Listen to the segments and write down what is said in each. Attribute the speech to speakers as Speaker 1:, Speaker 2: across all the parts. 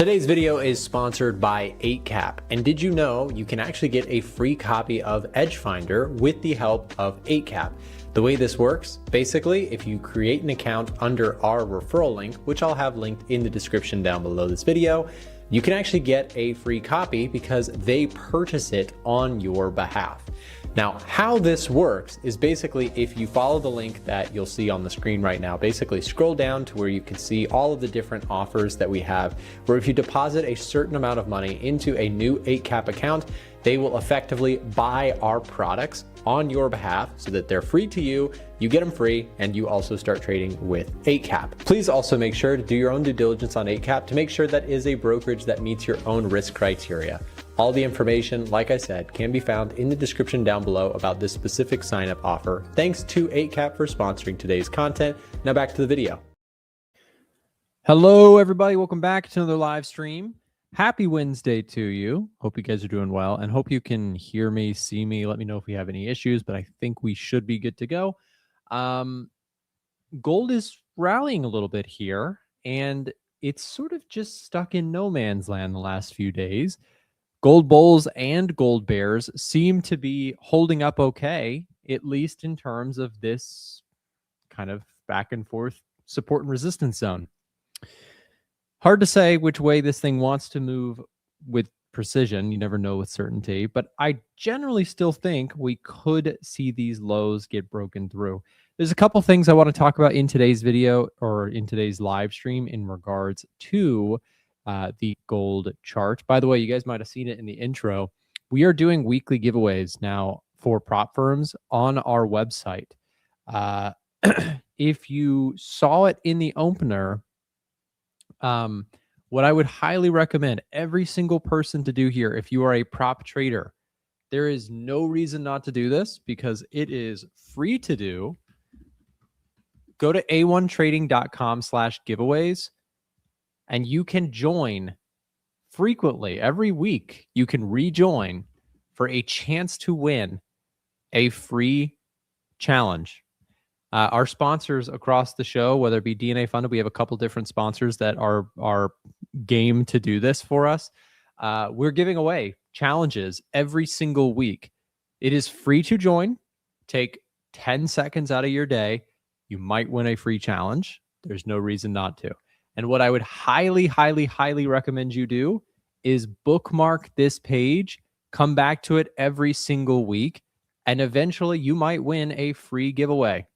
Speaker 1: Today's video is sponsored by 8cap, and did you know you can actually get a free copy of Edge Finder with the help of 8cap? The way this works, basically, if you create an account under our referral link, which I'll have linked in the description down below this video, you can actually get a free copy because they purchase it on your behalf. Now, how this works is basically if you follow the link that you'll see on the screen right now, basically scroll down to where you can see all of the different offers that we have, where if you deposit a certain amount of money into a new 8cap account, they will effectively buy our products on your behalf so that they're free to you, you get them free, and you also start trading with 8cap. Please also make sure to do your own due diligence on 8cap to make sure that is a brokerage that meets your own risk criteria. All the information, like I said, can be found in the description down below about this specific sign-up offer. Thanks to 8cap for sponsoring today's content. Now back to the video.
Speaker 2: Hello, everybody. Welcome back to another live stream. Happy Wednesday to you. Hope you guys are doing well and hope you can hear me, see me. Let me know if we have any issues, but I think we should be good to go. Gold is rallying a little bit here, and it's sort of just stuck in no man's land the last few days. Gold bulls and gold bears seem to be holding up okay, at least in terms of this kind of back and forth support and resistance zone. Hard to say which way this thing wants to move with precision. You never know with certainty, but I generally still think we could see these lows get broken through. There's a couple things I want to talk about in today's video or in today's live stream in regards to the gold chart. By the way, you guys might have seen it in the intro. We are doing weekly giveaways now for prop firms on our website. If you saw it in the opener, what I would highly recommend every single person to do here, if you are a prop trader, there is no reason not to do this because it is free to do. Go to a1trading.com/giveaways and you can join frequently. Every week, you can rejoin for a chance to win a free challenge. Our sponsors across the show, whether it be DNA Funded, we have a couple different sponsors that are game to do this for us. We're giving away challenges every single week. It is free to join. Take 10 seconds out of your day. You might win a free challenge. There's no reason not to. And what I would highly, highly, highly recommend you do is bookmark this page, come back to it every single week, and eventually you might win a free giveaway.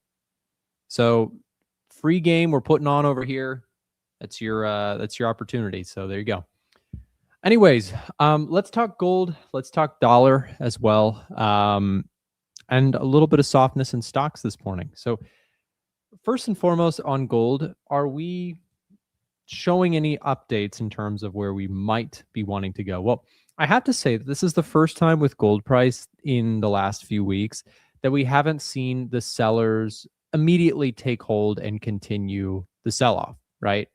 Speaker 2: So free game we're putting on over here. That's your opportunity. So there you go. Anyways, let's talk gold. Let's talk dollar as well. And a little bit of softness in stocks this morning. So first and foremost on gold, are we showing any updates in terms of where we might be wanting to go? Well, I have to say that this is the first time with gold price in the last few weeks that we haven't seen the sellers immediately take hold and continue the sell-off, right?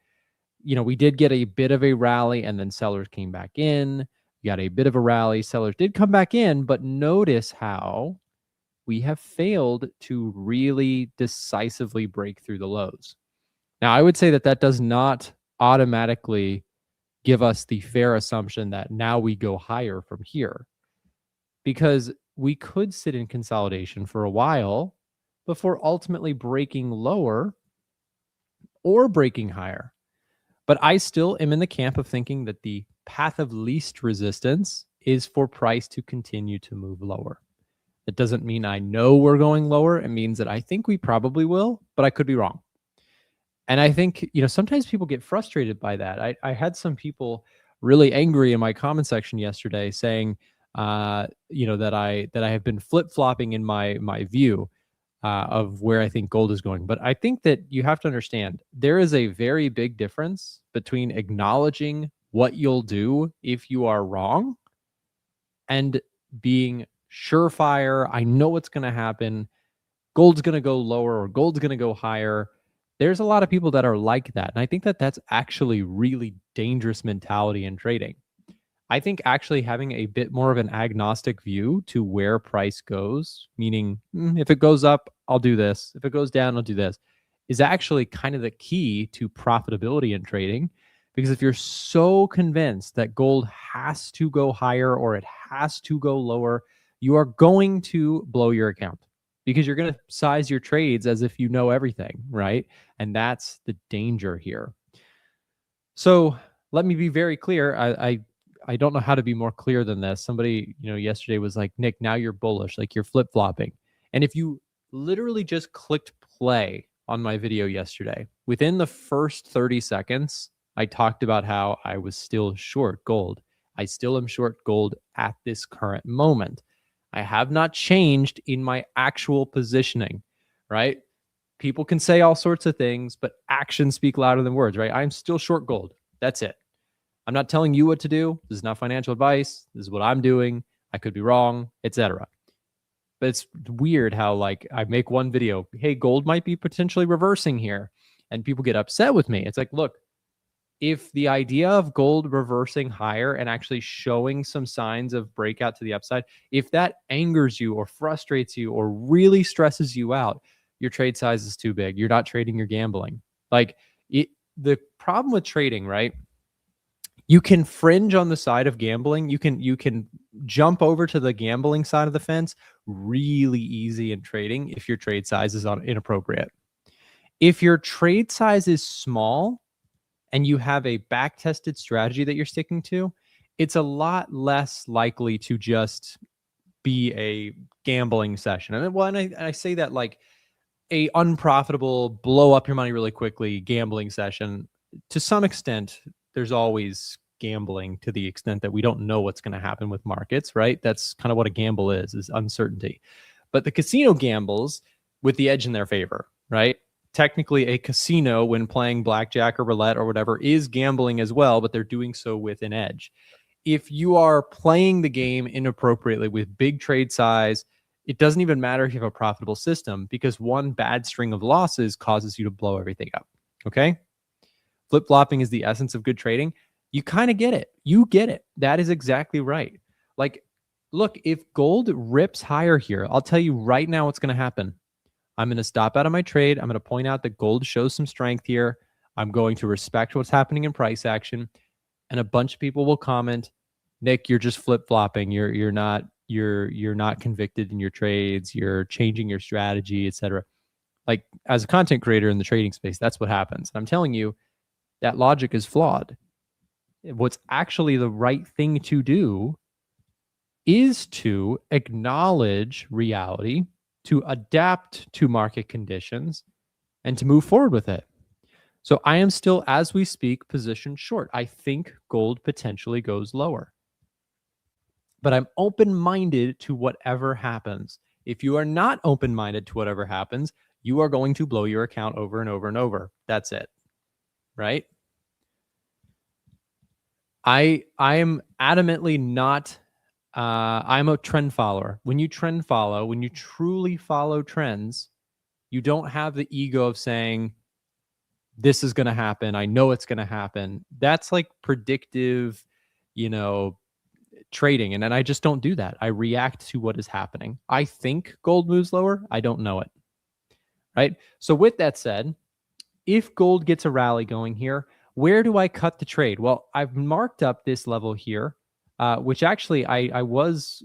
Speaker 2: You know, we did get a bit of a rally and then sellers came back in. We got a bit of a rally. Sellers did come back in, but notice how we have failed to really decisively break through the lows. Now, I would say that that does not automatically give us the fair assumption that now we go higher from here, because we could sit in consolidation for a while before ultimately breaking lower or breaking higher. But I still am in the camp of thinking that the path of least resistance is for price to continue to move lower. It doesn't mean I know we're going lower. It means that I think we probably will, but I could be wrong. And I think, you know, sometimes people get frustrated by that. I had some people really angry in my comment section yesterday saying, you know, that I have been flip-flopping in my view of where I think gold is going. But I think that you have to understand there is a very big difference between acknowledging what you'll do if you are wrong and being surefire. I know what's going to happen. Gold's going to go lower or gold's going to go higher. There's a lot of people that are like that. And I think that that's actually really dangerous mentality in trading. I think actually having a bit more of an agnostic view to where price goes, meaning if it goes up, I'll do this. If it goes down, I'll do this, is actually kind of the key to profitability in trading, Because if you're so convinced that gold has to go higher or it has to go lower, you are going to blow your account because you're going to size your trades as if you know everything, right? And that's the danger here. So let me be very clear. I don't know how to be more clear than this. Somebody, yesterday was like, Nick, now you're bullish, like you're flip-flopping. And if you literally just clicked play on my video yesterday, within the first 30 seconds, I talked about how I was still short gold. I still am short gold at this current moment. I have not changed in my actual positioning, right? People can say all sorts of things, but actions speak louder than words, right? I'm still short gold. That's it. I'm not telling you what to do. This is not financial advice. This is what I'm doing. I could be wrong, etc. But it's weird how like I make one video, hey, gold might be potentially reversing here, and people get upset with me. It's like, look, if the idea of gold reversing higher and actually showing some signs of breakout to the upside, if that angers you or frustrates you or really stresses you out, your trade size is too big. You're not trading, you're gambling. Like the problem with trading, right? You can fringe on the side of gambling. You can jump over to the gambling side of the fence really easy in trading if your trade size is inappropriate. If your trade size is small and you have a back-tested strategy that you're sticking to, it's a lot less likely to just be a gambling session. And I say that like a unprofitable, blow up your money really quickly gambling session. To some extent, there's always gambling to the extent that we don't know what's going to happen with markets, right? That's kind of what a gamble is uncertainty. But the casino gambles with the edge in their favor, right? Technically, a casino, when playing blackjack or roulette or whatever, is gambling as well, but they're doing so with an edge. If you are playing the game inappropriately with big trade size, it doesn't even matter if you have a profitable system because one bad string of losses causes you to blow everything up. Okay? Flip-flopping is the essence of good trading. You kind of get it. You get it. That is exactly right. Like, look, if gold rips higher here, I'll tell you right now what's going to happen. I'm going to stop out of my trade. I'm going to point out that gold shows some strength here. I'm going to respect what's happening in price action. And a bunch of people will comment, Nick, you're just flip-flopping. You're not convicted in your trades. You're changing your strategy, etc. Like, as a content creator in the trading space, that's what happens. I'm telling you, that logic is flawed. What's actually the right thing to do is to acknowledge reality, to adapt to market conditions, and to move forward with it. So I am still, as we speak, positioned short. I think gold potentially goes lower. But I'm open-minded to whatever happens. If you are not open-minded to whatever happens, you are going to blow your account over and over and over. That's it. Right? I am adamantly not, I'm a trend follower. When you trend follow, when you truly follow trends, you don't have the ego of saying, this is going to happen. I know it's going to happen. That's like predictive, trading. And then I just don't do that. I react to what is happening. I think gold moves lower. I don't know it. Right? So with that said, if gold gets a rally going here, where do I cut the trade? Well, I've marked up this level here, which actually I was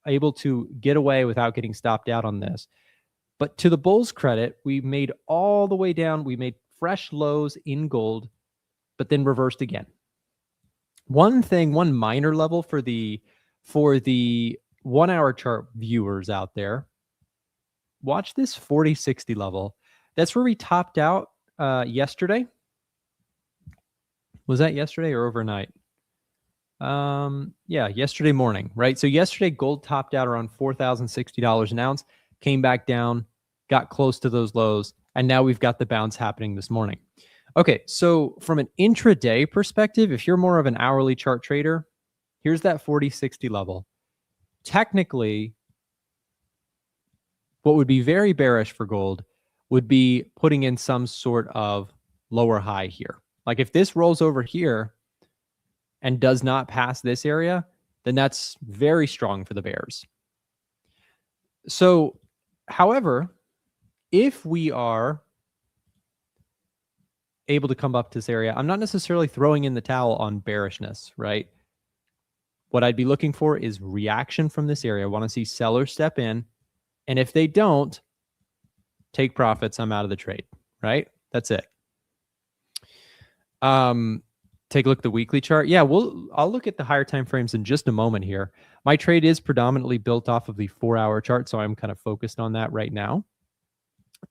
Speaker 2: able to get away without getting stopped out on this. But to the bulls' credit, we made all the way down. We made fresh lows in gold, but then reversed again. One minor level for the 1 hour chart viewers out there, watch this 40-60 level. That's where we topped out yesterday. Was that yesterday or overnight? Yeah, yesterday morning, right? So yesterday gold topped out around $4,060 an ounce, came back down, got close to those lows, and now we've got the bounce happening this morning. Okay, so from an intraday perspective, if you're more of an hourly chart trader, here's that 40-60 level. Technically, what would be very bearish for gold would be putting in some sort of lower high here. Like if this rolls over here and does not pass this area, then that's very strong for the bears. So, however, if we are able to come up to this area, I'm not necessarily throwing in the towel on bearishness, right? What I'd be looking for is reaction from this area. I want to see sellers step in. And if they don't take profits, I'm out of the trade, right? That's it. Take a look at the weekly chart. Yeah, I'll look at the higher time frames in just a moment here. My trade is predominantly built off of the 4-hour chart, so I'm kind of focused on that right now.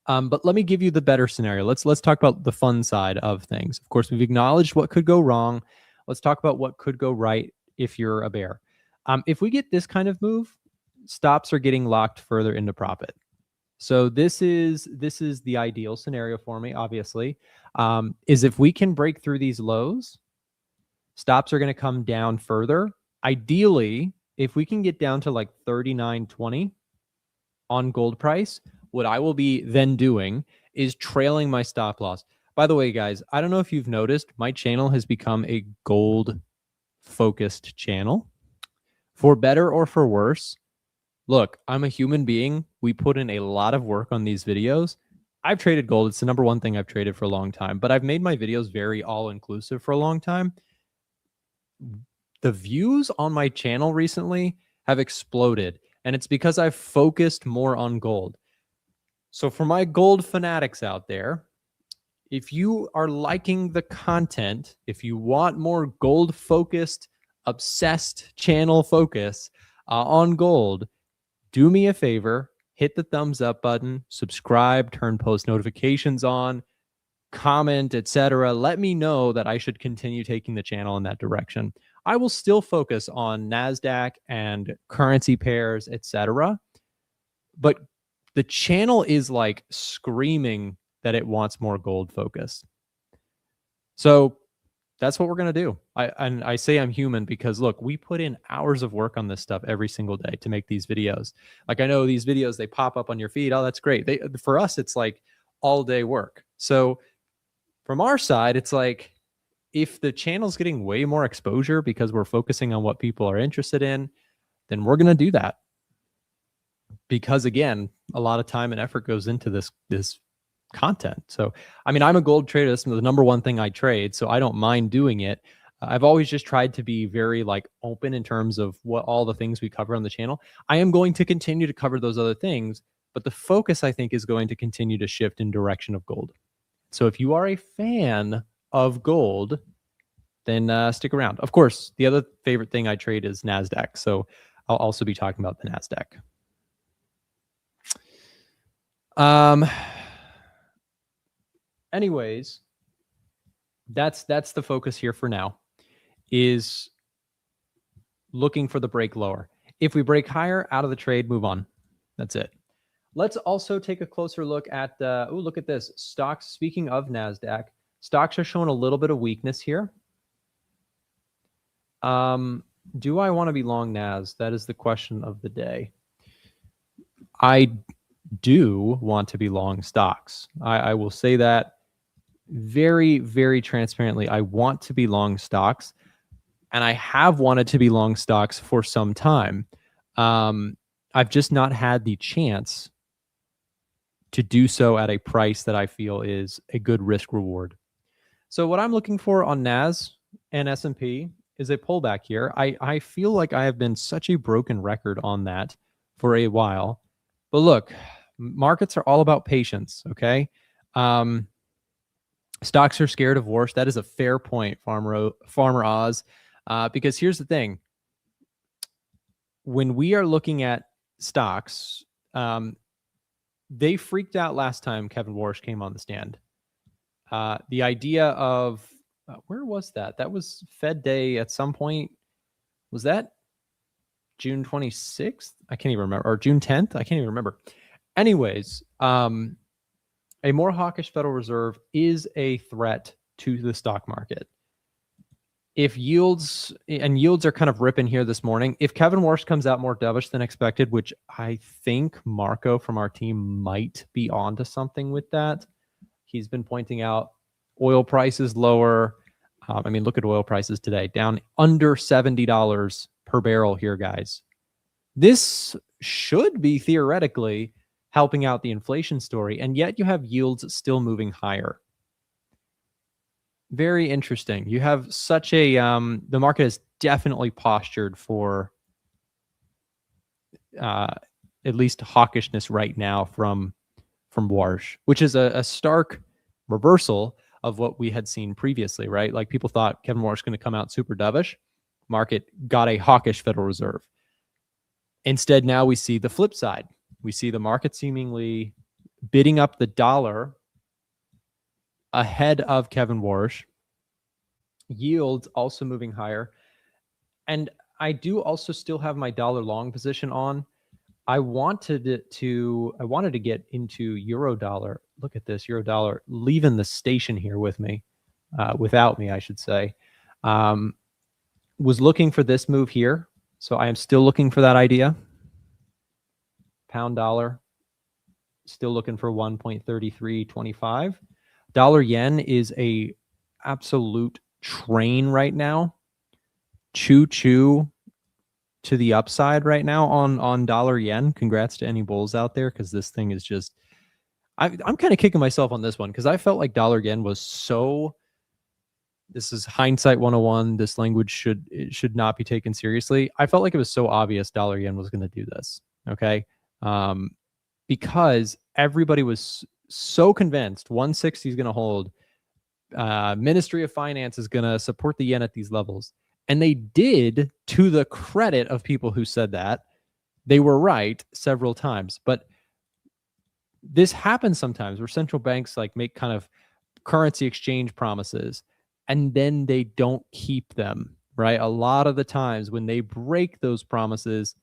Speaker 2: But let me give you the better scenario. Let's talk about the fun side of things. Of course, we've acknowledged what could go wrong. Let's talk about what could go right if you're a bear. If we get this kind of move, stops are getting locked further into profit. So this is the ideal scenario for me, obviously, is if we can break through these lows, stops are going to come down further. Ideally, if we can get down to like 39.20 on gold price, what I will be then doing is trailing my stop loss. By the way, guys, I don't know if you've noticed, my channel has become a gold focused channel. For better or for worse, look, I'm a human being. We put in a lot of work on these videos. I've traded gold. It's the #1 thing I've traded for a long time, but I've made my videos very all-inclusive for a long time. The views on my channel recently have exploded, and it's because I've focused more on gold. So for my gold fanatics out there, if you are liking the content, if you want more gold-focused, obsessed channel focus on gold, do me a favor, hit the thumbs up button, subscribe, turn post notifications on, comment, etc. Let me know that I should continue taking the channel in that direction. I will still focus on Nasdaq and currency pairs, etc. But the channel is like screaming that it wants more gold focus. So that's what we're going to do. I say I'm human because, look, we put in hours of work on this stuff every single day to make these videos. Like, I know these videos, they pop up on your feed. Oh, that's great. For us, it's like all day work. So from our side, it's like, if the channel's getting way more exposure because we're focusing on what people are interested in, then we're going to do that. Because again, a lot of time and effort goes into this content. So, I mean, I'm a gold trader. This is the #1 thing I trade, so I don't mind doing it. I've always just tried to be very like open in terms of what all the things we cover on the channel. I am going to continue to cover those other things, but the focus, I think, is going to continue to shift in direction of gold. So if you are a fan of gold, then stick around. Of course, the other favorite thing I trade is Nasdaq. So I'll also be talking about the Nasdaq. Anyways, that's the focus here for now, is looking for the break lower. If we break higher, out of the trade, move on. That's it. Let's also take a closer look at, look at this. Stocks, speaking of Nasdaq, stocks are showing a little bit of weakness here. Do I want to be long Nas? That is the question of the day. I do want to be long stocks. I will say that very, very transparently. I want to be long stocks, and I have wanted to be long stocks for some time. I've just not had the chance to do so at a price that I feel is a good risk reward. So what I'm looking for on NAS and S&P is a pullback here. I feel like I have been such a broken record on that for a while. But look, markets are all about patience, okay? Stocks are scared of Warsh. That is a fair point, Farmer Oz. Because here's the thing. When we are looking at stocks, they freaked out last time Kevin Warsh came on the stand. The idea of, where was that? That was Fed Day at some point. Was that June 26th? I can't even remember. Or June 10th? I can't even remember. Anyways, a more hawkish Federal Reserve is a threat to the stock market. If yields are kind of ripping here this morning, if Kevin Warsh comes out more dovish than expected, which I think Marco from our team might be onto something with that. He's been pointing out oil prices lower. I mean, look at oil prices today, down under $70 per barrel here, guys. This should be theoretically helping out the inflation story, and yet you have yields still moving higher. Very interesting. You have such a the market is definitely postured for at least hawkishness right now from Warsh, which is a stark reversal of what we had seen previously, right? Like people thought Kevin Warsh was going to come out super dovish. Market got a hawkish Federal Reserve. Instead, now we see the flip side. We see the market seemingly bidding up the dollar ahead of Kevin Warsh. Yields also moving higher. And I do also still have my dollar long position on. I wanted to get into euro dollar. Look at this, euro dollar leaving the station here with me, without me, I should say. Was looking for this move here. So I am still looking for that idea. Pound dollar, still looking for 1.3325. Dollar yen is a absolute train right now. Choo-choo to the upside right now on dollar yen. Congrats to any bulls out there, because this thing is just, I'm kind of kicking myself on this one because I felt like dollar yen was so, this is hindsight 101. This language should not be taken seriously. I felt like it was so obvious dollar yen was going to do this. Okay. Because everybody was so convinced 160 is going to hold. Ministry of Finance is going to support the yen at these levels. And they did, to the credit of people who said that. They were right several times. But this happens sometimes where central banks like make kind of currency exchange promises and then they don't keep them, right? A lot of the times when they break those promises,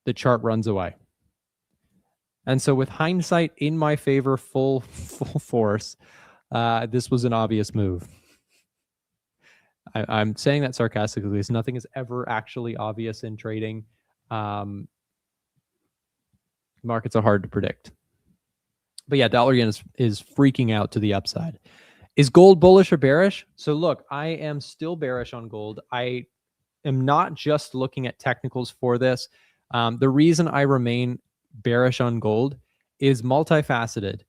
Speaker 2: the chart runs away. And so with hindsight in my favor, full force, this was an obvious move. I'm saying that sarcastically because nothing is ever actually obvious in trading. Markets are hard to predict. But yeah, dollar yen is freaking out to the upside. Is gold bullish or bearish? So look, I am still bearish on gold. I am not just looking at technicals for this. The reason I remain bearish on gold is multifaceted.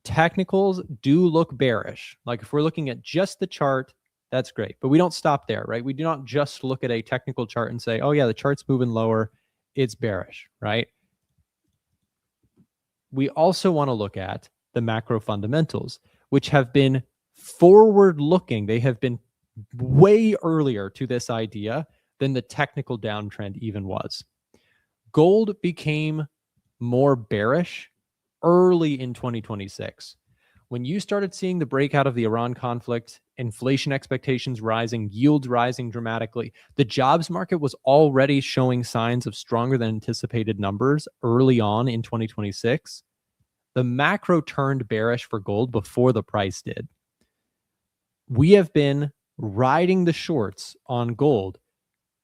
Speaker 2: Technicals do look bearish. Like if we're looking at just the chart, that's great. But we don't stop there, right? We do not just look at a technical chart and say, oh yeah, the chart's moving lower, it's bearish, right? We also want to look at the macro fundamentals, which have been forward-looking. They have been way earlier to this idea than the technical downtrend even was. Gold became more bearish early in 2026. When you started seeing the breakout of the Iran conflict, inflation expectations rising, yields rising dramatically, the jobs market was already showing signs of stronger than anticipated numbers early on in 2026. The macro turned bearish for gold before the price did. We have been riding the shorts on gold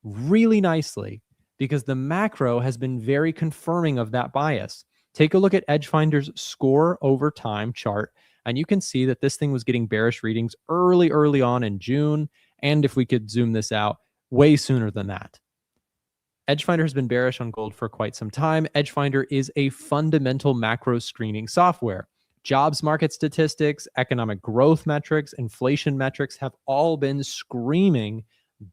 Speaker 2: really nicely because the macro has been very confirming of that bias. Take a look at Edgefinder's score over time chart, and you can see that this thing was getting bearish readings early on in June. And if we could zoom this out, way sooner than that. Edgefinder has been bearish on gold for quite some time. Edgefinder is a fundamental macro screening software. Jobs market statistics, economic growth metrics, inflation metrics have all been screaming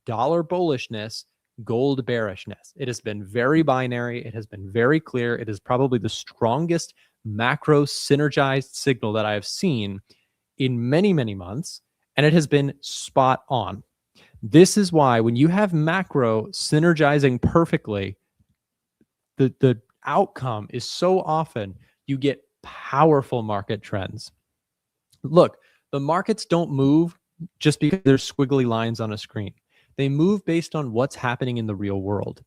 Speaker 2: dollar bullishness, gold bearishness. It has been very binary. It has been very clear. It is probably the strongest macro synergized signal that I have seen in many, many months, and it has been spot on. This is why when you have macro synergizing perfectly, the outcome is so often you get powerful market trends. Look, the markets don't move just because there's squiggly lines on a screen. They move based on what's happening in the real world.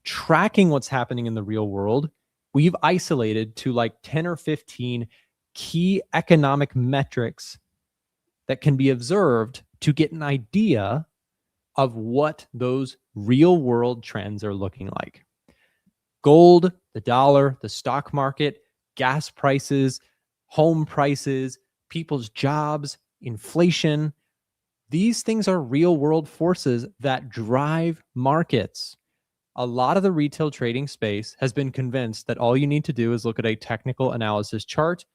Speaker 2: Tracking what's happening in the real world, we've isolated to like 10 or 15 key economic metrics that can be observed to get an idea of what those real world trends are looking like. Gold, the dollar, the stock market, gas prices, home prices, people's jobs, inflation. These things are real world forces that drive markets. A lot of the retail trading space has been convinced that all you need to do is look at a technical analysis chart,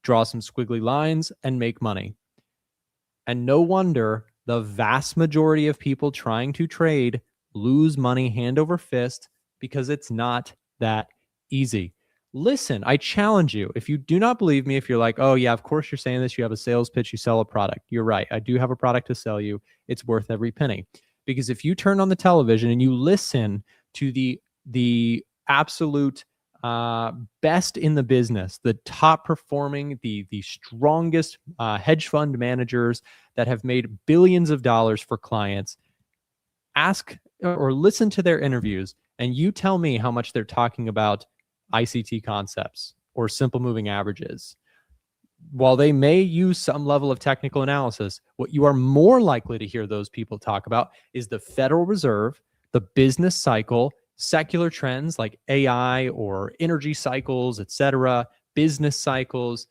Speaker 2: draw some squiggly lines, and make money. And no wonder the vast majority of people trying to trade lose money hand over fist, because it's not that easy. Listen, I challenge you. If you do not believe me, if you're like, oh yeah, of course you're saying this, you have a sales pitch, you sell a product. You're right. I do have a product to sell you. It's worth every penny. Because if you turn on the television and you listen to the absolute best in the business, the top performing, the strongest hedge fund managers that have made billions of dollars for clients, ask or listen to their interviews, and you tell me how much they're talking about ICT concepts or simple moving averages. While they may use some level of technical analysis, what you are more likely to hear those people talk about is the Federal Reserve, the business cycle, secular trends like AI or energy cycles, etc., business cycles,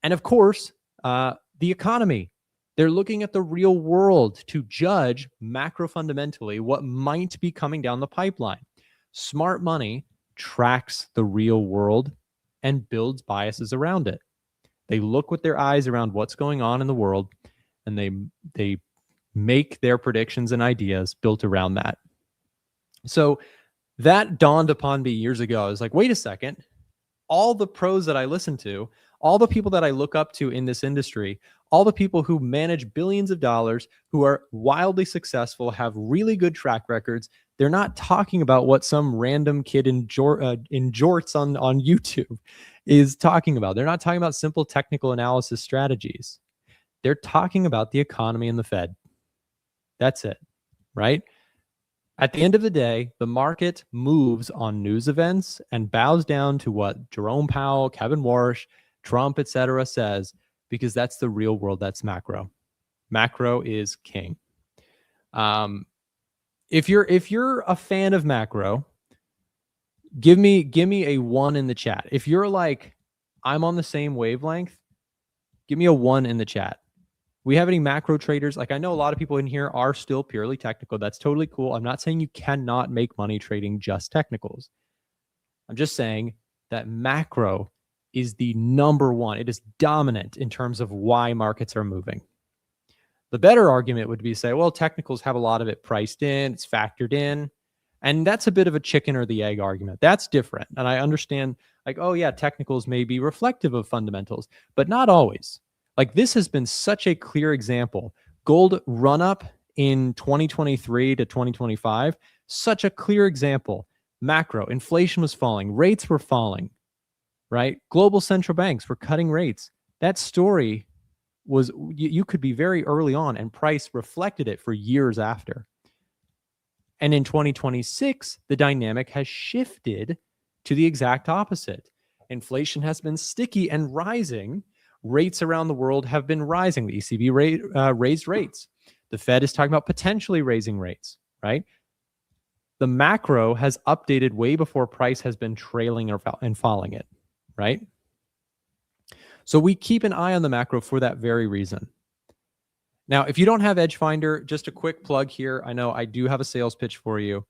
Speaker 2: and of course, the economy. They're looking at the real world to judge macro fundamentally what might be coming down the pipeline. Smart money tracks the real world and builds biases around it. They look with their eyes around what's going on in the world, and they make their predictions and ideas built around that. So that dawned upon me years ago. I was like, wait a second. All the pros that I listen to, all the people that I look up to in this industry, all the people who manage billions of dollars, who are wildly successful, have really good track records, they're not talking about what some random kid in jorts on YouTube is talking about. They're not talking about simple technical analysis strategies. They're talking about the economy and the Fed. That's it, right? At the end of the day, the market moves on news events and bows down to what Jerome Powell, Kevin Warsh, Trump, etc. says, because that's the real world. That's macro. Macro is king. If you're a fan of macro, give me a 1 in the chat. If you're like, I'm on the same wavelength, give me a 1 in the chat. We have any macro traders? Like, I know a lot of people in here are still purely technical. That's totally cool. I'm not saying you cannot make money trading just technicals. I'm just saying that macro is the number one. It is dominant in terms of why markets are moving. The better argument would be say, well, technicals have a lot of it priced in, it's factored in. And that's a bit of a chicken or the egg argument. That's different. And I understand, like, oh yeah, technicals may be reflective of fundamentals, but not always. Like, this has been such a clear example. Gold run up in 2023 to 2025, such a clear example. Macro, inflation was falling, rates were falling, right? Global central banks were cutting rates. That story was, you could be very early on, and price reflected it for years after. And in 2026, the dynamic has shifted to the exact opposite. Inflation has been sticky and rising. Rates around the world have been rising. The ECB raised rates. The Fed is talking about potentially raising rates, right? The macro has updated way before price has been trailing and following it, right? So we keep an eye on the macro for that very reason. Now, if you don't have Edge Finder, just a quick plug here. I know I do have a sales pitch for you.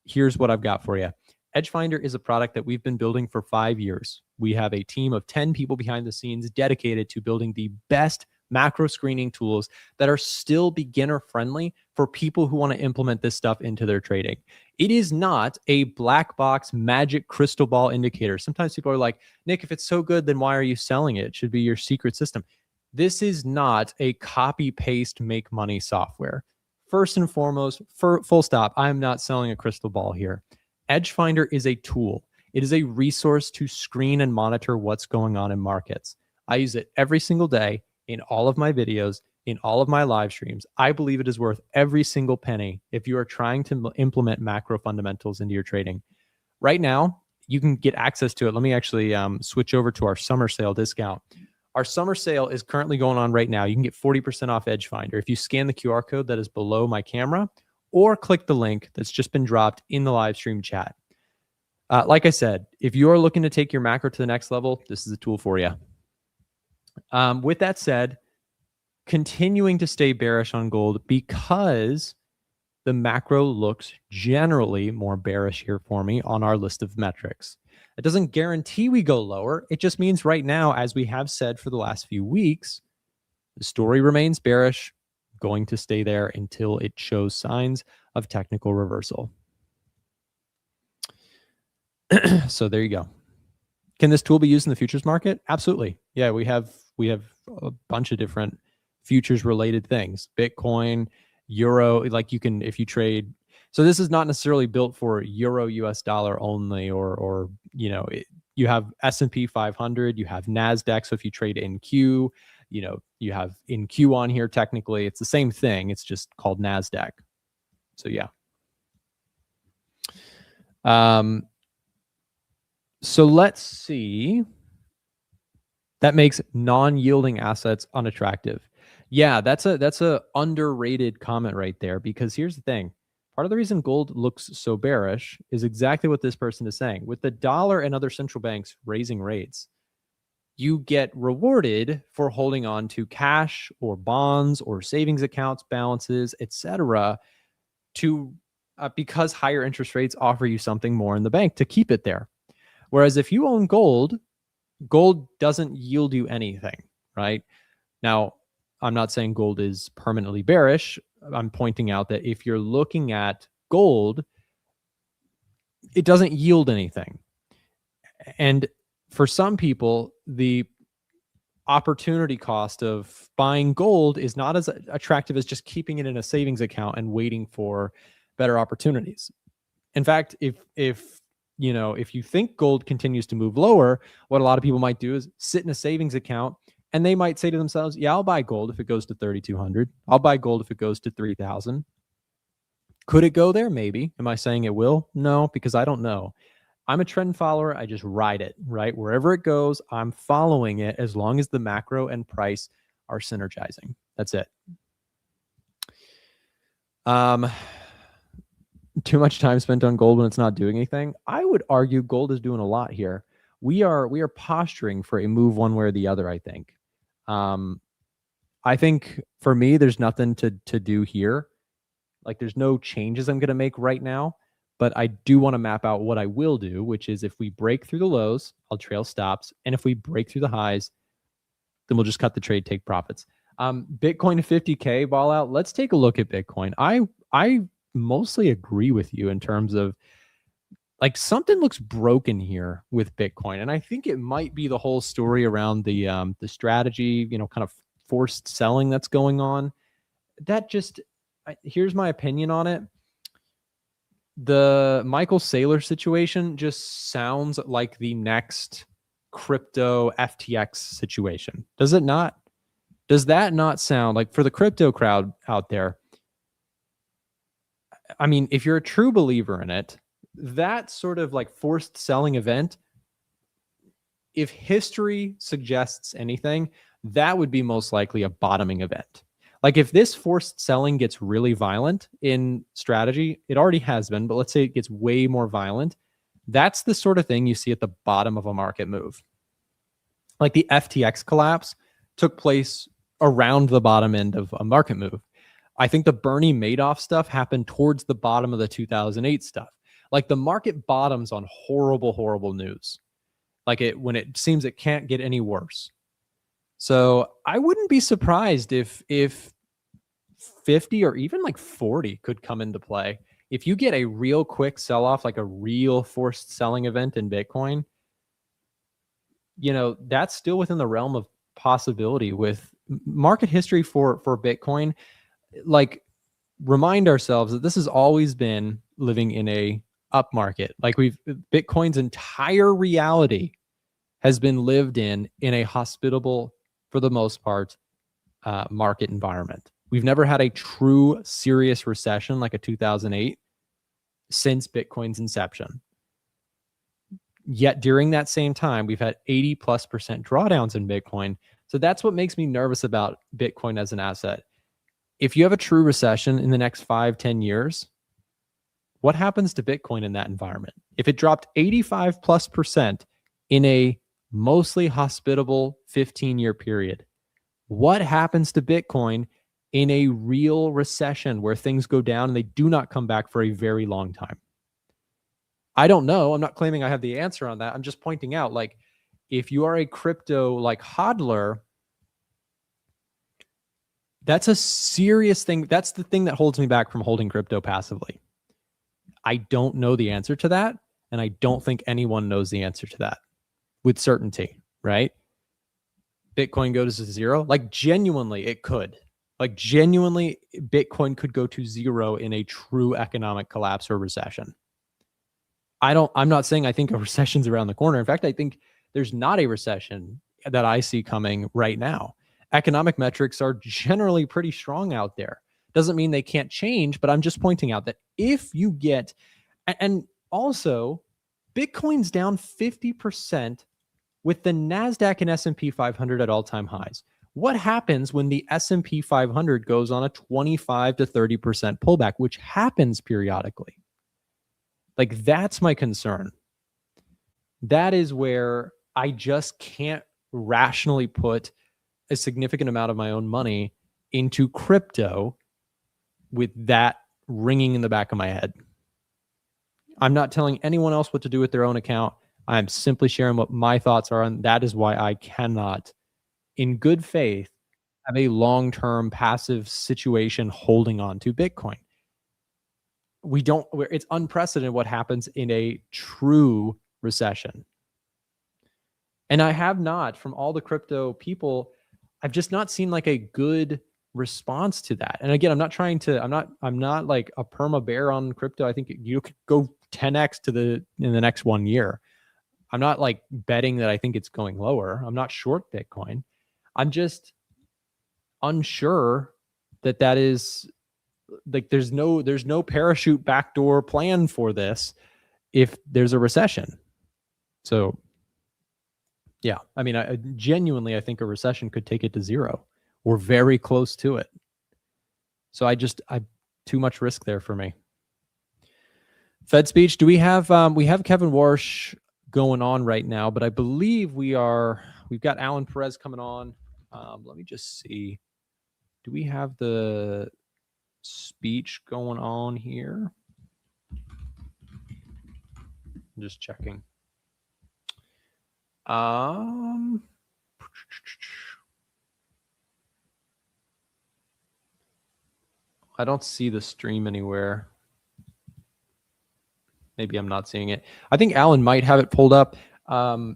Speaker 2: Here's what I've got for you. Edge Finder is a product that we've been building for 5 years. We have a team of 10 people behind the scenes dedicated to building the best macro screening tools that are still beginner friendly for people who want to implement this stuff into their trading. It is not a black box magic crystal ball indicator. Sometimes people are like, Nick, if it's so good, then why are you selling it? It should be your secret system. This is not a copy paste make money software. First and foremost, full stop, I'm not selling a crystal ball here. Edge Finder is a tool. It is a resource to screen and monitor what's going on in markets. I use it every single day in all of my videos, in all of my live streams. I believe it is worth every single penny if you are trying to implement macro fundamentals into your trading. Right now, you can get access to it. Let me actually switch over to our summer sale discount. Our summer sale is currently going on right now. You can get 40% off Edge Finder if you scan the QR code that is below my camera, or click the link that's just been dropped in the live stream chat. Like I said, if you are looking to take your macro to the next level, this is a tool for you. With that said, continuing to stay bearish on gold because the macro looks generally more bearish here for me on our list of metrics. It doesn't guarantee we go lower. It just means right now, as we have said for the last few weeks, The story remains bearish, going to stay there until it shows signs of technical reversal. So there you go. Can this tool be used in the futures market? Absolutely. Yeah, we have a bunch of different futures related things. Bitcoin, euro, like you can, if you trade. So this is not necessarily built for euro US dollar only, or you know, you have S&P 500, you have Nasdaq. So if you trade NQ, you know, you have NQ on here. Technically, it's the same thing. It's just called Nasdaq. So yeah. So let's see. That makes non-yielding assets unattractive. Yeah, that's a underrated comment right there, because here's the thing. Part of the reason gold looks so bearish is exactly what this person is saying. With the dollar and other central banks raising rates, you get rewarded for holding on to cash or bonds or savings accounts, balances, etc., to because higher interest rates offer you something more in the bank to keep it there. Whereas if you own gold, gold doesn't yield you anything, right? Now, I'm not saying gold is permanently bearish. I'm pointing out that if you're looking at gold, it doesn't yield anything. And for some people, the opportunity cost of buying gold is not as attractive as just keeping it in a savings account and waiting for better opportunities. In fact, if you think gold continues to move lower, what a lot of people might do is sit in a savings account, and they might say to themselves, yeah, I'll buy gold if it goes to 3,200. I'll buy gold if it goes to 3,000. Could it go there? Maybe. Am I saying it will? No, because I don't know. I'm a trend follower. I just ride it, right? Wherever it goes, I'm following it as long as the macro and price are synergizing. That's it. Too much time spent on gold when it's not doing anything. I would argue gold is doing a lot here. We are posturing for a move one way or the other, I think. I think for me, there's nothing to do here. Like, there's no changes I'm going to make right now, but I do want to map out what I will do, which is if we break through the lows, I'll trail stops. And if we break through the highs, then we'll just cut the trade, take profits. Bitcoin to 50K ball out. Let's take a look at Bitcoin. I mostly agree with you in terms of, like, something looks broken here with Bitcoin. And I think it might be the whole story around the strategy, kind of forced selling that's going on. That just, here's my opinion on it. The Michael Saylor situation just sounds like the next crypto FTX situation. Does it not? Does that not sound like, for the crypto crowd out there? I mean, if you're a true believer in it, that sort of like forced selling event, if history suggests anything, that would be most likely a bottoming event. Like, if this forced selling gets really violent in strategy, it already has been, but let's say it gets way more violent, that's the sort of thing you see at the bottom of a market move. Like, the FTX collapse took place around the bottom end of a market move. I think the Bernie Madoff stuff happened towards the bottom of the 2008 stuff. Like, the market bottoms on horrible, horrible news. Like, when it seems it can't get any worse. So I wouldn't be surprised if 50 or even like 40 could come into play. If you get a real quick sell-off, like a real forced selling event in Bitcoin, that's still within the realm of possibility with market history for Bitcoin. Like, remind ourselves that this has always been living in a up market. Like, Bitcoin's entire reality has been lived in a hospitable, for the most part, market environment. We've never had a true serious recession like a 2008 since Bitcoin's inception. Yet during that same time, we've had 80+% drawdowns in Bitcoin. So that's what makes me nervous about Bitcoin as an asset. If you have a true recession in the next 5-10 years, what happens to Bitcoin in that environment? If it dropped 85+% in a mostly hospitable 15-year period, what happens to Bitcoin in a real recession where things go down and they do not come back for a very long time? I don't know. I'm not claiming I have the answer on that. I'm just pointing out, like, if you are a crypto like hodler, That's a serious thing. That's the thing that holds me back from holding crypto passively. I don't know the answer to that. And I don't think anyone knows the answer to that with certainty, right? Bitcoin goes to zero. Like genuinely, it could. Like genuinely, Bitcoin could go to zero in a true economic collapse or recession. I'm not saying I think a recession's around the corner. In fact, I think there's not a recession that I see coming right now. Economic metrics are generally pretty strong out there. Doesn't mean they can't change, but I'm just pointing out that if you get, and also Bitcoin's down 50% with the Nasdaq and S&P 500 at all-time highs. What happens when the S&P 500 goes on a 25 to 30% pullback, which happens periodically? Like, that's my concern. That is where I just can't rationally put a significant amount of my own money into crypto with that ringing in the back of my head. I'm not telling anyone else what to do with their own account. I'm simply sharing what my thoughts are, and that is why I cannot, in good faith, have a long-term passive situation holding on to Bitcoin. It's unprecedented what happens in a true recession. And I have not, from all the crypto people, I've just not seen like a good response to that. And again, I'm not like a perma bear on crypto. I think you could go 10x in the next 1 year. I'm not like betting that I think it's going lower. I'm not short Bitcoin. I'm just unsure that is like, there's no parachute backdoor plan for this if there's a recession. So yeah, I mean, I genuinely think a recession could take it to zero or very close to it. So I too much risk there for me. Fed speech. Do we have Kevin Warsh going on right now, but I believe we've got Alan Perez coming on. Let me just see. Do we have the speech going on here? I'm just checking. I don't see the stream anywhere. Maybe I'm not seeing it. I think Alan might have it pulled up. Alan,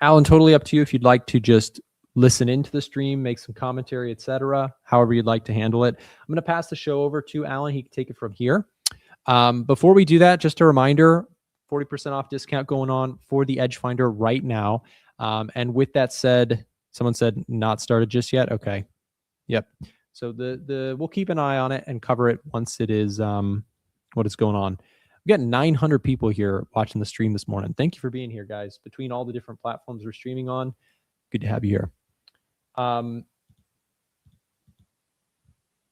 Speaker 2: totally up to you if you'd like to just listen into the stream, make some commentary, etc. However you'd like to handle it. I'm going to pass the show over to Alan. He can take it from here. Before we do that, just a reminder, 40% off discount going on for the Edge Finder right now. And with that said, someone said not started just yet. Okay. Yep. So we'll keep an eye on it and cover it once it is what is going on. We got 900 people here watching the stream this morning. Thank you for being here, guys. Between all the different platforms we're streaming on, good to have you here.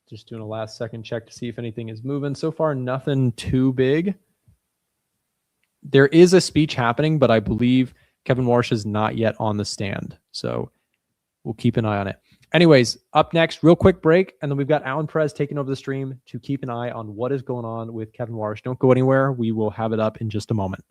Speaker 2: Just doing a last second check to see if anything is moving. So far, nothing too big. There is a speech happening, but I believe Kevin Warsh is not yet on the stand. So we'll keep an eye on it. Anyways, up next, real quick break, and then we've got Alan Perez taking over the stream to keep an eye on what is going on with Kevin Warsh. Don't go anywhere. We will have it up in just a moment.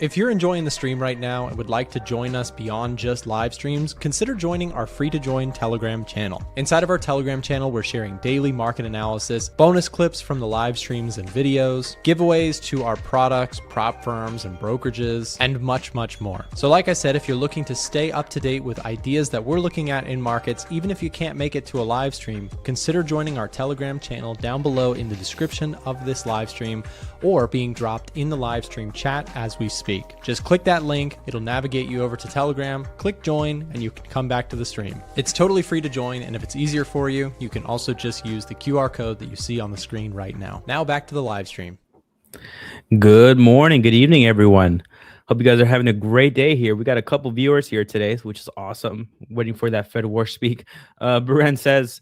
Speaker 2: If you're enjoying the stream right now and would like to join us beyond just live streams, consider joining our free-to-join Telegram channel. Inside of our Telegram channel, we're sharing daily market analysis, bonus clips from the live streams and videos, giveaways to our products, prop firms, and brokerages, and much, much more. So like I said, if you're looking to stay up to date with ideas that we're looking at in markets, even if you can't make it to a live stream, consider joining our Telegram channel down below in the description of this live stream, or being dropped in the live stream chat as we speak. Just click that link, it'll navigate you over to Telegram, click join, and you can come back to the stream. It's totally free to join, and if it's easier for you, you can also just use the QR code that you see on the screen right now. Now back to the live stream.
Speaker 3: Good morning, good evening, everyone. Hope you guys are having a great day here. We got a couple viewers here today, which is awesome. Waiting for that Fed Warsh speak. Beren says,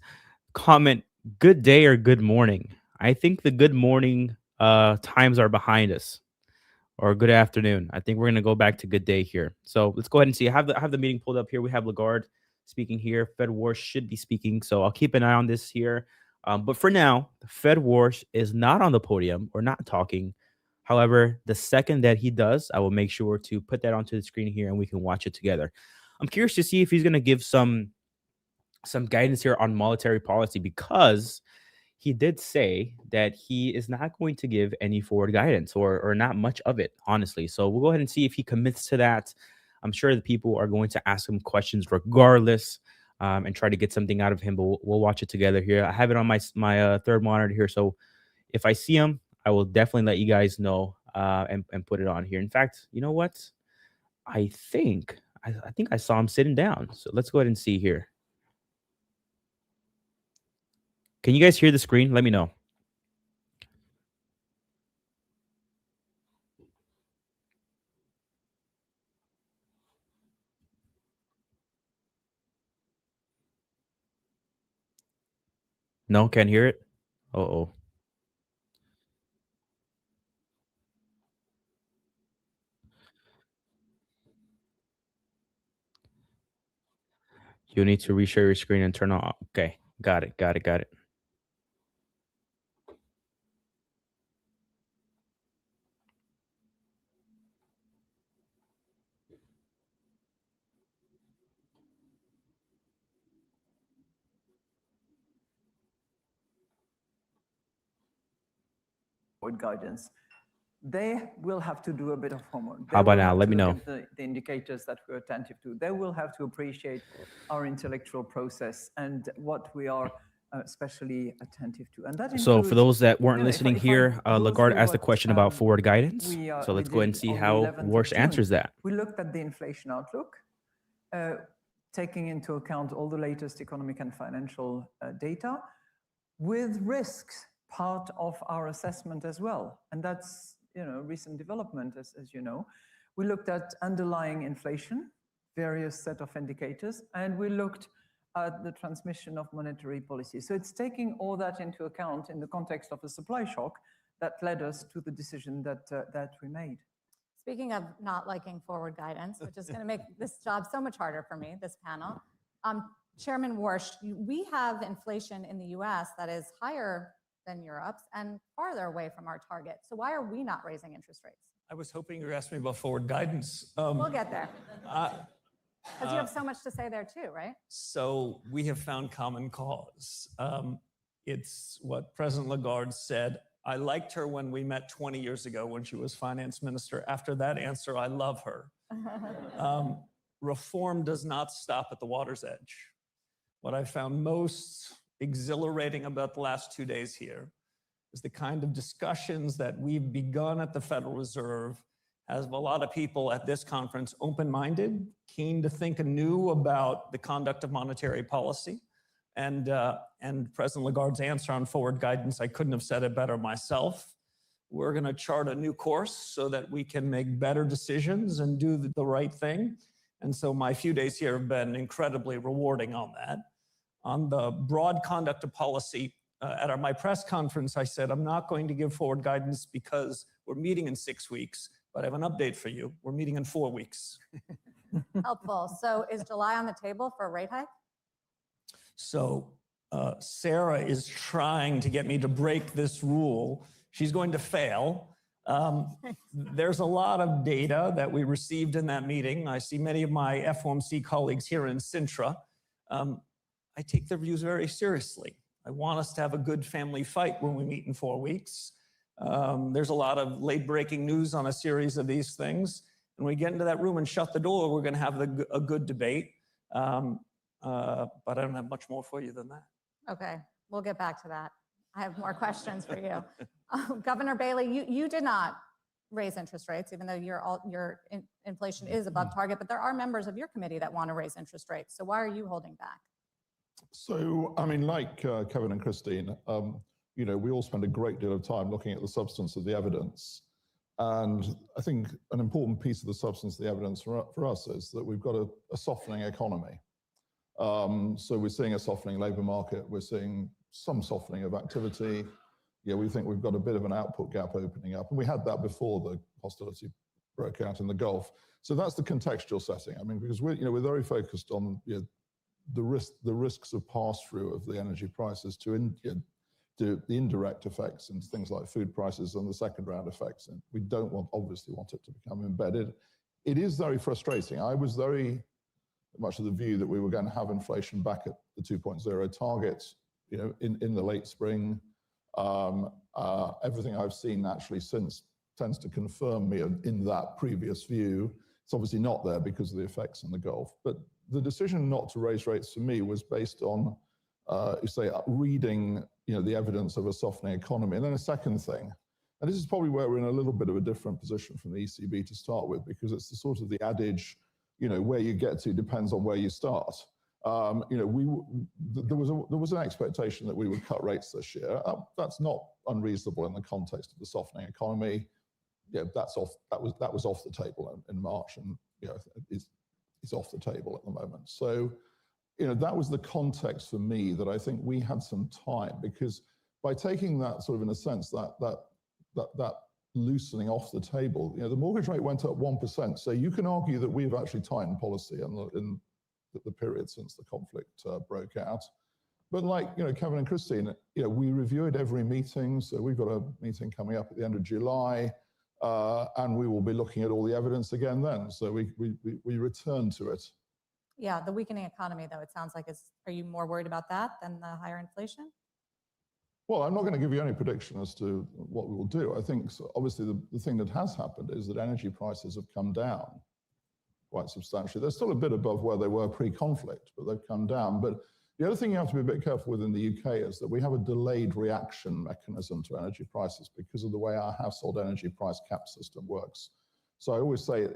Speaker 3: comment, good day or good morning. I think the good morning times are behind us. Or good afternoon. I think we're going to go back to good day here. So let's go ahead and see. I have the meeting pulled up here. We have Lagarde speaking here. Fed Warsh should be speaking. So I'll keep an eye on this here. But for now, Fed Warsh is not on the podium or not talking. However, the second that he does, I will make sure to put that onto the screen here and we can watch it together. I'm curious to see if he's going to give some some guidance here on monetary policy, because he did say that he is not going to give any forward guidance, or not much of it, honestly. So we'll go ahead and see if he commits to that. I'm sure the people are going to ask him questions regardless, and try to get something out of him, but we'll watch it together here. I have it on my third monitor here, so if I see him, I will definitely let you guys know, and put it on here. In fact, you know what? I think I saw him sitting down. So let's go ahead and see here. Can you guys hear the screen? Let me know. No, can't hear it. Uh-oh. You need to reshare your screen and turn on. Okay, got it.
Speaker 4: Guidance. They will have to do a bit of homework.
Speaker 3: How about now? Let me know.
Speaker 4: The indicators that we're attentive to. They will have to appreciate our intellectual process and what we are especially attentive to. And that
Speaker 3: So for those that weren't
Speaker 4: you know,
Speaker 3: listening
Speaker 4: if I
Speaker 3: here,
Speaker 4: go
Speaker 3: Lagarde
Speaker 4: through
Speaker 3: asked a
Speaker 4: what,
Speaker 3: question about forward guidance. So let's
Speaker 4: we
Speaker 3: go ahead and
Speaker 4: did
Speaker 3: see
Speaker 4: on the
Speaker 3: how
Speaker 4: 11th of
Speaker 3: Warsh
Speaker 4: June.
Speaker 3: answers that.
Speaker 4: We looked at the inflation outlook, taking into account all the latest economic and financial data, with risks part of our assessment as well. And that's, you know, recent development, as you know. We looked at underlying inflation, various set of indicators, and we looked at the transmission of monetary policy. So it's taking all that into account in the context of a supply shock that led us to the decision that we made.
Speaker 5: Speaking of not liking forward guidance, which is going to make this job so much harder for me, this panel, Chairman Warsh, we have inflation in the US that is higher than Europe's and farther away from our target. So why are we not raising interest rates?
Speaker 6: I was hoping you were asking me about forward guidance.
Speaker 5: We'll get there. Because you have so much to say there too, right?
Speaker 6: So we have found common cause. It's what President Lagarde said. I liked her when we met 20 years ago when she was finance minister. After that answer, I love her. Reform does not stop at the water's edge. What I found most exhilarating about the last 2 days here is the kind of discussions that we've begun at the Federal Reserve has a lot of people at this conference open-minded, keen to think anew about the conduct of monetary policy. And President Lagarde's answer on forward guidance, I couldn't have said it better myself. We're going to chart a new course so that we can make better decisions and do the right thing. And so my few days here have been incredibly rewarding on that. On the broad conduct of policy, at my press conference, I said, I'm not going to give forward guidance because we're meeting in 6 weeks, but I have an update for you. We're meeting in 4 weeks.
Speaker 5: Helpful. So is July on the table for a rate hike?
Speaker 6: So Sarah is trying to get me to break this rule. She's going to fail. There's a lot of data that we received in that meeting. I see many of my FOMC colleagues here in Sintra. I take their views very seriously. I want us to have a good family fight when we meet in 4 weeks. There's a lot of late-breaking news on a series of these things. When we get into that room and shut the door, we're going to have a good debate. But I don't have much more for you than that.
Speaker 5: Okay, we'll get back to that. I have more questions for you. Governor Bailey, you did not raise interest rates, even though your inflation is above target, but there are members of your committee that want to raise interest rates. So why are you holding back?
Speaker 7: So, I mean, like Kevin and Christine, you know, we all spend a great deal of time looking at the substance of the evidence. And I think an important piece of the substance of the evidence for us is that we've got a softening economy. So we're seeing a softening labor market. We're seeing some softening of activity. Yeah, we think we've got a bit of an output gap opening up. And we had that before the hostility broke out in the Gulf. So that's the contextual setting. I mean, because we're very focused on the risks of pass-through of the energy prices to the indirect effects and things like food prices and the second round effects. And we don't obviously want it to become embedded. It is very frustrating. I was very much of the view that we were going to have inflation back at the 2.0 target, in the late spring. Everything I've seen actually since tends to confirm me in that previous view. It's obviously not there because of the effects in the Gulf. But the decision not to raise rates for me was based on, reading, the evidence of a softening economy. And then a second thing, and this is probably where we're in a little bit of a different position from the ECB to start with, because it's the sort of the adage, where you get to depends on where you start. There was an expectation that we would cut rates this year. That's not unreasonable in the context of the softening economy. Yeah, that was off the table in March, and it's off the table at the moment. So, that was the context for me that I think we had some time, because by taking that sort of, in a sense, that loosening off the table, the mortgage rate went up 1%. So you can argue that we've actually tightened policy in the period since the conflict broke out. But like, Kevin and Christine, we review it every meeting. So we've got a meeting coming up at the end of July, and we will be looking at all the evidence again then. So we return to it.
Speaker 5: Yeah, the weakening economy, though, it sounds like, are you more worried about that than the higher inflation?
Speaker 7: Well, I'm not going to give you any prediction as to what we will do. I think, obviously, the thing that has happened is that energy prices have come down quite substantially. They're still a bit above where they were pre-conflict, but they've come down. But the other thing you have to be a bit careful with in the UK is that we have a delayed reaction mechanism to energy prices because of the way our household energy price cap system works. So I always say,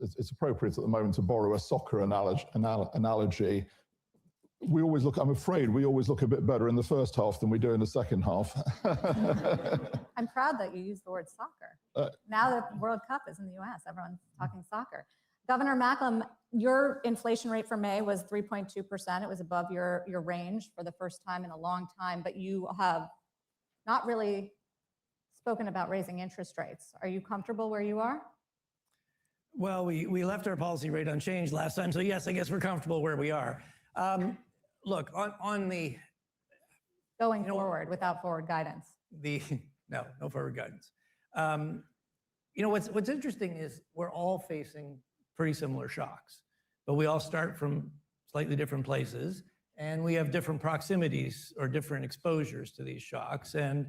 Speaker 7: it's appropriate at the moment to borrow a soccer analogy. I'm afraid we always look a bit better in the first half than we do in the second half.
Speaker 5: I'm proud that you used the word soccer. Now that the World Cup is in the US, everyone's talking soccer. Governor Macklem, your inflation rate for May was 3.2%. It was above your range for the first time in a long time, but you have not really spoken about raising interest rates. Are you comfortable where you are?
Speaker 8: Well, we left our policy rate unchanged last time, so yes, I guess we're comfortable where we are. Look, on the
Speaker 5: going forward without forward guidance.
Speaker 8: No forward guidance. What's interesting is we're all facing pretty similar shocks, but we all start from slightly different places, and we have different proximities or different exposures to these shocks. And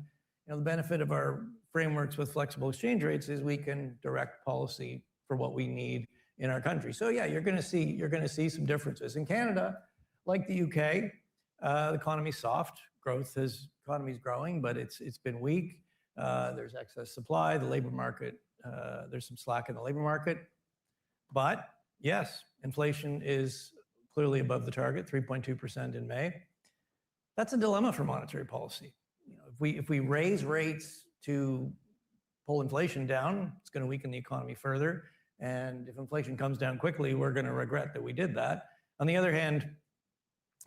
Speaker 8: the benefit of our frameworks with flexible exchange rates is we can direct policy for what we need in our country. So yeah, you're going to see some differences. In Canada, like the UK, the economy's soft. Economy's growing, but it's been weak. There's excess supply. The labor market, there's some slack in the labor market. But yes, inflation is clearly above the target, 3.2% in May. That's a dilemma for monetary policy. If we raise rates to pull inflation down, it's going to weaken the economy further. And if inflation comes down quickly, we're going to regret that we did that. On the other hand,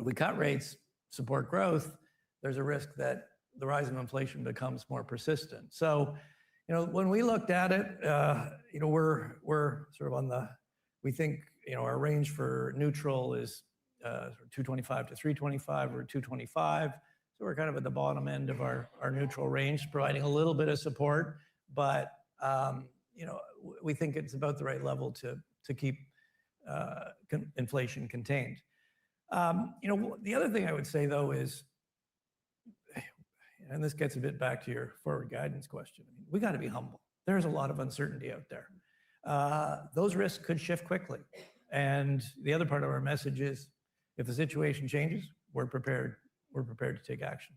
Speaker 8: if we cut rates, support growth, there's a risk that the rise of inflation becomes more persistent. So, when we looked at it, we're sort of we think, our range for neutral is 225 to 325 or 225. So we're kind of at the bottom end of our neutral range, providing a little bit of support, but we think it's about the right level to keep inflation contained. The other thing I would say, though, is, and this gets a bit back to your forward guidance question, we got to be humble. There's a lot of uncertainty out there. Those risks could shift quickly. And the other part of our message is, if the situation changes, we're prepared to take action.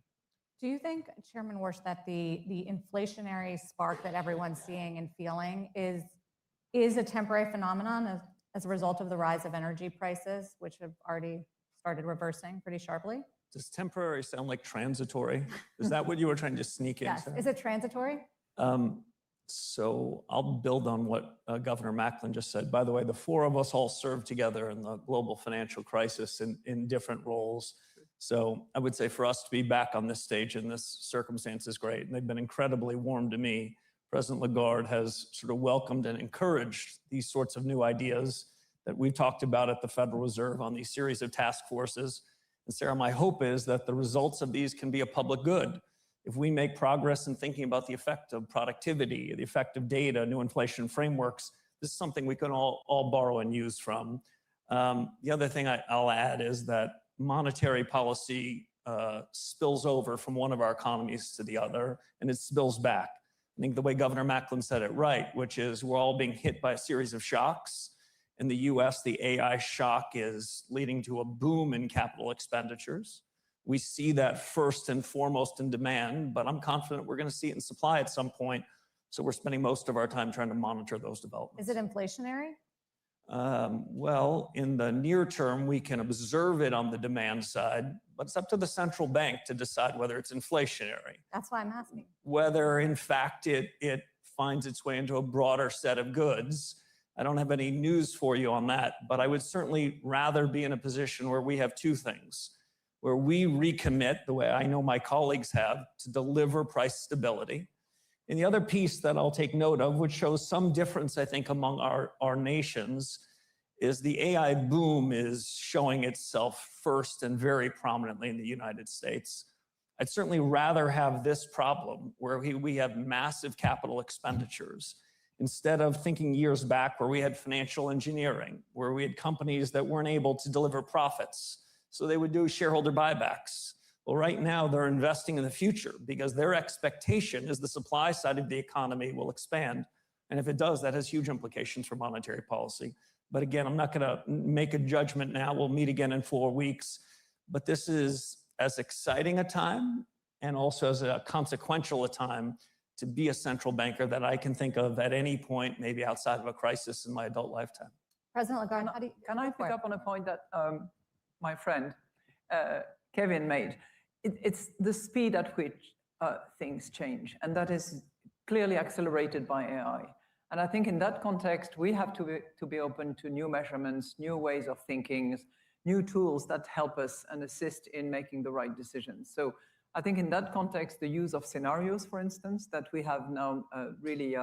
Speaker 5: Do you think, Chairman Warsh, that the inflationary spark that everyone's seeing and feeling is a temporary phenomenon as a result of the rise of energy prices, which have already started reversing pretty sharply?
Speaker 6: Does temporary sound like transitory? Is that what you were trying to sneak
Speaker 5: Yes.
Speaker 6: into?
Speaker 5: Is it transitory?
Speaker 6: So I'll build on what Governor Macklem just said. By the way, the four of us all served together in the global financial crisis in different roles. So I would say for us to be back on this stage in this circumstance is great. And they've been incredibly warm to me. President Lagarde has sort of welcomed and encouraged these sorts of new ideas that we've talked about at the Federal Reserve on these series of task forces. And Sarah, my hope is that the results of these can be a public good. If we make progress in thinking about the effect of productivity, the effect of data, new inflation frameworks, this is something we can all borrow and use from. The other thing I'll add is that monetary policy spills over from one of our economies to the other, and it spills back. I think the way Governor Macklin said it right, which is we're all being hit by a series of shocks. In the US, the AI shock is leading to a boom in capital expenditures. We see that first and foremost in demand, but I'm confident we're going to see it in supply at some point. So we're spending most of our time trying to monitor those developments.
Speaker 5: Is it inflationary?
Speaker 6: Well, in the near term, we can observe it on the demand side, but it's up to the central bank to decide whether it's inflationary.
Speaker 5: That's why I'm asking.
Speaker 6: Whether, in fact, it finds its way into a broader set of goods. I don't have any news for you on that, but I would certainly rather be in a position where we have two things, where we recommit, the way I know my colleagues have, to deliver price stability. And the other piece that I'll take note of, which shows some difference, I think, among our nations, is the AI boom is showing itself first and very prominently in the United States. I'd certainly rather have this problem where we have massive capital expenditures instead of thinking years back where we had financial engineering, where we had companies that weren't able to deliver profits, so they would do shareholder buybacks. Well, right now they're investing in the future because their expectation is the supply side of the economy will expand. And if it does, that has huge implications for monetary policy. But again, I'm not going to make a judgment now. We'll meet again in 4 weeks. But this is as exciting a time and also as a consequential a time to be a central banker that I can think of at any point, maybe outside of a crisis in my adult lifetime.
Speaker 5: President Lagarde, how do you,
Speaker 4: Can I pick up on a point that my friend Kevin made? It's the speed at which things change, and that is clearly accelerated by AI. And I think in that context, we have to be open to new measurements, new ways of thinking, new tools that help us and assist in making the right decisions. So I think in that context, the use of scenarios, for instance, that we have now really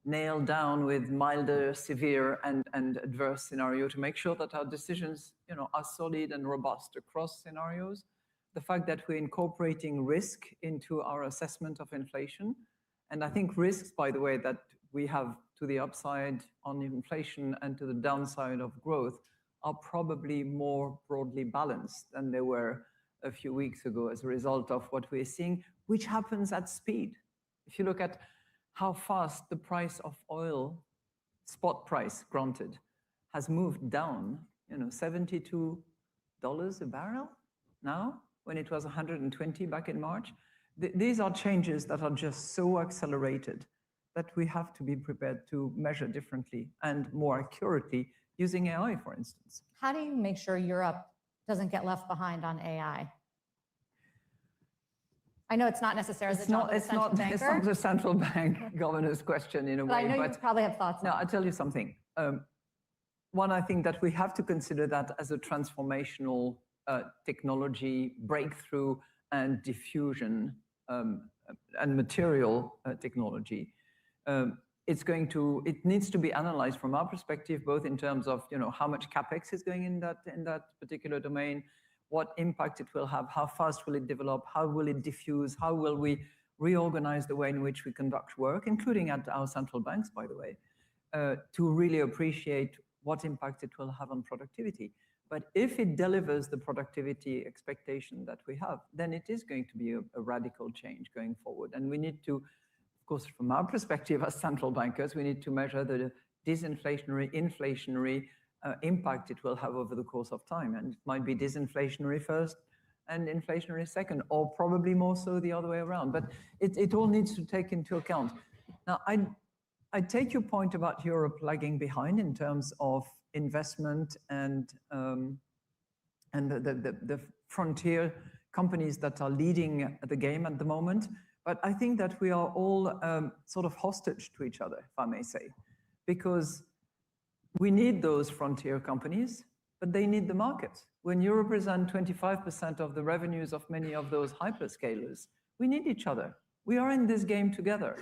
Speaker 4: nailed down with milder, severe, and adverse scenario to make sure that our decisions, are solid and robust across scenarios. The fact that we're incorporating risk into our assessment of inflation. And I think risks, by the way, that we have to the upside on inflation and to the downside of growth are probably more broadly balanced than they were a few weeks ago as a result of what we're seeing, which happens at speed. If you look at how fast the price of oil, spot price granted, has moved down, $72 a barrel now, when it was 120 back in March. These are changes that are just so accelerated that we have to be prepared to measure differently and more accurately using AI, for instance.
Speaker 5: how do you make sure Europe doesn't get left behind on AI? I know it's not necessarily the job of the central banker.
Speaker 4: It's not the central bank governor's question in a
Speaker 5: but
Speaker 4: way.
Speaker 5: I know you probably have thoughts on
Speaker 4: I'll tell you something. One, I think that we have to consider that as a transformational technology breakthrough and diffusion and material technology. It needs to be analyzed from our perspective, both in terms of how much capex is going in that particular domain, what impact it will have, how fast will it develop, how will it diffuse, how will we reorganize the way in which we conduct work, including at our central banks, by the way, to really appreciate what impact it will have on productivity. But if it delivers the productivity expectation that we have, then it is going to be a radical change going forward. And we need to, of course, from our perspective as central bankers, we need to measure the disinflationary, inflationary impact it will have over the course of time. And it might be disinflationary first and inflationary second, or probably more so the other way around. But it all needs to take into account. Now, I take your point about Europe lagging behind in terms of investment and the frontier companies that are leading the game at the moment. But I think that we are all sort of hostage to each other, if I may say, because we need those frontier companies, but they need the market. When you represent 25% of the revenues of many of those hyperscalers, we need each other. We are in this game together.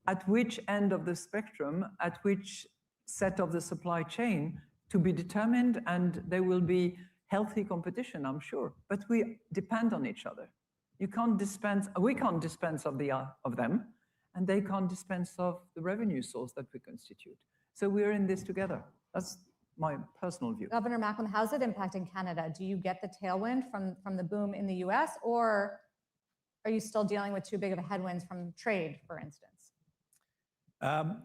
Speaker 4: At which end of the spectrum, at which set of the supply chain to be determined, and there will be healthy competition, I'm sure. But we depend on each other. We can't dispense of them, and they can't dispense of the revenue source that we constitute. So we're in this together. That's my personal view.
Speaker 5: Governor Macklem, how's it impacting Canada? Do you get the tailwind from the boom in the US, or are you still dealing with too big of a headwinds from trade, for instance?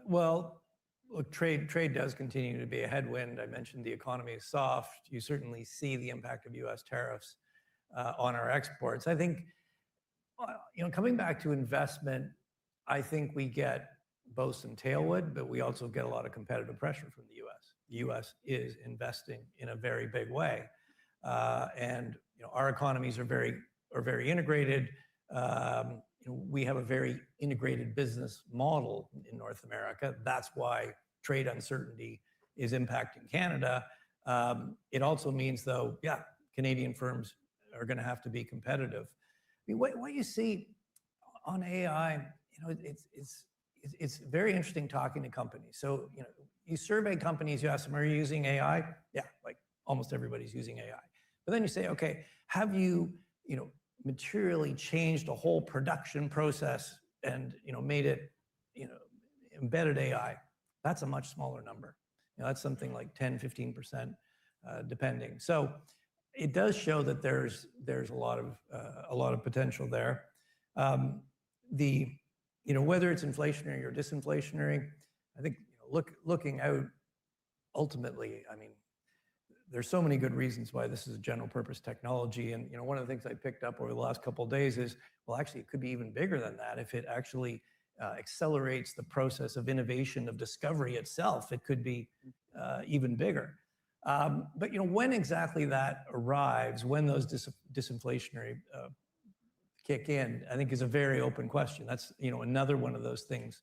Speaker 8: Well, look, trade does continue to be a headwind. I mentioned the economy is soft. You certainly see the impact of US tariffs on our exports. I think, coming back to investment, I think we get both some tailwind, but we also get a lot of competitive pressure from the US. The US is investing in a very big way. And our economies are very integrated. We have a very integrated business model in North America. That's why trade uncertainty is impacting Canada. It also means, though, Canadian firms are going to have to be competitive. I mean, what you see on AI, it's very interesting talking to companies. So, you survey companies, you ask them, are you using AI? Yeah, like almost everybody's using AI. But then you say, okay, have you, materially changed a whole production process and, made it, embedded AI? That's a much smaller number. That's something like 10, 15%, depending. So it does show that there's a lot of potential there. Whether it's inflationary or disinflationary, I think looking out, ultimately, I mean, there's so many good reasons why this is a general purpose technology. And one of the things I picked up over the last couple of days is, well, actually, it could be even bigger than that. If it actually accelerates the process of innovation, of discovery itself, it could be even bigger. But when exactly that arrives, when those disinflationary kick in, I think is a very open question. That's another one of those things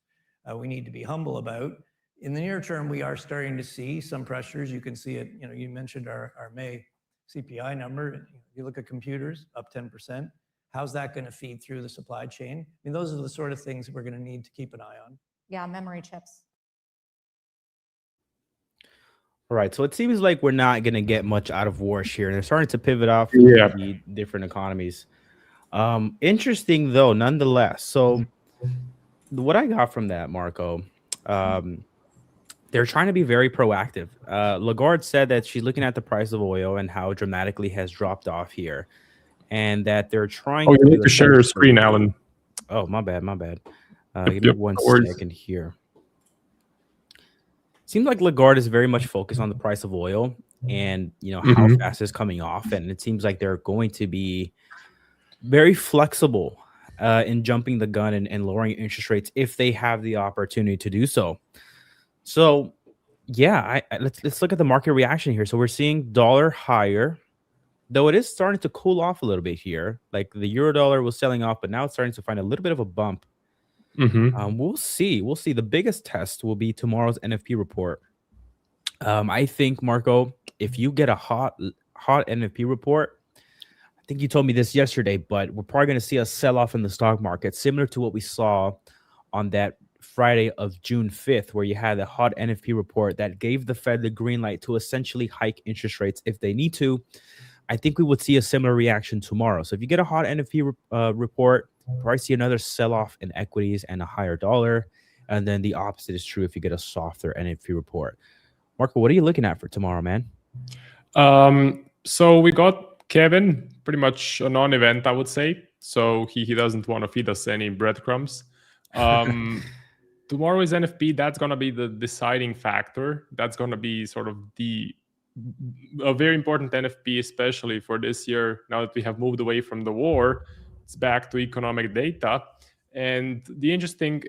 Speaker 8: we need to be humble about. In the near term, we are starting to see some pressures. You can see it. You mentioned our May CPI number. You look at computers up 10%. How's that going to feed through the supply chain? I mean, those are the sort of things that we're going to need to keep an eye on.
Speaker 5: Yeah, memory chips.
Speaker 3: All right, so it seems like we're not going to get much out of Warsh here. They're starting to pivot off the different economies. Interesting, though, nonetheless. So what I got from that, Marco, they're trying to be very proactive. Lagarde said that she's looking at the price of oil and how dramatically has dropped off here, and that they're trying.
Speaker 9: Oh, you need to share your screen, Alan.
Speaker 3: Oh, my bad. Give me one second here. Seems like Lagarde is very much focused on the price of oil and how fast it's coming off, and it seems like they're going to be very flexible in jumping the gun and lowering interest rates if they have the opportunity to do so. So, yeah, let's look at the market reaction here. So we're seeing dollar higher, though it is starting to cool off a little bit here. Like the euro dollar was selling off, but now it's starting to find a little bit of a bump. We'll see. The biggest test will be tomorrow's NFP report. I think, Marco, if you get a hot NFP report, I think you told me this yesterday, but we're probably going to see a sell-off in the stock market, similar to what we saw on that Friday of June 5th, where you had a hot NFP report that gave the Fed the green light to essentially hike interest rates if they need to. I think we would see a similar reaction tomorrow. So if you get a hot NFP report, probably see another sell-off in equities and a higher dollar. And then the opposite is true if you get a softer NFP report. Marco, what are you looking at for tomorrow, man?
Speaker 9: So we got Kevin, pretty much a non-event, I would say. So he doesn't want to feed us any breadcrumbs. Tomorrow is NFP. That's going to be the deciding factor. That's going to be sort of a very important NFP, especially for this year. Now that we have moved away from the war, it's back to economic data. And the interesting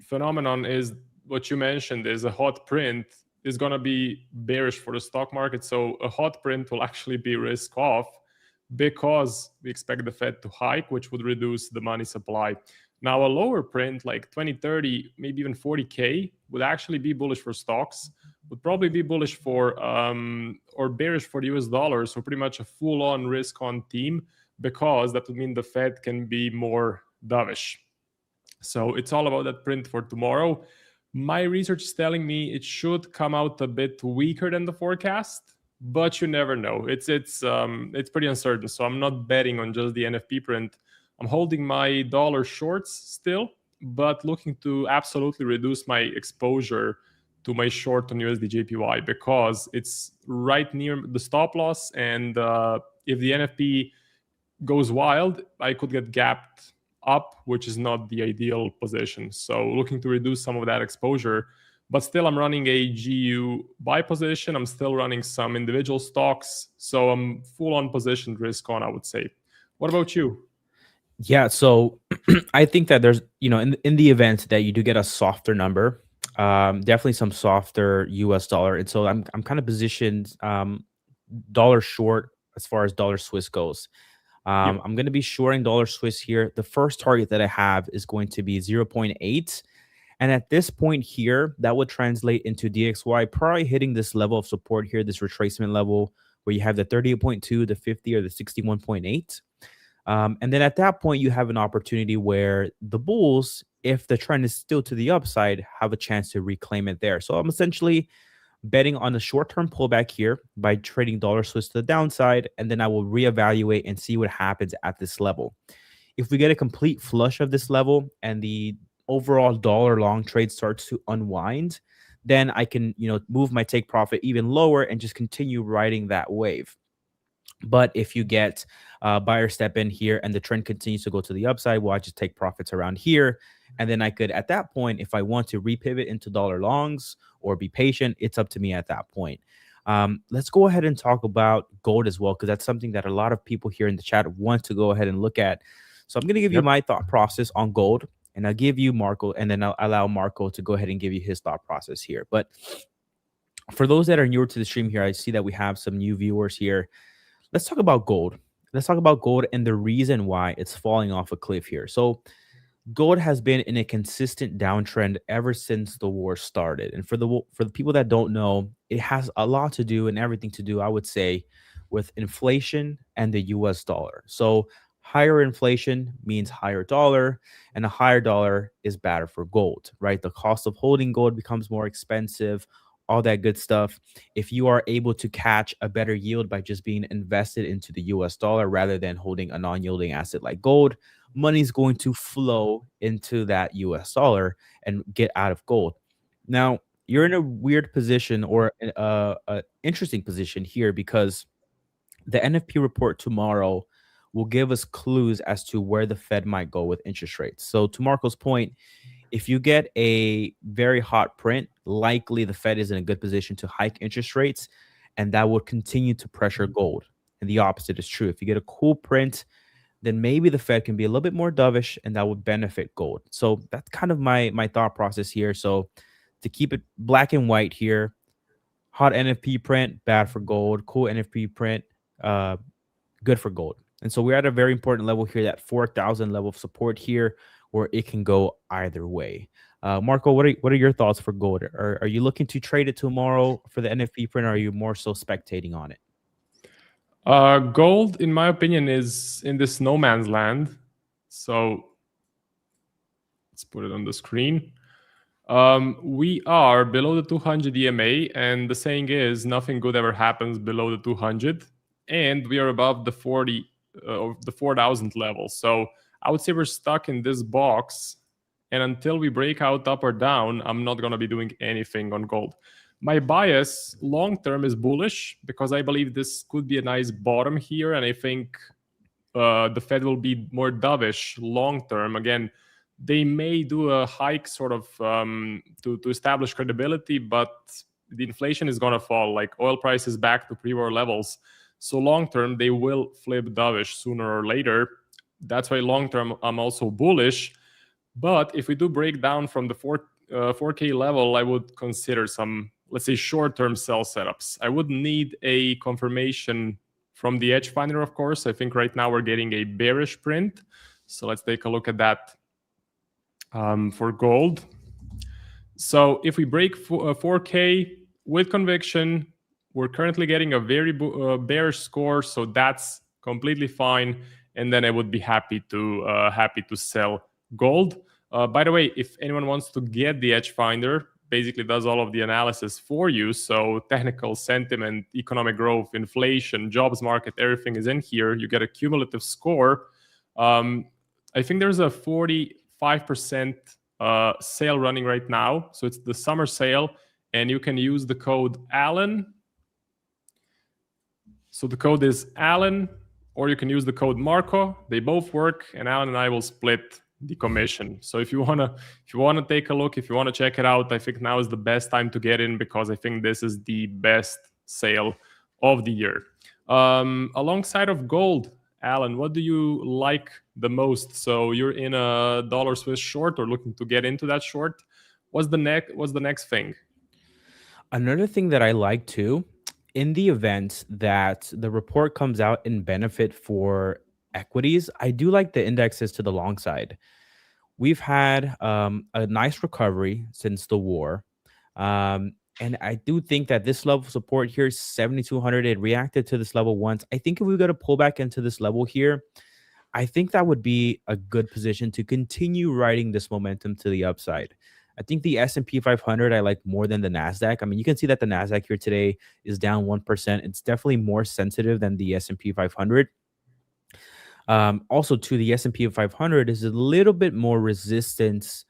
Speaker 9: phenomenon is what you mentioned is a hot print is going to be bearish for the stock market. So a hot print will actually be risk off because we expect the Fed to hike, which would reduce the money supply. Now, a lower print like 20, 30, maybe even 40K would actually be bullish for stocks, would probably be bullish for or bearish for the US dollar. So pretty much a full-on risk-on theme, because that would mean the Fed can be more dovish. So it's all about that print for tomorrow. My research is telling me it should come out a bit weaker than the forecast, but you never know. It's pretty uncertain. So I'm not betting on just the NFP print. I'm holding my dollar shorts still, but looking to absolutely reduce my exposure to my short on USD JPY because it's right near the stop loss. And if the NFP goes wild, I could get gapped up, which is not the ideal position. So looking to reduce some of that exposure. But still, I'm running a GU buy position. I'm still running some individual stocks. So I'm full on positioned risk on, I would say. What about you?
Speaker 3: Yeah, so I think that there's, in the event that you do get a softer number, definitely some softer US dollar. And so I'm kind of positioned dollar short as far as dollar Swiss goes. I'm going to be shorting dollar Swiss here. The first target that I have is going to be 0.8. And at this point here, that would translate into DXY probably hitting this level of support here, this retracement level where you have the 38.2, the 50, or the 61.8. And then at that point, you have an opportunity where the bulls, if the trend is still to the upside, have a chance to reclaim it there. So I'm essentially betting on a short-term pullback here by trading dollar Swiss to the downside, and then I will reevaluate and see what happens at this level. If we get a complete flush of this level and the overall dollar long trade starts to unwind, then I can, move my take profit even lower and just continue riding that wave. But if you get buyer step in here and the trend continues to go to the upside, well, I just take profits around here. And then I could, at that point, if I want to repivot into dollar longs or be patient, it's up to me at that point. Let's go ahead and talk about gold as well, because that's something that a lot of people here in the chat want to go ahead and look at. So I'm going to give you my thought process on gold, and I'll give you Marco, and then I'll allow Marco to go ahead and give you his thought process here. But for those that are newer to the stream here, I see that we have some new viewers here. Let's talk about gold. Let's talk about gold and the reason why it's falling off a cliff here. So gold has been in a consistent downtrend ever since the war started. And for the people that don't know, it has a lot to do and everything to do, I would say, with inflation and the US dollar. So higher inflation means higher dollar, and a higher dollar is better for gold, right? The cost of holding gold becomes more expensive, all that good stuff. If you are able to catch a better yield by just being invested into the US dollar rather than holding a non-yielding asset like gold, money is going to flow into that US dollar and get out of gold. Now, you're in a weird position, or an interesting position here, because the NFP report tomorrow will give us clues as to where the Fed might go with interest rates. So to Marco's point, if you get a very hot print, likely the Fed is in a good position to hike interest rates, and that will continue to pressure gold. And the opposite is true. If you get a cool print, then maybe the Fed can be a little bit more dovish, and that would benefit gold. So that's kind of my thought process here. So to keep it black and white here, hot NFP print, bad for gold. Cool NFP print, good for gold. And so we're at a very important level here, that 4,000 level of support here, where it can go either way. Marco, what are your thoughts for gold? Are you looking to trade it tomorrow for the NFP print, or are you more so spectating on it?
Speaker 9: Gold, in my opinion, is in this no man's land. So let's put it on the screen. We are below the 200 EMA, and the saying is nothing good ever happens below the 200, and we are above the 4,000 level. So I would say we're stuck in this box, and until we break out up or down, I'm not going to be doing anything on gold. My bias long term is bullish, because I believe this could be a nice bottom here, and I think the Fed will be more dovish long term. Again, they may do a hike sort of to establish credibility, but the inflation is going to fall. Like oil prices back to pre-war levels. So long term, they will flip dovish sooner or later. That's why long term, I'm also bullish. But if we do break down from the 4K level, I would consider some, let's say, short-term sell setups. I would need a confirmation from the edge finder, of course. I think right now we're getting a bearish print. So let's take a look at that for gold. So if we break 4K with conviction, we're currently getting a very bearish score, so that's completely fine. And then I would be happy to sell gold. By the way, if anyone wants to get the edge finder, basically does all of the analysis for you. So technical sentiment, economic growth, inflation, jobs market, everything is in here. You get a cumulative score. I think there's a 45% sale running right now. So it's the summer sale. and you can use the code Alan. So the code is Alan, or you can use the code Marco. They both work, and Alan and I will split the commission. So if you wanna take a look, if you wanna check it out, I think now is the best time to get in, because I think this is the best sale of the year. Alongside of gold, Alan, what do you like the most? So you're in a dollar Swiss short, or looking to get into that short. What's the next thing?
Speaker 3: Another thing that I like too, in the event that the report comes out in benefit for equities, I do like the indexes to the long side. We've had a nice recovery since the war. And I do think that this level of support here is 7,200. It reacted to this level once. I think if we go to pull back into this level here, I think that would be a good position to continue riding this momentum to the upside. I think the S&P 500 I like more than the Nasdaq. I mean, you can see that the Nasdaq here today is down 1%. It's definitely more sensitive than the S&P 500. Also, to the S&P 500 is a little bit more resistance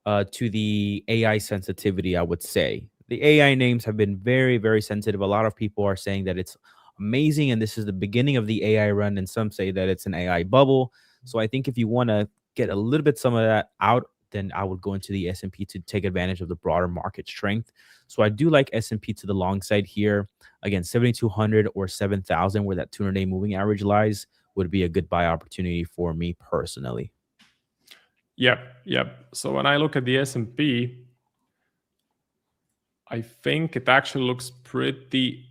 Speaker 3: to the AI sensitivity, I would say. The AI names have been very, very sensitive. A lot of people are saying that it's amazing and this is the beginning of the AI run, and some say that it's an AI bubble. So I think if you want to get a little bit some of that out, then I would go into the S&P to take advantage of the broader market strength. So I do like S&P to the long side here. Again, 7,200 or 7,000, where that 200-day moving average lies, would be a good buy opportunity for me personally.
Speaker 9: Yep. So when I look at the S&P, I think it actually looks pretty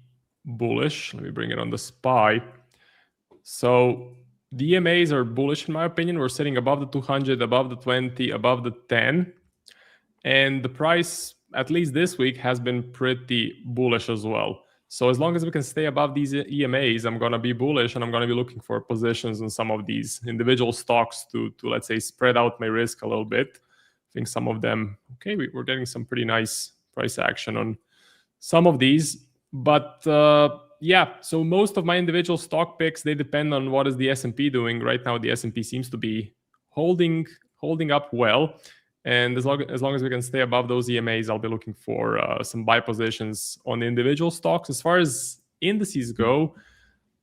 Speaker 9: bullish. Let me bring it on the SPY. So the EMAs are bullish in my opinion. We're sitting above the 200, above the 20, above the 10. And the price, at least this week, has been pretty bullish as well. So as long as we can stay above these EMAs, I'm going to be bullish, and I'm going to be looking for positions in some of these individual stocks to let's say, spread out my risk a little bit. I think some of them, okay, we're getting some pretty nice price action on some of these. But yeah, so most of my individual stock picks, they depend on what is the S&P doing. Right now, the S&P seems to be holding up well. And as long as we can stay above those EMAs, I'll be looking for some buy positions on the individual stocks. As far as indices go,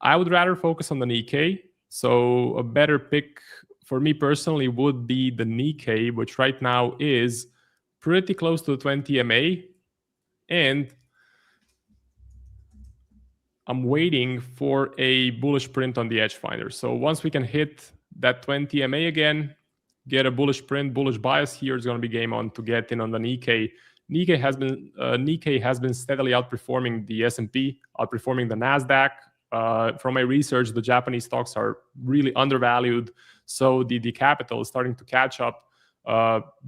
Speaker 9: I would rather focus on the Nikkei. So a better pick for me personally would be the Nikkei, which right now is pretty close to the 20 EMA. And I'm waiting for a bullish print on the edge finder. So once we can hit that 20 EMA again, get a bullish print, bullish bias here, is going to be game on to get in on the Nikkei. Nikkei has been steadily outperforming the S&P, outperforming the Nasdaq. From my research, the Japanese stocks are really undervalued, so the capital is starting to catch up.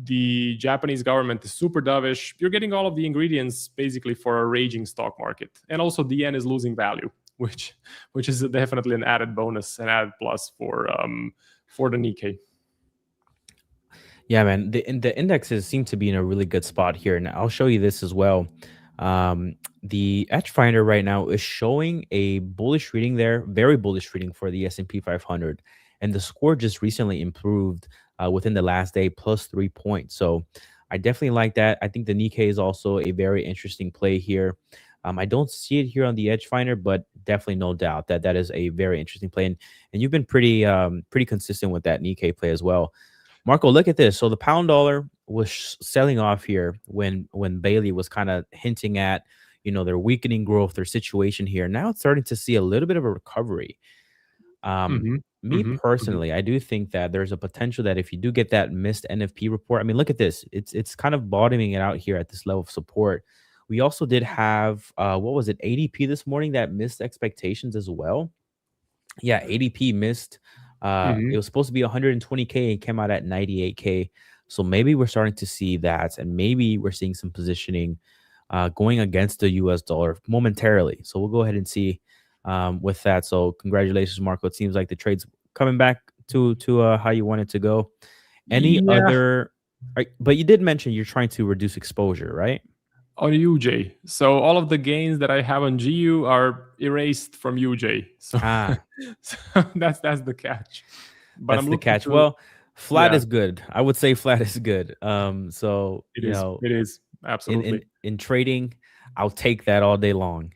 Speaker 9: The Japanese government is super dovish. You're getting all of the ingredients basically for a raging stock market, and also the yen is losing value, which is definitely an added bonus, an added plus for the Nikkei.
Speaker 3: Yeah, man, the indexes seem to be in a really good spot here. And I'll show you this as well. The edge finder right now is showing a bullish reading there, very bullish reading for the S&P 500. And the score just recently improved within the last day, plus 3 points. So I definitely like that. I think the Nikkei is also a very interesting play here. I don't see it here on the edge finder, but definitely no doubt that that is a very interesting play. And you've been pretty consistent with that Nikkei play as well. Marco, look at this. So the pound dollar was selling off here when Bailey was kind of hinting at, their weakening growth, their situation here. Now it's starting to see a little bit of a recovery. Me personally, I do think that there's a potential that if you do get that missed NFP report, I mean, look at this. It's kind of bottoming it out here at this level of support. We also did have, what was it, ADP this morning that missed expectations as well. Yeah, ADP missed. It was supposed to be 120K and came out at 98K. So maybe we're starting to see that, and maybe we're seeing some positioning going against the US dollar momentarily. So we'll go ahead and see with that. So congratulations, Marco. It seems like the trade's coming back to how you want it to go. Any other? But you did mention you're trying to reduce exposure, right?
Speaker 9: On UJ. So all of the gains that I have on GU are erased from UJ. So, so that's the catch. But
Speaker 3: that's the catch. Well, flat is good. I would say flat is good. So
Speaker 9: it is. Absolutely.
Speaker 3: In trading, I'll take that all day long.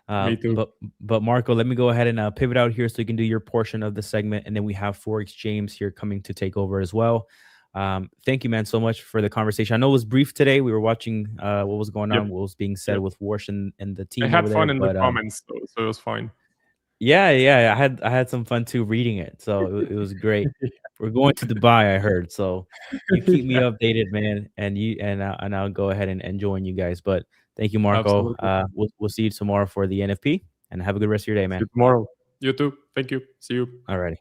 Speaker 9: Me too.
Speaker 3: But Marco, let me go ahead and pivot out here so you can do your portion of the segment, and then we have Forex James here coming to take over as well. Thank you, man, so much for the conversation. I know it was brief today. We were watching what was going on, what was being said with Warsh and the team.
Speaker 9: I had
Speaker 3: over
Speaker 9: fun
Speaker 3: there,
Speaker 9: in the comments, so it was fine.
Speaker 3: Yeah, I had some fun too reading it, so it was great. We're going to Dubai, I heard, so you keep me updated, man, and I'll go ahead and join you guys. But thank you, Marco. We'll see you tomorrow for the NFP, and have a good rest of your day, man.
Speaker 9: See you tomorrow. You too. Thank you. See you.
Speaker 3: Alrighty.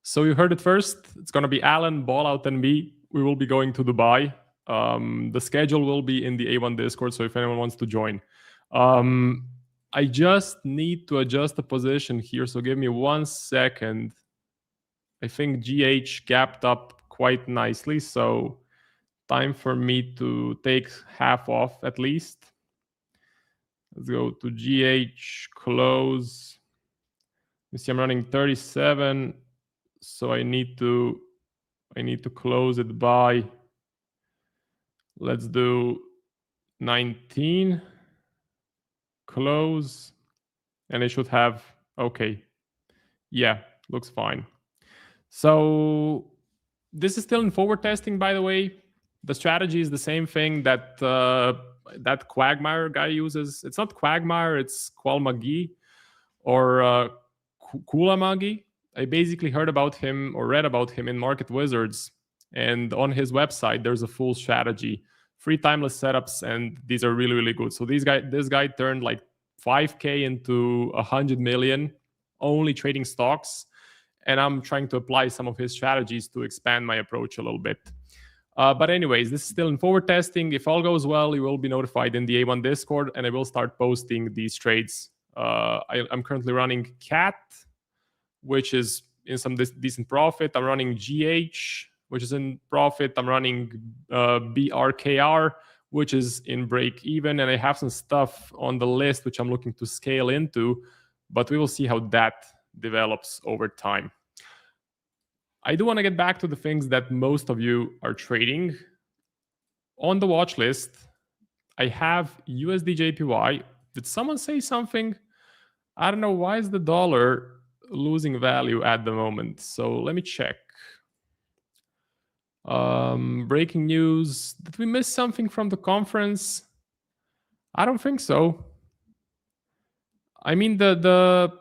Speaker 9: So you heard it first. It's gonna be Alan, Ballout, and me. We will be going to Dubai. The schedule will be in the A1 Discord, so if anyone wants to join. I just need to adjust the position here, so give me 1 second. I think GH gapped up quite nicely, so time for me to take half off at least. Let's go to GH close. You see I'm running 37, so I need to close it by, let's do 19. Close, and I should have, okay, yeah, looks fine. So this is still in forward testing, by the way. The strategy is the same thing that that Quagmire guy uses. It's not Quagmire, it's Qualmagi or Kulamagi. I basically heard about him or read about him in Market Wizards, and on his website there's a full strategy. 3 timeless setups, and these are really, really good. So this guy turned like 5K into 100 million only trading stocks, and I'm trying to apply some of his strategies to expand my approach a little bit. But anyways, this is still in forward testing. If all goes well, you will be notified in the A1 Discord, and I will start posting these trades. I'm currently running CAT, which is in some decent profit. I'm running GH, which is in profit. I'm running BRKR, which is in break even. And I have some stuff on the list which I'm looking to scale into, but we will see how that develops over time. I do want to get back to the things that most of you are trading. On the watch list, I have USD/JPY. Did someone say something? I don't know. Why is the dollar losing value at the moment? So let me check. Breaking news. Did we miss something from the conference? I don't think so. I mean, the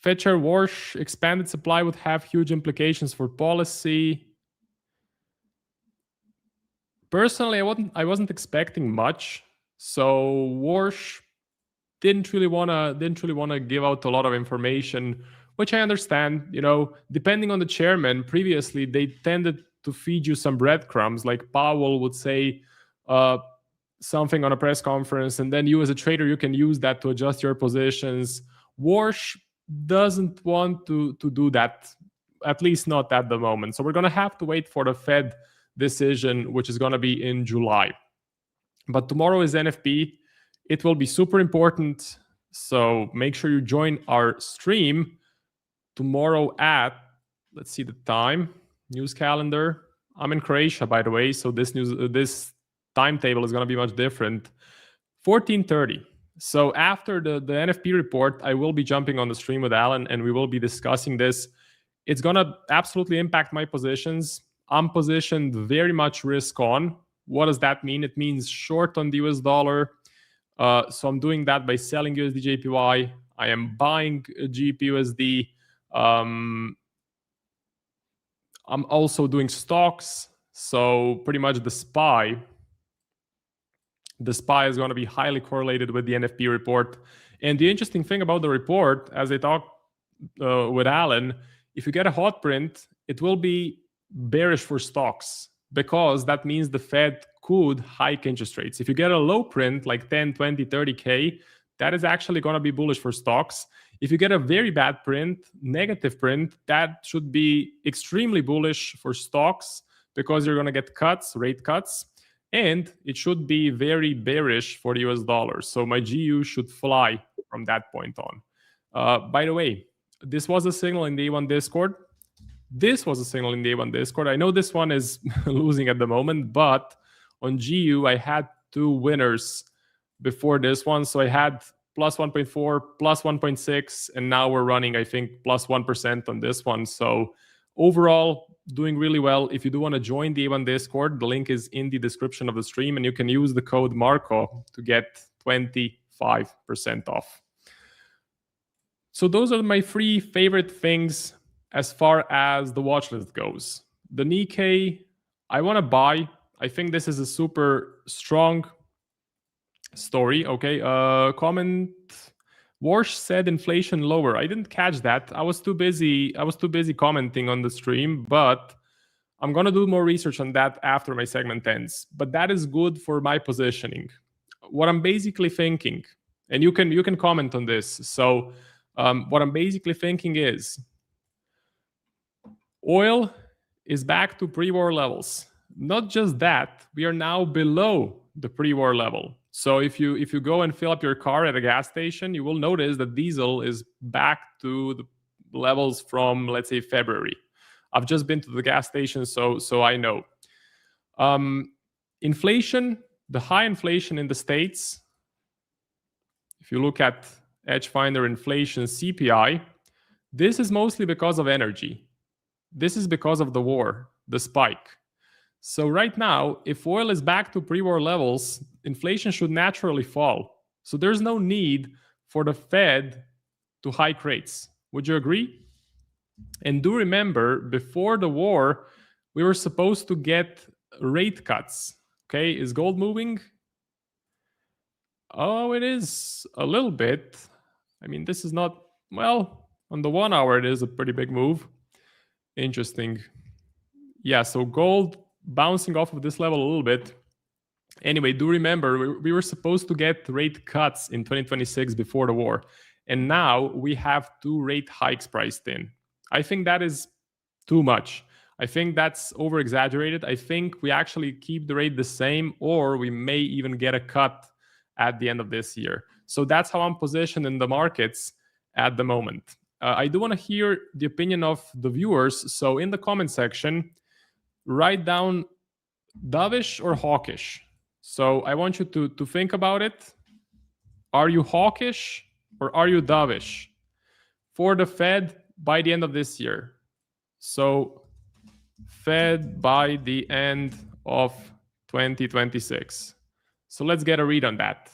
Speaker 9: Fed Chair Warsh expanded supply would have huge implications for policy. Personally, I wasn't expecting much. So Warsh didn't really wanna give out a lot of information, which I understand. You know, depending on the chairman, previously they tended to feed you some breadcrumbs. Like Powell would say something on a press conference, and then you as a trader, you can use that to adjust your positions. Warsh doesn't want to do that, at least not at the moment. So we're gonna have to wait for the Fed decision, which is gonna be in July. But tomorrow is NFP. It will be super important. So make sure you join our stream tomorrow at, let's see the time, news calendar. I'm in Croatia, by the way, so this timetable is going to be much different. 14:30. So after the NFP report, I will be jumping on the stream with Alan, and we will be discussing this. It's going to absolutely impact my positions. I'm positioned very much risk on. What does that mean? It means short on the US dollar. So I'm doing that by selling USD/JPY. I am buying GBP/USD. I'm also doing stocks. So pretty much the SPY is going to be highly correlated with the NFP report. And the interesting thing about the report, as I talked with Alan, if you get a hot print, it will be bearish for stocks, because that means the Fed could hike interest rates. If you get a low print like 10, 20, 30K, that is actually going to be bullish for stocks. If you get a very bad print, negative print, that should be extremely bullish for stocks, because you're going to get cuts, rate cuts, and it should be very bearish for the US dollar. So my GU should fly from that point on. By the way, this was a signal in the A1 Discord. I know this one is losing at the moment, but On GU, I had 2 winners before this one. So I had plus 1.4, plus 1.6, and now we're running, I think, plus 1% on this one. So overall, doing really well. If you do want to join the A1 Discord, the link is in the description of the stream, and you can use the code Marco to get 25% off. So those are my 3 favorite things as far as the watch list goes. The Nikkei, I want to buy. I think this is a super strong story. Okay, comment. Warsh said inflation lower. I didn't catch that. I was too busy commenting on the stream, but I'm gonna do more research on that after my segment ends. But that is good for my positioning. What I'm basically thinking, and you can comment on this. So what I'm basically thinking is oil is back to pre-war levels. Not just that, we are now below the pre-war level. So if you go and fill up your car at a gas station, you will notice that diesel is back to the levels from, let's say, February. I've just been to the gas station, so I know. Inflation, the high inflation in the States, if you look at Edgefinder inflation CPI, this is mostly because of energy. This is because of the war, the spike. So right now, if oil is back to pre-war levels, inflation should naturally fall. So there's no need for the Fed to hike rates. Would you agree? And do remember, before the war, we were supposed to get rate cuts. Okay, is gold moving? Oh, it is a little bit. I mean, this is not, well, on the 1 hour, it is a pretty big move. Interesting. Yeah, so gold bouncing off of this level a little bit. Anyway, do remember, we were supposed to get rate cuts in 2026 before the war. And now we have 2 rate hikes priced in. I think that is too much. I think that's over-exaggerated. I think we actually keep the rate the same, or we may even get a cut at the end of this year. So that's how I'm positioned in the markets at the moment. I do want to hear the opinion of the viewers. So in the comment section, write down dovish or hawkish. So I want you to think about it. Are you hawkish or are you dovish for the Fed by the end of this year? So Fed by the end of 2026. So let's get a read on that.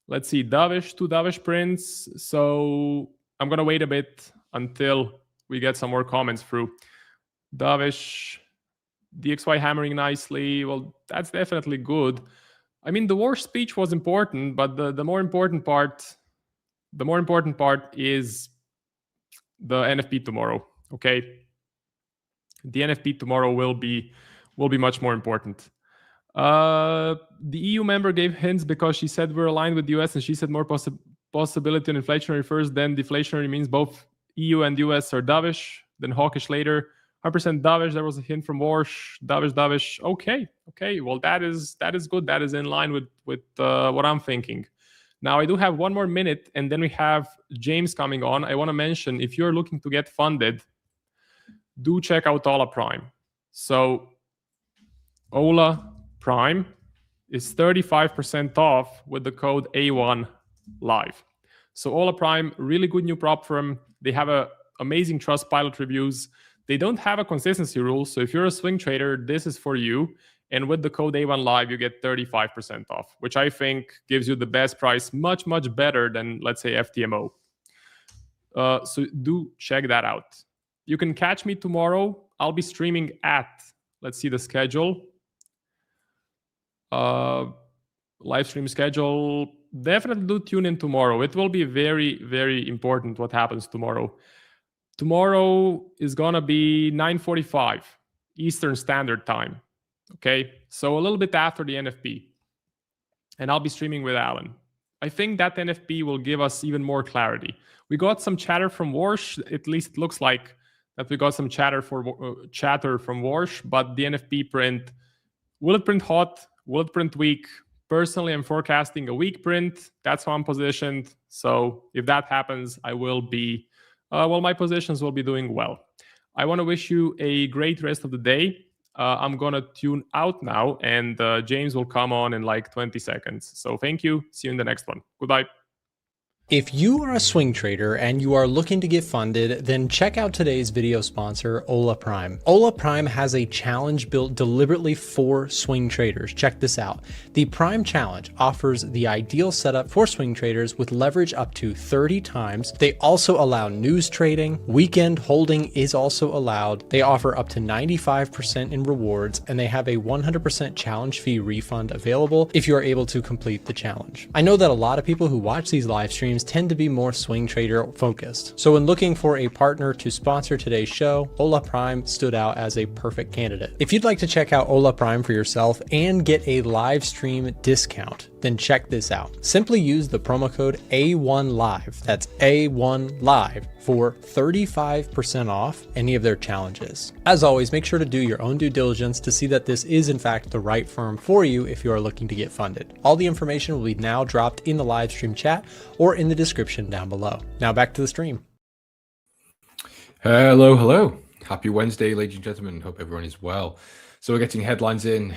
Speaker 9: Let's see, dovish, 2 dovish prints. So I'm going to wait a bit until we get some more comments through. Dovish, DXY hammering nicely. Well, that's definitely good. I mean, the Warsh speech was important, but the more important part is the NFP tomorrow. Okay, the NFP tomorrow will be much more important. The EU member gave hints because she said we're aligned with the US, and she said more possibility on inflationary first, then deflationary means both EU and US are dovish, then hawkish later. 100% dovish. There was a hint from Warsh. Dovish. Okay. Well, that is good. That is in line with what I'm thinking. Now I do have 1 more minute, and then we have James coming on. I want to mention, if you're looking to get funded, do check out Ola Prime. So Ola Prime is 35% off with the code A1 Live. So Ola Prime, really good new prop firm. They have amazing Trustpilot reviews. They don't have a consistency rule, so if you're a swing trader, this is for you. And with the code A1 Live, you get 35% off, which I think gives you the best price, much, much better than, let's say, FTMO. So do check that out. You can catch me tomorrow. I'll be streaming at, let's see the schedule. Live stream schedule. Definitely do tune in tomorrow. It will be very, very important what happens tomorrow. Tomorrow is going to be 9:45 Eastern Standard Time. Okay, so a little bit after the NFP. And I'll be streaming with Alan. I think that NFP will give us even more clarity. We got some chatter from Warsh. At least it looks like that we got some chatter from Warsh, but the NFP print, will it print hot? Will it print weak? Personally, I'm forecasting a weak print. That's how I'm positioned. So if that happens, I will be, my positions will be doing well. I want to wish you a great rest of the day. I'm going to tune out now, and James will come on in like 20 seconds. So thank you. See you in the next one. Goodbye.
Speaker 1: If you are a swing trader and you are looking to get funded, then check out today's video sponsor, Ola Prime. Ola Prime has a challenge built deliberately for swing traders. Check this out. The Prime Challenge offers the ideal setup for swing traders with leverage up to 30 times. They also allow news trading. Weekend holding is also allowed. They offer up to 95% in rewards, and they have a 100% challenge fee refund available if you are able to complete the challenge. I know that a lot of people who watch these live streams tend to be more swing trader focused. So when looking for a partner to sponsor today's show, Ola Prime stood out as a perfect candidate. If you'd like to check out Ola Prime for yourself and get a live stream discount, then check this out. Simply use the promo code A1Live, that's A1 Live, for 35% off any of their challenges. As always, make sure to do your own due diligence to see that this is in fact the right firm for you if you are looking to get funded. All the information will be now dropped in the live stream chat or in the description down below. Now back to the stream.
Speaker 10: Hello. Happy Wednesday, ladies and gentlemen. Hope everyone is well. So we're getting headlines in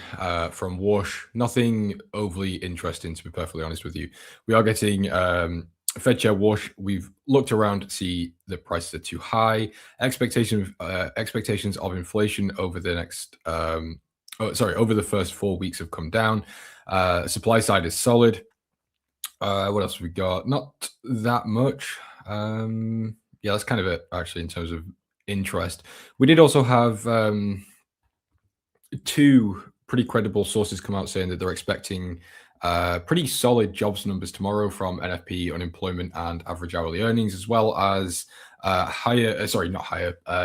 Speaker 10: from Warsh. Nothing overly interesting, to be perfectly honest with you. We are getting Fed Chair Warsh. We've looked around to see the prices are too high. Expectations of inflation over the next, over the first 4 weeks have come down. Supply side is solid. What else have we got? Not that much. Yeah, that's kind of it, actually, in terms of interest. We did also have two pretty credible sources come out saying that they're expecting pretty solid jobs numbers tomorrow from NFP, unemployment, and average hourly earnings, as well as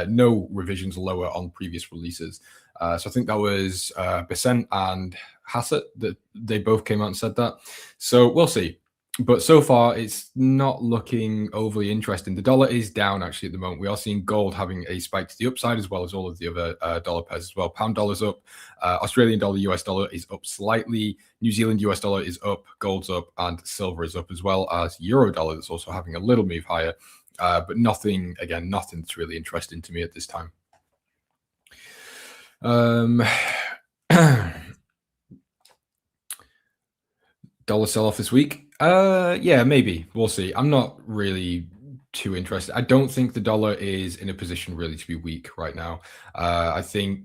Speaker 10: no revisions lower on previous releases. So I think that was Besant and Hassett that they both came out and said that. So we'll see. But so far, it's not looking overly interesting. The dollar is down, actually, at the moment. We are seeing gold having a spike to the upside, as well as all of the other dollar pairs as well. Pound dollar's up. Australian dollar, US dollar is up slightly. New Zealand US dollar is up. Gold's up. And silver is up, as well as euro dollar that's also having a little move higher. But nothing that's really interesting to me at this time. Dollar sell-off this week? Yeah, maybe. We'll see. I'm not really too interested. I don't think the dollar is in a position really to be weak right now. I think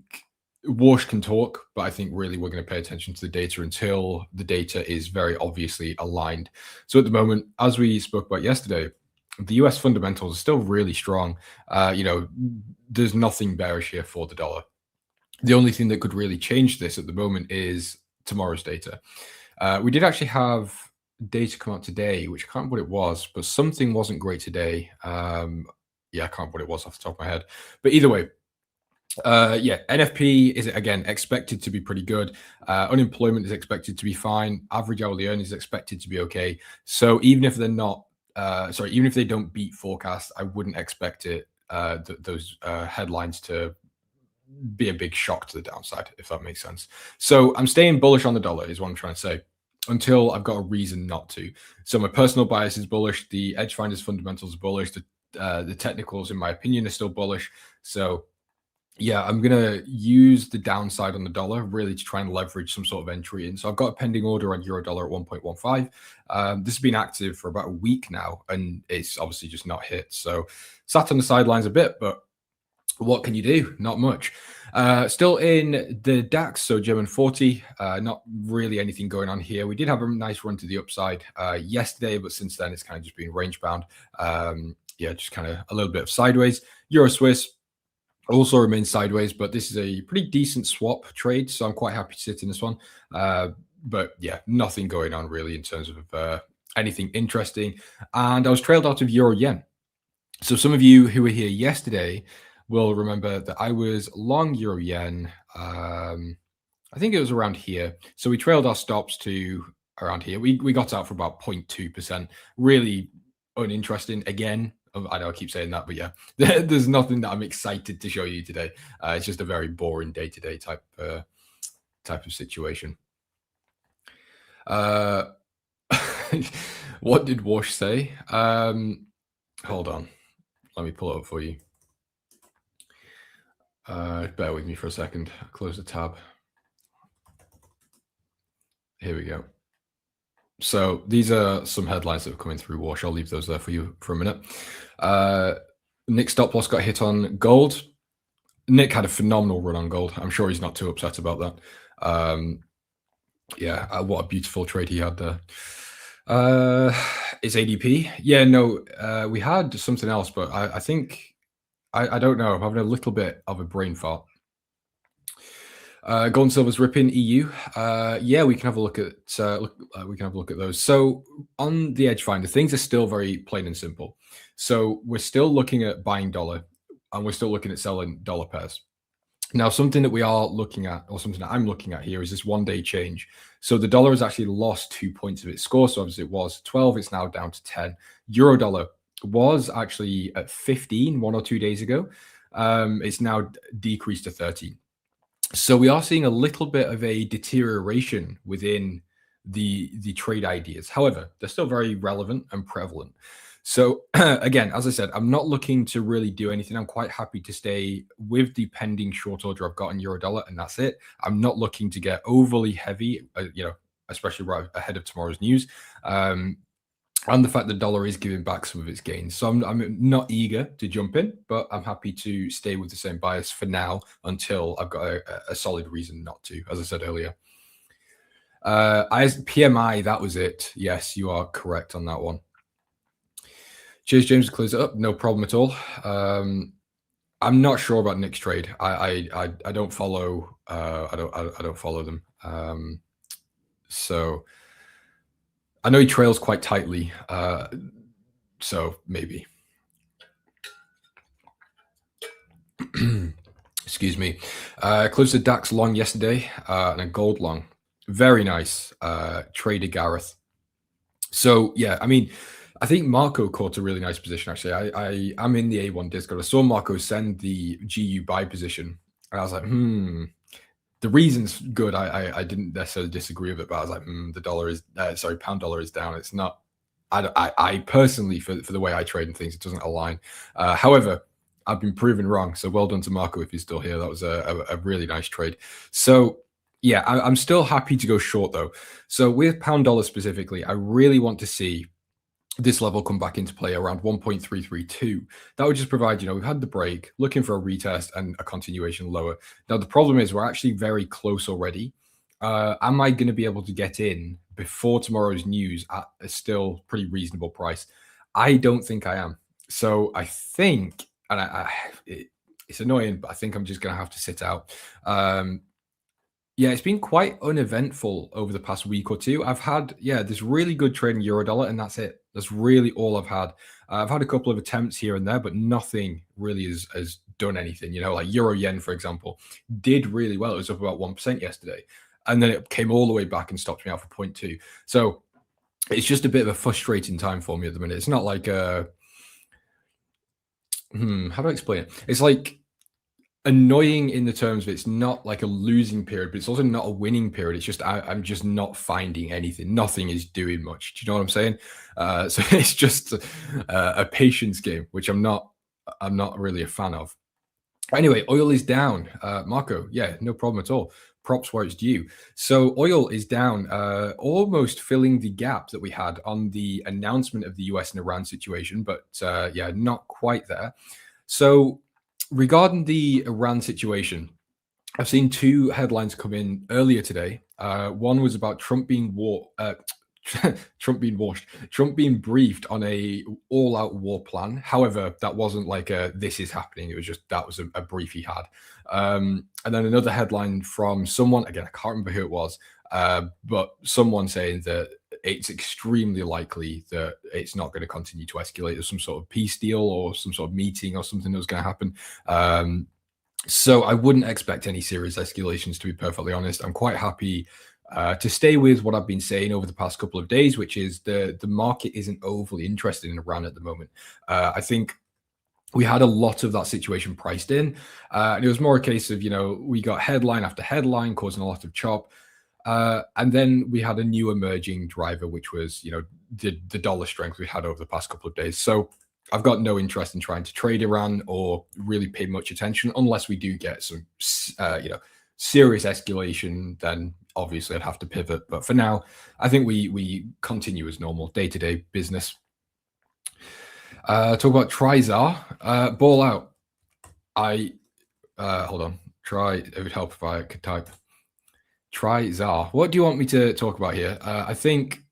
Speaker 10: Warsh can talk, but I think really we're going to pay attention to the data until the data is very obviously aligned. So at the moment, as we spoke about yesterday, the US fundamentals are still really strong. There's nothing bearish here for the dollar. The only thing that could really change this at the moment is tomorrow's data. We did actually have data come out today, which I can't remember what it was, but something wasn't great today. I can't remember what it was off the top of my head. But either way, NFP is, again, expected to be pretty good. Unemployment is expected to be fine. Average hourly earnings is expected to be okay. So even if they're not, even if they don't beat forecast, I wouldn't expect those headlines to be a big shock to the downside, if that makes sense. So I'm staying bullish on the dollar is what I'm trying to say, until I've got a reason not to. So my personal bias is bullish. The Edge Finders fundamentals are bullish. The technicals, in my opinion, are still bullish. So yeah, I'm going to use the downside on the dollar really to try and leverage some sort of entry in. So I've got a pending order on euro dollar at 1.15. This has been active for about a week now, and it's obviously just not hit. So sat on the sidelines a bit, but what can you do? Not much. Still in the DAX, so German 40, not really anything going on here. We did have a nice run to the upside yesterday, but since then it's kind of just been range bound. Just kind of a little bit of sideways. Euro Swiss also remains sideways, but this is a pretty decent swap trade, so I'm quite happy to sit in this one. But yeah, nothing going on really in terms of anything interesting. And I was trailed out of Euro Yen. So some of you who were here yesterday will remember that I was long Euro Yen. I think it was around here. So we trailed our stops to around here. We got out for about 0.2%. Really uninteresting. Again, I know I keep saying that, but yeah, there's nothing that I'm excited to show you today. It's just a very boring day-to-day type of situation. What did Warsh say? Hold on. Let me pull it up for you. Bear with me for a second. I'll close the tab. Here we go. So these are some headlines that have come in through Warsh. I'll leave those there for you for a minute. Nick stop loss got hit on gold. Nick had a phenomenal run on gold. I'm sure he's not too upset about that. Yeah, what a beautiful trade he had there. Is ADP? Yeah, no, we had something else, but I think, I don't know. I'm having a little bit of a brain fart. Gold and silver's ripping EU. Yeah, we can have a look at we can have a look at those. So on the Edge Finder, things are still very plain and simple. So we're still looking at buying dollar, and we're still looking at selling dollar pairs. Now, something that we are looking at, or something that I'm looking at here, is this one-day change. So the dollar has actually lost 2 points of its score. So obviously it was 12, it's now down to 10. Euro dollar was actually at 15 1 or 2 days ago. It's now decreased to 13. So we are seeing a little bit of a deterioration within the trade ideas. However, they're still very relevant and prevalent. So again, as I said, I'm not looking to really do anything. I'm quite happy to stay with the pending short order I've got in euro dollar, and that's it. I'm not looking to get overly heavy, especially right ahead of tomorrow's news. And the fact that dollar is giving back some of its gains. So I'm not eager to jump in, but I'm happy to stay with the same bias for now until I've got a solid reason not to, as I said earlier. PMI, that was it. Yes, you are correct on that one. Cheers, James. Close it up. No problem at all. I'm not sure about Nick's trade. I don't follow. I don't follow them. So I know he trails quite tightly. So maybe. Excuse me. Closed the DAX long yesterday and a gold long. Very nice. Trader Gareth. So yeah, I mean, I think Marco caught a really nice position, actually. I'm in the A1 Discord. I saw Marco send the GU buy position, and I was like, the reason's good. I didn't necessarily disagree with it, but I was like, the dollar is, pound dollar is down. It's not, I personally, for the way I trade and things, it doesn't align. However, I've been proven wrong. So well done to Marco if he's still here. That was a really nice trade. So yeah, I'm still happy to go short though. So with pound dollar specifically, I really want to see this level come back into play around 1.332. That would just provide, we've had the break, looking for a retest and a continuation lower. Now, the problem is we're actually very close already. Am I going to be able to get in before tomorrow's news at a still pretty reasonable price? I don't think I am. So I think, and it's annoying, but I think I'm just going to have to sit out. Yeah, it's been quite uneventful over the past week or two. I've had, this really good trade in euro dollar, and that's it. That's really all I've had. I've had a couple of attempts here and there, but nothing really has done anything. Like euro yen, for example, did really well. It was up about 1% yesterday, and then it came all the way back and stopped me out for 0.2. So it's just a bit of a frustrating time for me at the minute. It's not like how do I explain it? It's like annoying in the terms of it's not like a losing period, but it's also not a winning period. It's just I'm just not finding anything. Nothing is doing much. Do you know what I'm saying? So it's just a patience game, which I'm not really a fan of. Anyway, oil is down. Marco, yeah, no problem at all. Props where it's due. So oil is down, almost filling the gap that we had on the announcement of the US and Iran situation, but yeah, not quite there. So regarding the Iran situation, I've seen two headlines come in earlier today. One was about Trump being Trump being briefed on a all-out war plan. However, that wasn't like this is happening. It was just that was a brief he had. And then another headline from someone, again, I can't remember who it was, but someone saying that it's extremely likely that it's not going to continue to escalate. There's some sort of peace deal or some sort of meeting or something that was going to happen. So I wouldn't expect any serious escalations, to be perfectly honest. I'm quite happy to stay with what I've been saying over the past couple of days, which is the market isn't overly interested in Iran at the moment. I think we had a lot of that situation priced in. And it was more a case of, we got headline after headline causing a lot of chop. And then we had a new emerging driver, which was, the dollar strength we had over the past couple of days. So I've got no interest in trying to trade Iran or really pay much attention unless we do get some, serious escalation. Then obviously I'd have to pivot. But for now, I think we continue as normal, day-to-day business. Talk about Trizar, ball out. Hold on. It would help if I could type Trizar. What do you want me to talk about here? I think,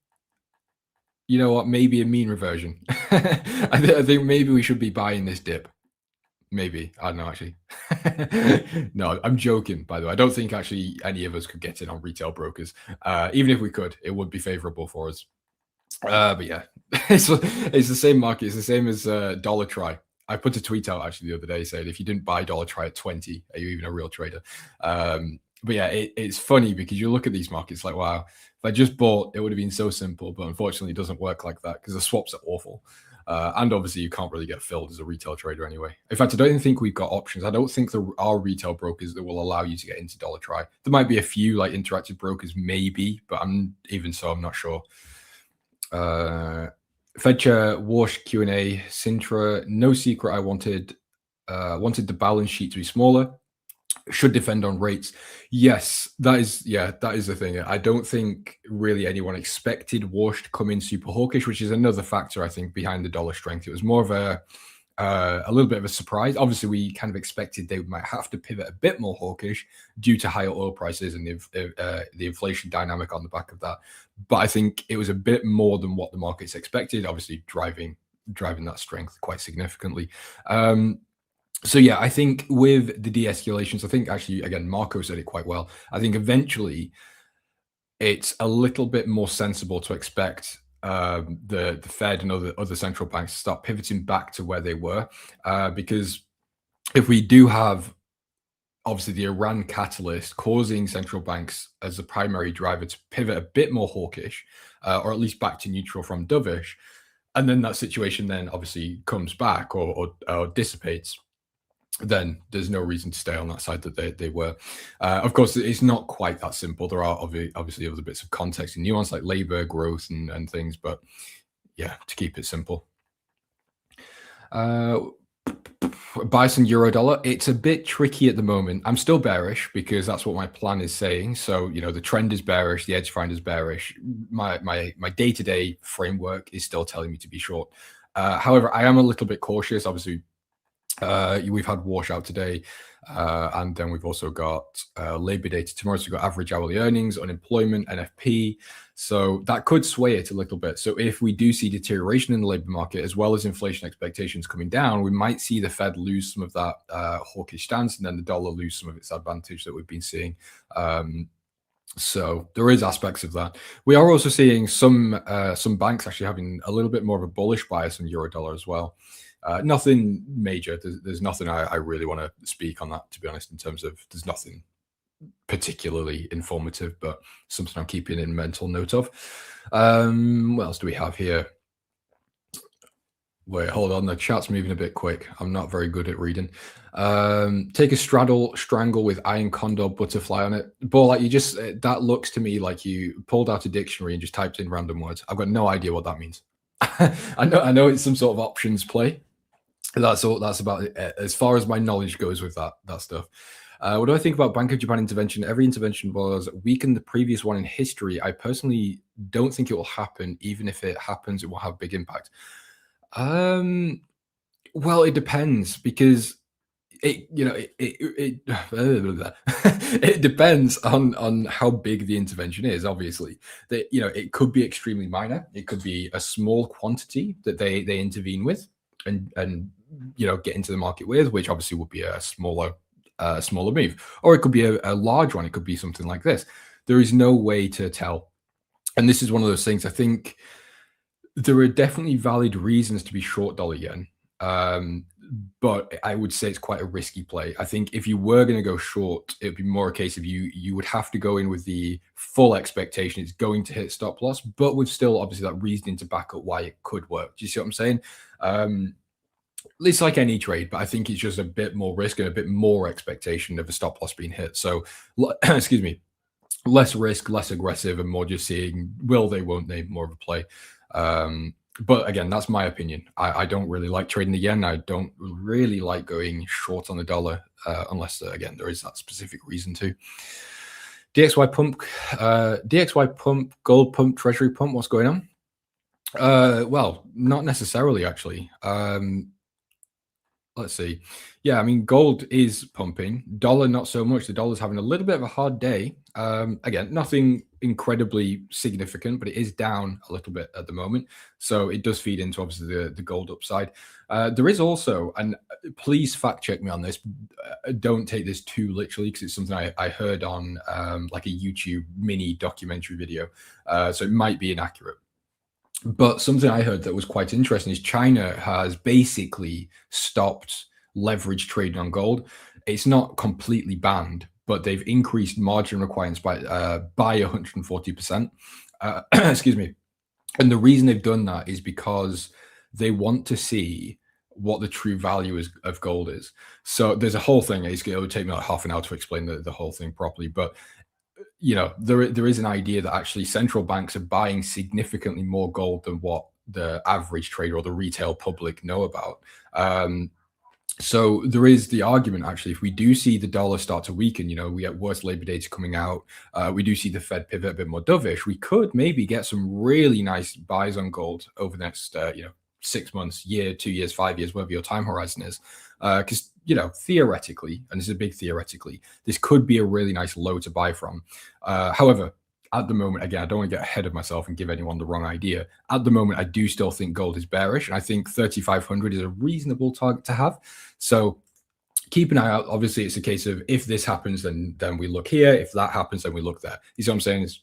Speaker 10: you know what, maybe a mean reversion. I think maybe we should be buying this dip. Maybe. I don't know, actually. No, I'm joking, by the way. I don't think actually any of us could get in on retail brokers. Even if we could, it would be favorable for us. But yeah, it's the same market. It's the same as dollar try. I put a tweet out actually the other day saying, if you didn't buy dollar try at 20, are you even a real trader? But yeah, it's funny because you look at these markets like, wow, if I just bought, it would have been so simple. But unfortunately, it doesn't work like that because the swaps are awful. And obviously, you can't really get filled as a retail trader anyway. In fact, I don't even think we've got options. I don't think there are retail brokers that will allow you to get into dollar try. There might be a few like interactive brokers, maybe, but I'm not sure. Fed Chair Warsh Q&A, Sintra, no secret. I wanted the balance sheet to be smaller. Should defend on rates. Yes, that is the thing. I don't think really anyone expected Warsh to come in super hawkish, which is another factor I think behind the dollar strength. It was more of a little bit of a surprise. Obviously, we kind of expected they might have to pivot a bit more hawkish due to higher oil prices and the inflation dynamic on the back of that. But I think it was a bit more than what the markets expected, obviously driving that strength quite significantly. So yeah, I think with the de-escalations, I think actually, again, Marco said it quite well. I think eventually it's a little bit more sensible to expect the Fed and other central banks to start pivoting back to where they were. Because if we do have, obviously, the Iran catalyst causing central banks as the primary driver to pivot a bit more hawkish, or at least back to neutral from dovish, and then that situation then obviously comes back or dissipates, then there's no reason to stay on that side that they were. Of course, it's not quite that simple. There are obviously other bits of context and nuance like labor growth and things, but yeah, to keep it simple. Buy some euro dollar. It's a bit tricky at the moment. I'm still bearish because that's what my plan is saying. So, the trend is bearish, the edge find is bearish. My day-to-day framework is still telling me to be short. However, I am a little bit cautious. Obviously, we've had Warsh out today, and then we've also got labor data tomorrow. So we've got average hourly earnings, unemployment, NFP. So that could sway it a little bit. So if we do see deterioration in the labor market, as well as inflation expectations coming down, we might see the Fed lose some of that hawkish stance, and then the dollar lose some of its advantage that we've been seeing. So there is aspects of that. We are also seeing some banks actually having a little bit more of a bullish bias on euro dollar as well. Nothing major. There's nothing I really want to speak on that, to be honest, in terms of there's nothing particularly informative, but something I'm keeping in mental note of. What else do we have here? Wait, hold on. The chat's moving a bit quick. I'm not very good at reading. Take a strangle with iron condor butterfly on it. But like that looks to me like you pulled out a dictionary and just typed in random words. I've got no idea what that means. I know it's some sort of options play. That's all. That's about it. As far as my knowledge goes with that stuff. What do I think about Bank of Japan intervention? Every intervention was weakened the previous one in history. I personally don't think it will happen. Even if it happens, it will have big impact. Well, it depends because it depends on how big the intervention is. Obviously, that it could be extremely minor. It could be a small quantity that they intervene with and get into the market with, which obviously would be a smaller move, or it could be a large one. It could be something like this. There is no way to tell, and this is one of those things. I think there are definitely valid reasons to be short dollar yen. But I would say it's quite a risky play. I think if you were going to go short, it would be more a case of you would have to go in with the full expectation it's going to hit stop loss, but with still obviously that reasoning to back up why it could work. Do you see what I'm saying? It's like any trade, but I think it's just a bit more risk and a bit more expectation of a stop loss being hit. So, excuse me, less risk, less aggressive, and more just seeing will they, won't they, more of a play. But again, that's my opinion. I don't really like trading the yen. I don't really like going short on the dollar unless, again, there is that specific reason to. DXY pump, gold pump, treasury pump. What's going on? Well, not necessarily, actually. Let's see. Yeah, I mean, gold is pumping. Dollar, not so much. The dollar's having a little bit of a hard day. Again, nothing incredibly significant, but it is down a little bit at the moment. So it does feed into, obviously, the gold upside. There is also, and please fact check me on this, don't take this too literally, because it's something I heard on like a YouTube mini documentary video. So it might be inaccurate. But something I heard that was quite interesting is China has basically stopped leverage trading on gold. It's not completely banned, but they've increased margin requirements by 140%. Excuse me. And the reason they've done that is because they want to see what the true value of gold is. So there's a whole thing. It would take me like half an hour to explain the whole thing properly, but you know, there is an idea that actually central banks are buying significantly more gold than what the average trader or the retail public know about. So there is the argument, actually, if we do see the dollar start to weaken, you know, we get worse labor data coming out, we do see the Fed pivot a bit more dovish, we could maybe get some really nice buys on gold over the next, 6 months, year, 2 years, 5 years, whatever your time horizon is. Because, you know, theoretically, and this is a big theoretically, this could be a really nice low to buy from. However, at the moment, again, I don't want to get ahead of myself and give anyone the wrong idea. At the moment, I do still think gold is bearish, and I think 3,500 is a reasonable target to have. So keep an eye out. Obviously, it's a case of if this happens, then we look here. If that happens, then we look there. You see what I'm saying? It's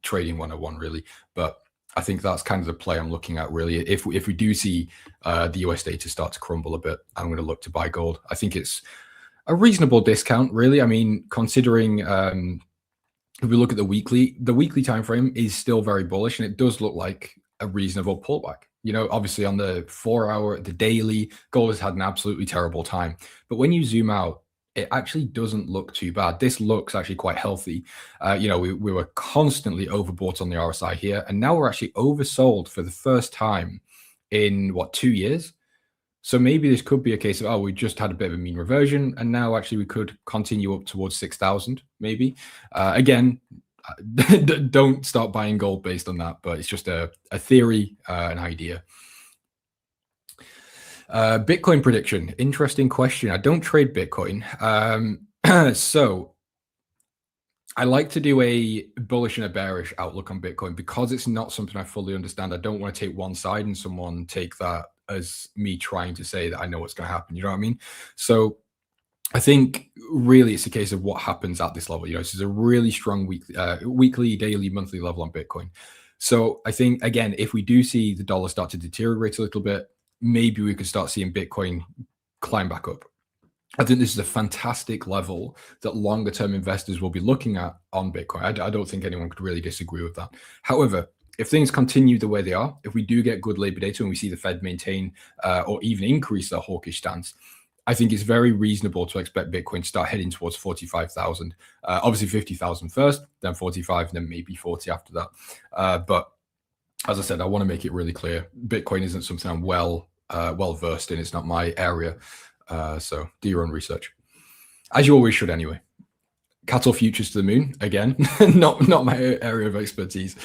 Speaker 10: trading 101, really. But I think that's kind of the play I'm looking at, really. If we do see the US data start to crumble a bit, I'm going to look to buy gold. I think it's a reasonable discount, really. I mean, considering if we look at the weekly time frame is still very bullish, and it does look like a reasonable pullback. You know, obviously on the 4 hour, the daily, gold has had an absolutely terrible time. But when you zoom out, it actually doesn't look too bad. This looks actually quite healthy. You know, we were constantly overbought on the RSI here, and now we're actually oversold for the first time in, what, 2 years? So maybe this could be a case of, oh, we just had a bit of a mean reversion, and now actually we could continue up towards 6,000, maybe. Again, don't start buying gold based on that, but it's just a theory, an idea. Bitcoin prediction. Interesting question. I don't trade Bitcoin. So I like to do a bullish and a bearish outlook on Bitcoin because it's not something I fully understand. I don't want to take one side and someone take that as me trying to say that I know what's going to happen. You know what I mean? So I think really it's a case of what happens at this level. You know, this is a really strong weekly, daily, monthly level on Bitcoin. So I think, again, if we do see the dollar start to deteriorate a little bit, maybe we could start seeing Bitcoin climb back up. I think this is a fantastic level that longer term investors will be looking at on Bitcoin. I don't think anyone could really disagree with that. However, if things continue the way they are, if we do get good labor data and we see the Fed maintain or even increase their hawkish stance, I think it's very reasonable to expect Bitcoin to start heading towards 45,000. Obviously 50,000 first, then 45, and then maybe 40 after that. But as I said, I want to make it really clear. Bitcoin isn't something I'm well versed in. It's not my area. So do your own research, as you always should anyway. Cattle futures to the moon, again, not my area of expertise.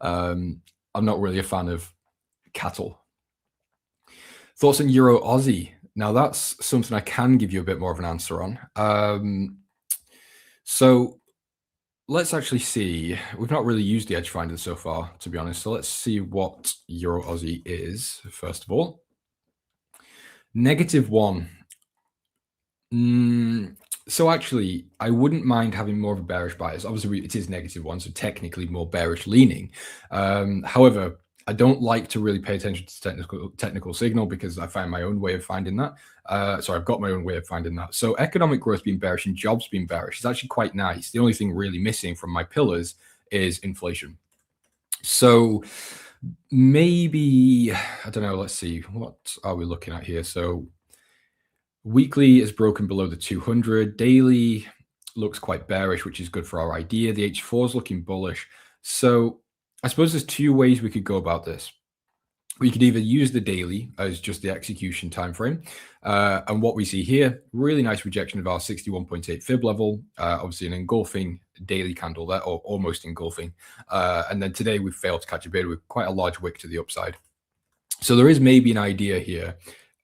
Speaker 10: I'm not really a fan of cattle. Thoughts on Euro Aussie? Now that's something I can give you a bit more of an answer on. So let's actually see. We've not really used the Edge Finder so far, to be honest. So let's see what Euro Aussie is, first of all. -1. So actually, I wouldn't mind having more of a bearish bias. Obviously, it is -1, so technically more bearish leaning. However, I don't like to really pay attention to technical signal because I find my own way of finding that. So I've got my own way of finding that. So economic growth being bearish and jobs being bearish is actually quite nice. The only thing really missing from my pillars is inflation. So maybe, I don't know, let's see, what are we looking at here? So weekly is broken below the 200. Daily looks quite bearish, which is good for our idea. The H4 is looking bullish. So I suppose there's two ways we could go about this. We could either use the daily as just the execution time frame. And what we see here, really nice rejection of our 61.8 fib level, obviously an engulfing daily candle there, or almost engulfing. And then today we failed to catch a bid with quite a large wick to the upside. So there is maybe an idea here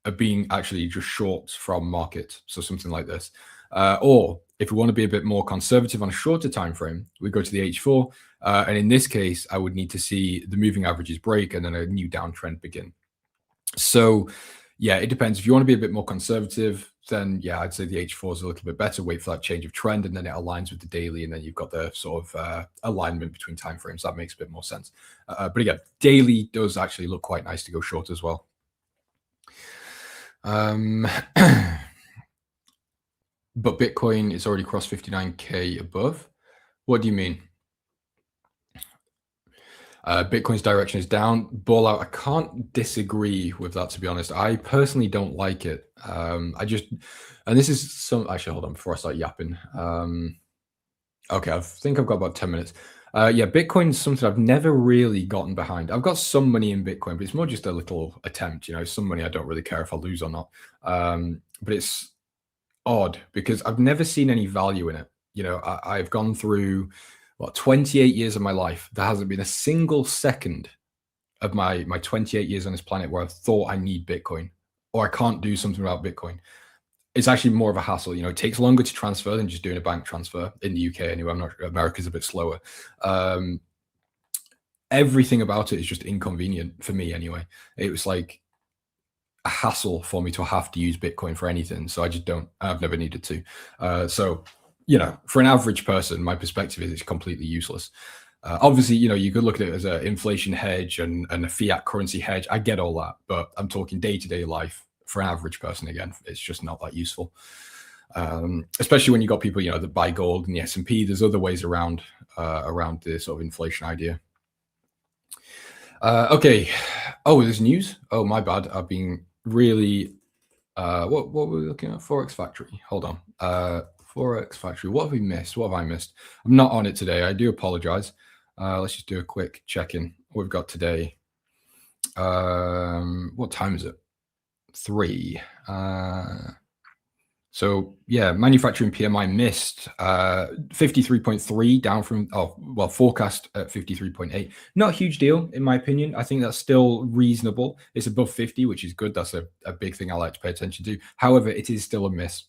Speaker 10: of being actually just short from market, so something like this. Or if we want to be a bit more conservative on a shorter time frame, we go to the H4, and in this case, I would need to see the moving averages break and then a new downtrend begin. So yeah, it depends. If you want to be a bit more conservative, then yeah, I'd say the H4 is a little bit better. Wait for that change of trend, and then it aligns with the daily, and then you've got the sort of alignment between time frames. That makes a bit more sense. But again, daily does actually look quite nice to go short as well. But Bitcoin is already crossed 59K above. What do you mean? Bitcoin's direction is down. Ball out. I can't disagree with that, to be honest. I personally don't like it. And this is some, actually, hold on before I start yapping. Okay, I think I've got about 10 minutes. Yeah, Bitcoin's something I've never really gotten behind. I've got some money in Bitcoin, but it's more just a little attempt, you know, some money I don't really care if I lose or not. But it's odd because I've never seen any value in it. You know, I've gone through, what, 28 years of my life. There hasn't been a single second of my 28 years on this planet where I've thought I need Bitcoin or I can't do something about Bitcoin. It's actually more of a hassle. You know, it takes longer to transfer than just doing a bank transfer in the UK anyway. America's a bit slower. Everything about it is just inconvenient for me anyway. It was like a hassle for me to have to use Bitcoin for anything. So I just don't, I've never needed to. So, you know, for an average person, my perspective is it's completely useless. Obviously, you know, you could look at it as an inflation hedge and a fiat currency hedge. I get all that, but I'm talking day-to-day life. For an average person, again, it's just not that useful. Especially when you got people, you know, that buy gold in the S&P. There's other ways around the sort of inflation idea. Okay. Oh, there's news. Oh, my bad. I've been really. What were we looking at? Forex Factory. Hold on. Forex Factory. What have we missed? What have I missed? I'm not on it today. I do apologize. Let's just do a quick check-in. What we've got today. What time is it? 3. So yeah, manufacturing PMI missed 53.3, down from forecast at 53.8. Not a huge deal in my opinion. I think that's still reasonable. It's above 50, which is good. That's a big thing I like to pay attention to. However, it is still a miss.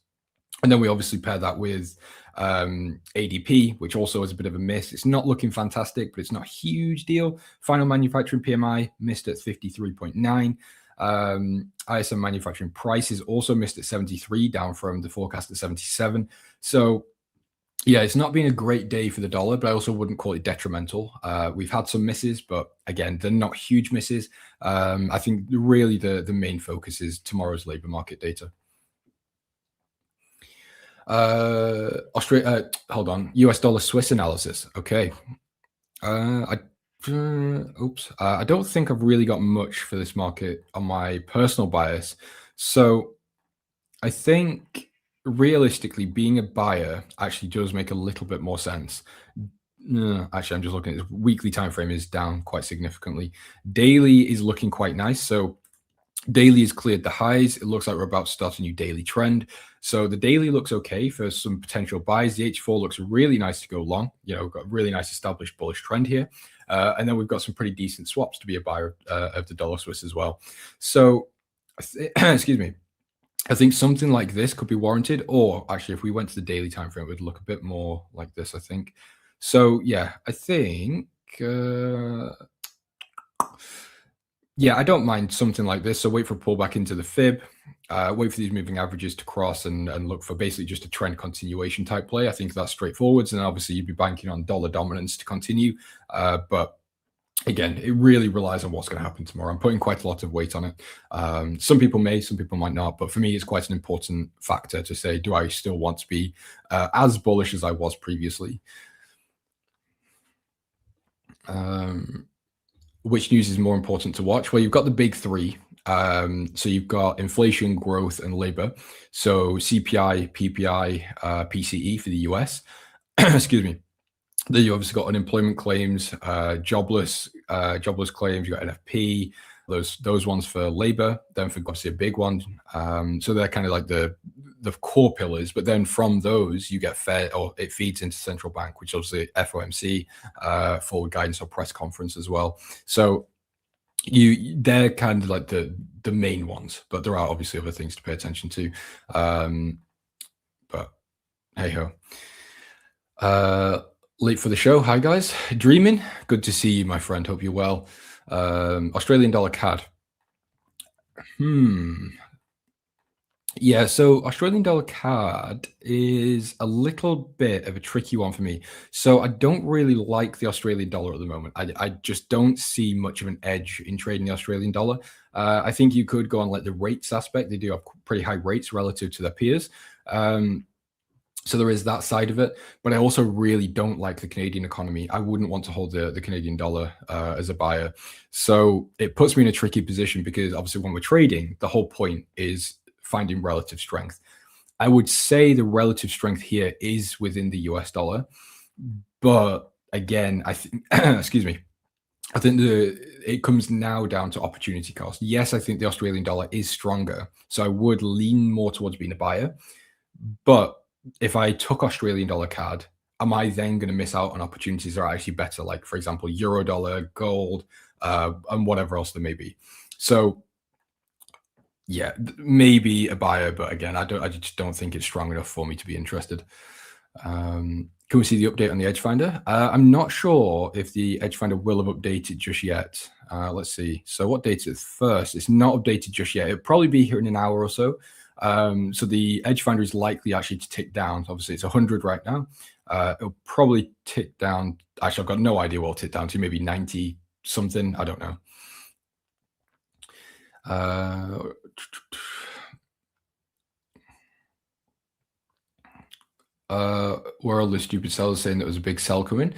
Speaker 10: And then we obviously pair that with ADP, which also is a bit of a miss. It's not looking fantastic, but it's not a huge deal. Final manufacturing PMI missed at 53.9. ISM manufacturing prices also missed at 73, down from the forecast at 77. So yeah, it's not been a great day for the dollar, but I also wouldn't call it detrimental. We've had some misses, but again, they're not huge misses. I think really the main focus is tomorrow's labor market data. Australia, hold on, US dollar Swiss analysis. Okay. I don't think I've really got much for this market on my personal bias. So I think realistically being a buyer actually does make a little bit more sense. Actually, I'm just looking at this weekly time frame is down quite significantly. Daily is looking quite nice. So daily has cleared the highs. It looks like we're about to start a new daily trend. So the daily looks okay for some potential buys. The H4 looks really nice to go long. You know, we've got a really nice established bullish trend here. And then we've got some pretty decent swaps to be a buyer of the dollar Swiss as well. So, excuse me, I think something like this could be warranted. Or actually, if we went to the daily time frame, it would look a bit more like this, I think. So yeah, I think... yeah, I don't mind something like this. So wait for a pullback into the fib, wait for these moving averages to cross and look for basically just a trend continuation type play. I think that's straightforward. And obviously you'd be banking on dollar dominance to continue. But again, it really relies on what's going to happen tomorrow. I'm putting quite a lot of weight on it. Some people may, some people might not. But for me, it's quite an important factor to say, do I still want to be as bullish as I was previously? Which news is more important to watch? Well, you've got the big three. So you've got inflation, growth, and labor. So CPI, PPI, PCE for the US. Excuse me. Then you obviously got unemployment claims, jobless claims. You've got NFP, those ones for labor, then for obviously a big one. So they're kind of like the core pillars, but then from those you get it feeds into central bank, which obviously FOMC, forward guidance or press conference as well. So they're kind of like the main ones, but there are obviously other things to pay attention to. But hey ho. Late for the show. Hi guys. Dreaming. Good to see you, my friend. Hope you're well. Australian dollar CAD. Yeah, so Australian dollar CAD is a little bit of a tricky one for me. So I don't really like the Australian dollar at the moment. I just don't see much of an edge in trading the Australian dollar. I think you could go on like the rates aspect. They do have pretty high rates relative to their peers. So there is that side of it, but I also really don't like the Canadian economy. I wouldn't want to hold the Canadian dollar as a buyer. So it puts me in a tricky position because obviously when we're trading, the whole point is finding relative strength. I would say the relative strength here is within the US dollar, but again, I think, excuse me, I think it comes now down to opportunity cost. Yes, I think the Australian dollar is stronger, so I would lean more towards being a buyer, but if I took Australian dollar CAD, am I then going to miss out on opportunities that are actually better, like, for example, euro dollar, gold, and whatever else there may be? So, yeah, maybe a buyer, but again, I just don't think it's strong enough for me to be interested. Can we see the update on the Edge Finder? I'm not sure if the Edge Finder will have updated just yet. Let's see. So what date is it first? It's not updated just yet. It'll probably be here in an hour or so. So the Edge Finder is likely actually to tick down. Obviously, it's 100 right now. It'll probably tick down. Actually, I've got no idea what it'll tick down to. Maybe 90 something. I don't know. Were all the stupid sellers saying that was a big sell coming?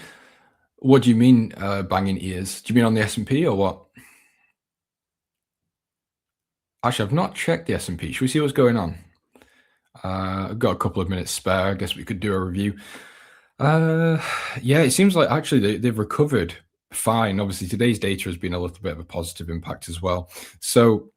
Speaker 10: What do you mean banging ears? Do you mean on the S&P or what? Actually, I've not checked the S&P. Should we see what's going on? I've got a couple of minutes spare. I guess we could do a review. Yeah, it seems like actually they've recovered fine. Obviously, today's data has been a little bit of a positive impact as well. So,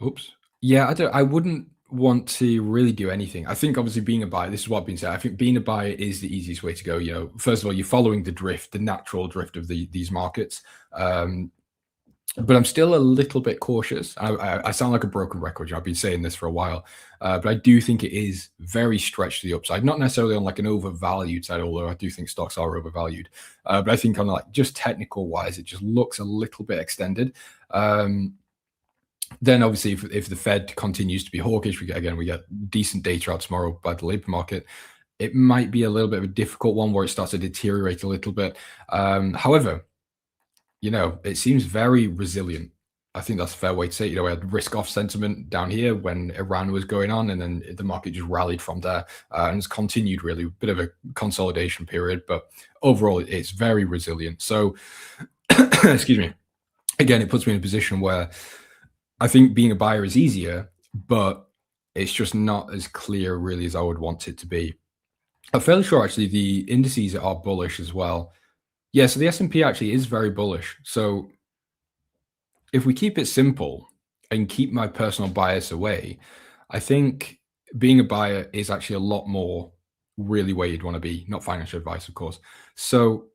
Speaker 10: oops. Yeah, I wouldn't want to really do anything. I think obviously being a buyer, this is what I've been saying. I think being a buyer is the easiest way to go. You know, first of all, you're following the drift, the natural drift of these markets. But I'm still a little bit cautious. I sound like a broken record. I've been saying this for a while, but I do think it is very stretched to the upside. Not necessarily on like an overvalued side, although I do think stocks are overvalued. But I think on like just technical wise, it just looks a little bit extended. Then obviously, if the Fed continues to be hawkish, we get decent data out tomorrow by the labor market. It might be a little bit of a difficult one where it starts to deteriorate a little bit. However, you know, it seems very resilient. I think that's a fair way to say it. You know, we had risk-off sentiment down here when Iran was going on, and then the market just rallied from there, and it's continued really, a bit of a consolidation period, but overall, it's very resilient. So, excuse me. Again, it puts me in a position where I think being a buyer is easier, but it's just not as clear really as I would want it to be. I'm fairly sure actually the indices are bullish as well. Yeah, so the S&P actually is very bullish. So if we keep it simple and keep my personal bias away, I think being a buyer is actually a lot more really where you'd want to be, not financial advice, of course. So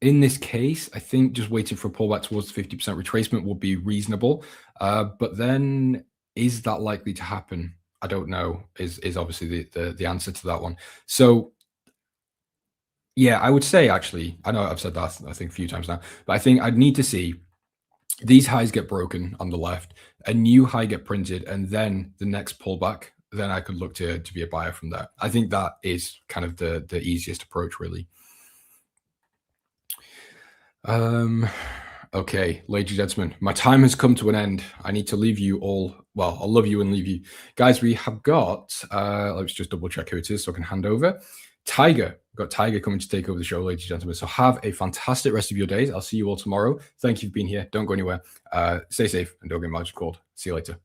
Speaker 10: in this case, I think just waiting for a pullback towards 50% retracement will be reasonable. But then is that likely to happen? I don't know, is obviously the answer to that one. So yeah, I would say actually, I know I've said that I think a few times now, but I think I'd need to see these highs get broken on the left, a new high get printed, and then the next pullback, then I could look to be a buyer from there. I think that is kind of the easiest approach really. Okay, ladies and gentlemen, my time has come to an end. I need to leave you all. Well, I'll love you and leave you. Guys, we have got, let's just double check who it is so I can hand over. Tiger. We've got Tiger coming to take over the show, ladies and gentlemen. So have a fantastic rest of your days. I'll see you all tomorrow. Thank you for being here. Don't go anywhere. Stay safe and don't get margin called. See you later.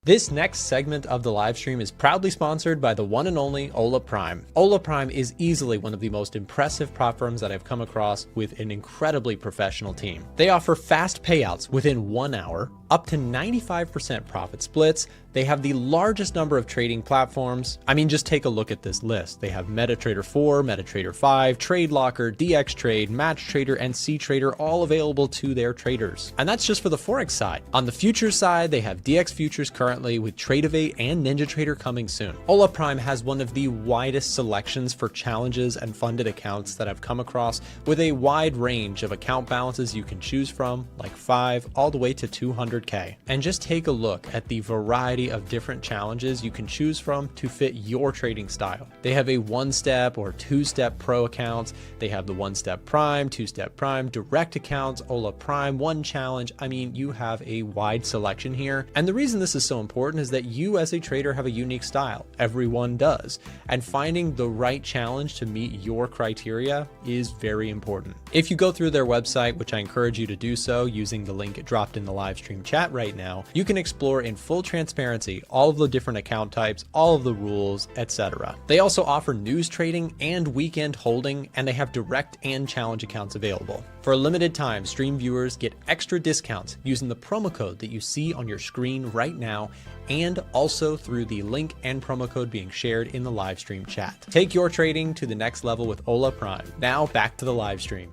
Speaker 1: This next segment of the live stream is proudly sponsored by the one and only Ola Prime. Ola Prime is easily one of the most impressive prop firms that I've come across with an incredibly professional team. They offer fast payouts within 1 hour, up to 95% profit splits. They have the largest number of trading platforms. I mean, just take a look at this list. They have MetaTrader 4, MetaTrader 5, TradeLocker, DXTrade, MatchTrader, and CTrader all available to their traders. And that's just for the Forex side. On the futures side, they have DX Futures currently with Tradeovate and NinjaTrader coming soon. Ola Prime has one of the widest selections for challenges and funded accounts that I've come across, with a wide range of account balances you can choose from, like 5 all the way to 200K. And just take a look at the variety of different challenges you can choose from to fit your trading style. They have a 1-step or 2-step pro accounts. They have the 1-step prime, 2-step prime, direct accounts, Ola Prime, 1 challenge. I mean, you have a wide selection here. And the reason this is so important is that you as a trader have a unique style. Everyone does. And finding the right challenge to meet your criteria is very important. If you go through their website, which I encourage you to do so using the link dropped in the live stream chat right now, you can explore in full transparency all of the different account types, all of the rules, etc. They also offer news trading and weekend holding, and they have direct and challenge accounts available. For a limited time, stream viewers get extra discounts using the promo code that you see on your screen right now, and also through the link and promo code being shared in the live stream chat. Take your trading to the next level with Ola Prime. Now back to the live stream.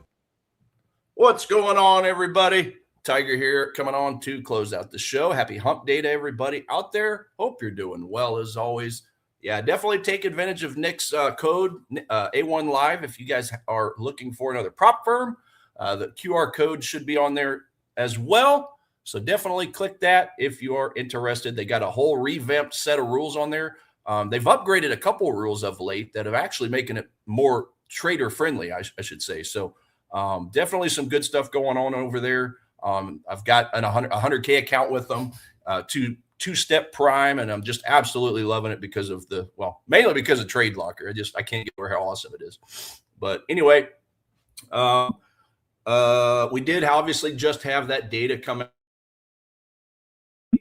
Speaker 11: What's going on, everybody? Tiger here, coming on to close out the show. Happy hump day to everybody out there. Hope you're doing well as always. Yeah, definitely take advantage of Nick's code, A1 Live, if you guys are looking for another prop firm. The QR code should be on there as well. So definitely click that if you are interested. They got a whole revamped set of rules on there. They've upgraded a couple of rules of late that have actually making it more trader friendly, I should say. So definitely some good stuff going on over there. I've got an 100K account with them, two-step prime, and I'm just absolutely loving it because of mainly because of TradeLocker. I can't get over how awesome it is. But anyway, we did obviously just have that data coming.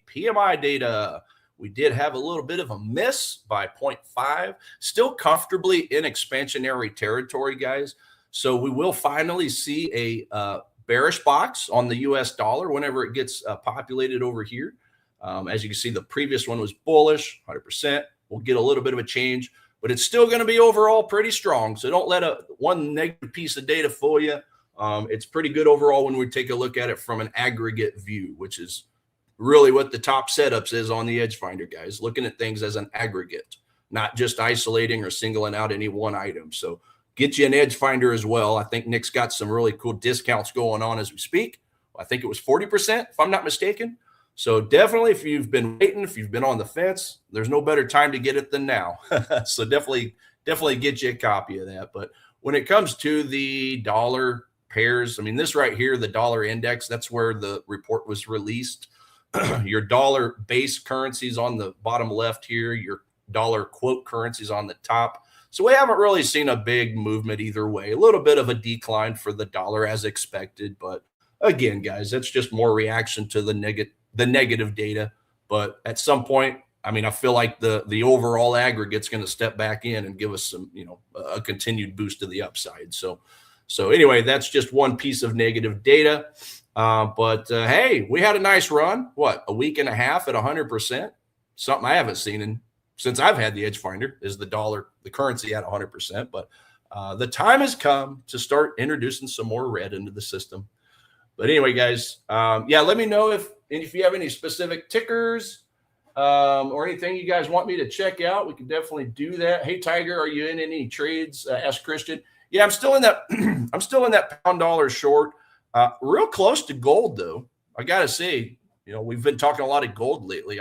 Speaker 11: PMI data. We did have a little bit of a miss by 0.5, still comfortably in expansionary territory, guys. So we will finally see a bearish box on the US dollar whenever it gets populated over here. As you can see, the previous one was bullish, 100%. We'll get a little bit of a change, but it's still going to be overall pretty strong. So don't let one negative piece of data fool you. It's pretty good overall when we take a look at it from an aggregate view, which is really what the top setups is on the Edge Finder, guys, looking at things as an aggregate, not just isolating or singling out any one item. So get you an Edge Finder as well. I think Nick's got some really cool discounts going on as we speak. I think it was 40%, if I'm not mistaken. So definitely, if you've been waiting, if you've been on the fence, there's no better time to get it than now. So definitely get you a copy of that. But when it comes to the dollar pairs, I mean, this right here, the dollar index, that's where the report was released. Your dollar base currencies on the bottom left here, your dollar quote currencies on the top. So we haven't really seen a big movement either way. A little bit of a decline for the dollar as expected. But again, guys, that's just more reaction to the negative data. But at some point, I mean, I feel like the overall aggregate's going to step back in and give us some, a continued boost to the upside. So anyway, that's just one piece of negative data. But hey, we had a nice run. What, a week and a half at 100%? Something I haven't seen since I've had the Edge Finder is the dollar, the currency at 100%. But the time has come to start introducing some more red into the system. But anyway, guys, yeah, let me know if you have any specific tickers or anything you guys want me to check out. We can definitely do that. Hey, Tiger, are you in any trades? Asked Christian. Yeah, I'm still in that. I'm still in that pound dollar short. Real close to gold, though. I gotta say, we've been talking a lot of gold lately.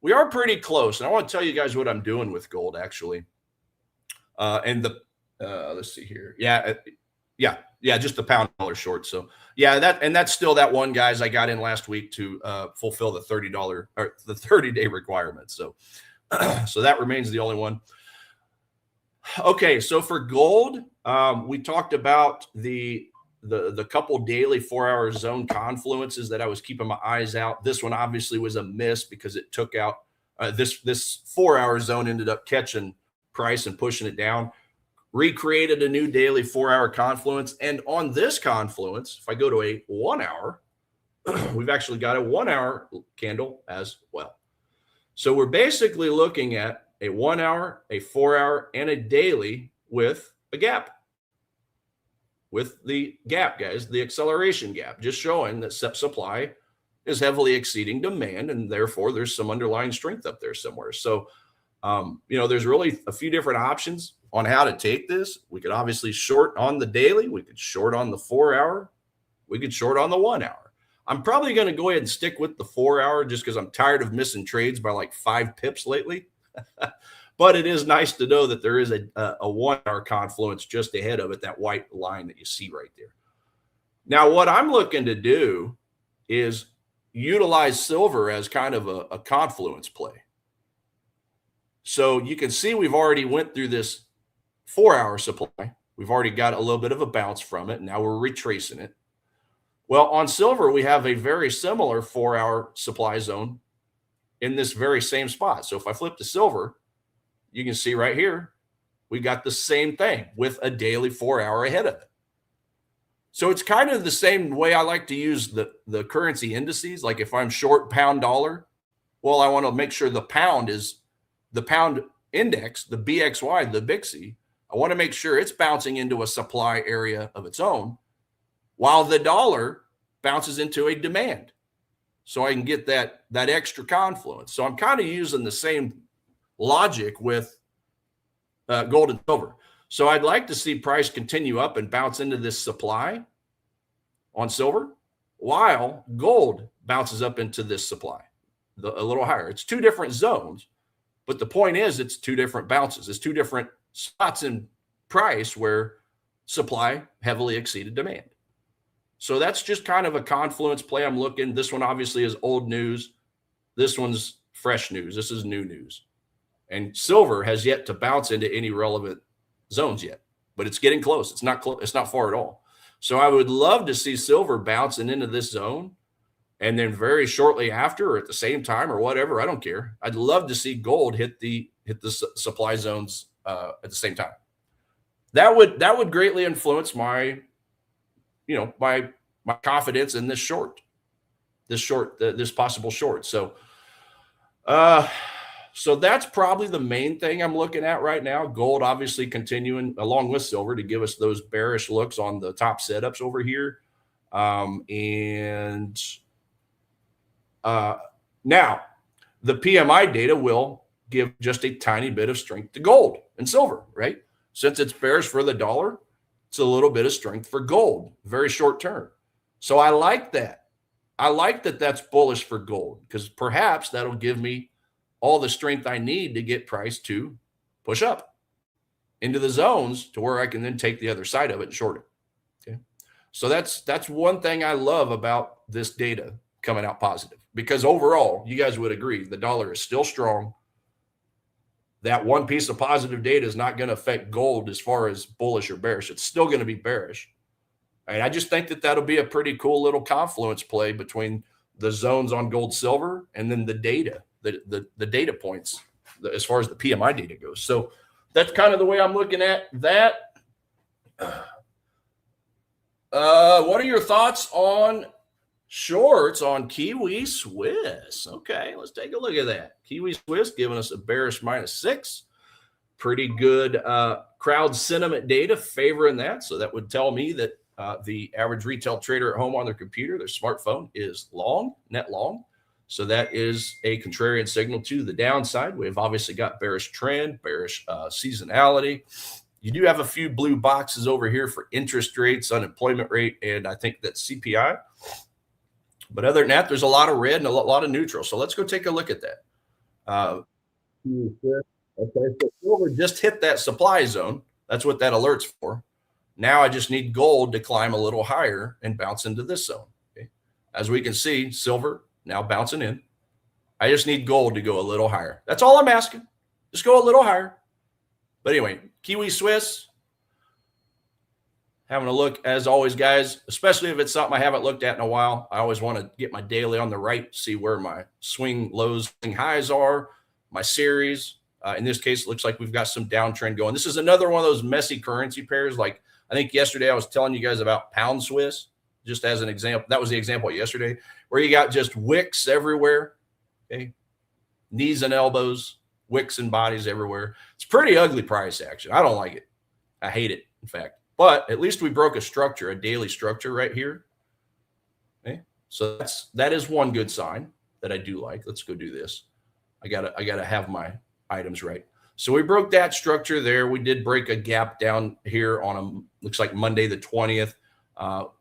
Speaker 11: We are pretty close, and I want to tell you guys what I'm doing with gold, actually. Let's see here. Yeah, just the pound dollar short. So yeah, that's still that one, guys, I got in last week to fulfill the $30 or the 30-day requirement. So so that remains the only one. Okay, so for gold, we talked about the the couple daily 4-hour zone confluences that I was keeping my eyes out. This one obviously was a miss because it took out this 4-hour zone ended up catching price and pushing it down. Recreated a new daily 4-hour confluence. And on this confluence, if I go to a 1 hour, we've actually got a 1 hour candle as well. So we're basically looking at a 1 hour, a 4 hour, and a daily with a gap. With the gap, guys, the acceleration gap, just showing that supply is heavily exceeding demand, and therefore there's some underlying strength up there somewhere. So, there's really a few different options on how to take this. We could obviously short on the daily. We could short on the 4 hour. We could short on the 1 hour. I'm probably going to go ahead and stick with the 4 hour just because I'm tired of missing trades by like 5 pips lately. But it is nice to know that there is a 1 hour confluence just ahead of it, that white line that you see right there. Now, what I'm looking to do is utilize silver as kind of a confluence play. So you can see we've already went through this 4 hour supply. We've already got a little bit of a bounce from it. And now we're retracing it. Well, on silver, we have a very similar 4 hour supply zone in this very same spot. So if I flip to silver, you can see right here, we got the same thing with a daily 4 hour ahead of it. So it's kind of the same way I like to use the currency indices. Like if I'm short pound dollar, well, I want to make sure the pound index, the BXY, the BIXY, I want to make sure it's bouncing into a supply area of its own while the dollar bounces into a demand. So I can get that extra confluence. So I'm kind of using the same logic with gold and silver. So I'd like to see price continue up and bounce into this supply on silver while gold bounces up into this supply a little higher. It's two different zones, but the point is it's two different bounces. It's two different spots in price where supply heavily exceeded demand. So that's just kind of a confluence play I'm looking. This one obviously is old news. This one's fresh news. This is new news. And silver has yet to bounce into any relevant zones yet, but it's getting close. It's not close. It's not far at all. So I would love to see silver bouncing into this zone, and then very shortly after, or at the same time, or whatever. I don't care. I'd love to see gold hit the supply zones at the same time. That would greatly influence my confidence in this possible short. So that's probably the main thing I'm looking at right now. Gold obviously continuing along with silver to give us those bearish looks on the top setups over here. Now the PMI data will give just a tiny bit of strength to gold and silver, right? Since it's bearish for the dollar, it's a little bit of strength for gold, very short term. So I like that. I like that that's bullish for gold because perhaps that'll give me all the strength I need to get price to push up into the zones to where I can then take the other side of it and short it. Okay. So that's one thing I love about this data coming out positive, because overall, you guys would agree the dollar is still strong. That one piece of positive data is not going to affect gold as far as bullish or bearish. It's still going to be bearish. And I just think that that'll be a pretty cool little confluence play between the zones on gold, silver, and then the data, the data points as far as the PMI data goes. So that's kind of the way I'm looking at that. What are your thoughts on shorts on Kiwi Swiss? Okay, let's take a look at that. Kiwi Swiss giving us a bearish -6. Pretty good crowd sentiment data favoring that. So that would tell me that the average retail trader at home on their computer, their smartphone, is long, net long. So that is a contrarian signal to the downside. We've obviously got bearish trend, bearish seasonality. You do have a few blue boxes over here for interest rates, unemployment rate, and I think that CPI. But other than that, there's a lot of red and a lot of neutral. So let's go take a look at that. Okay, so silver just hit that supply zone. That's what that alert's for. Now I just need gold to climb a little higher and bounce into this zone. Okay. As we can see, silver now bouncing in. I just need gold to go a little higher. That's all I'm asking. Just go a little higher. But anyway, Kiwi Swiss, having a look as always, guys, especially if it's something I haven't looked at in a while. I always want to get my daily on the right, see where my swing lows, swing highs are, my series. In this case, it looks like we've got some downtrend going. This is another one of those messy currency pairs. Like I think yesterday I was telling you guys about pound Swiss, just as an example. That was the example yesterday, where you got just wicks everywhere, okay? Knees and elbows, wicks and bodies everywhere. It's pretty ugly price action. I don't like it. I hate it, in fact. But at least we broke a structure, a daily structure right here. Okay, so that is one good sign that I do like. Let's go do this. I gotta have my items right. So we broke that structure there. We did break a gap down here on looks like Monday the 20th.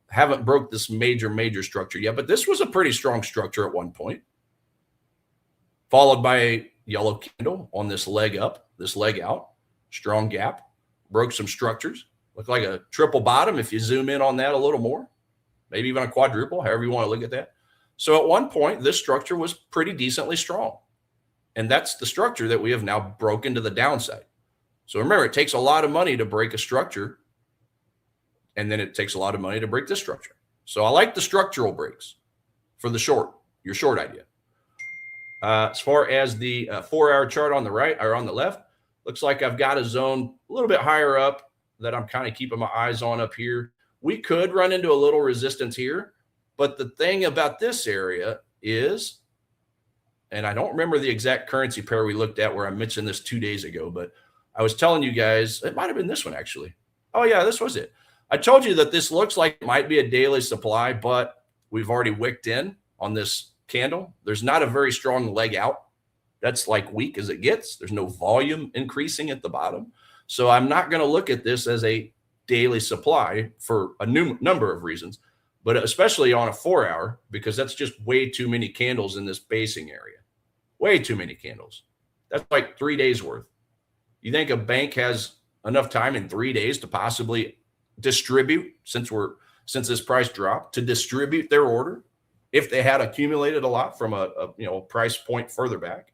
Speaker 11: Haven't broke this major structure yet, but this was a pretty strong structure at one point. Followed by a yellow candle on this leg up, this leg out, strong gap, broke some structures. Look like a triple bottom if you zoom in on that a little more, maybe even a quadruple, however you want to look at that. So at one point, this structure was pretty decently strong. And that's the structure that we have now broken to the downside. So remember, it takes a lot of money to break a structure. And then it takes a lot of money to break this structure. So I like the structural breaks for the short, your short idea. As far as the 4-hour chart on the right or on the left, looks like I've got a zone a little bit higher up that I'm kind of keeping my eyes on up here. We could run into a little resistance here, but the thing about this area is, and I don't remember the exact currency pair we looked at where I mentioned this 2 days ago, but I was telling you guys, it might've been this one actually. Oh yeah, this was it. I told you that this looks like it might be a daily supply, but we've already wicked in on this candle. There's not a very strong leg out. That's like weak as it gets. There's no volume increasing at the bottom. So I'm not going to look at this as a daily supply for a number of reasons, but especially on a 4-hour, because that's just way too many candles in this basing area. Way too many candles. That's like 3 days worth. You think a bank has enough time in 3 days to possibly distribute, since this price dropped, to distribute their order if they had accumulated a lot from a price point further back?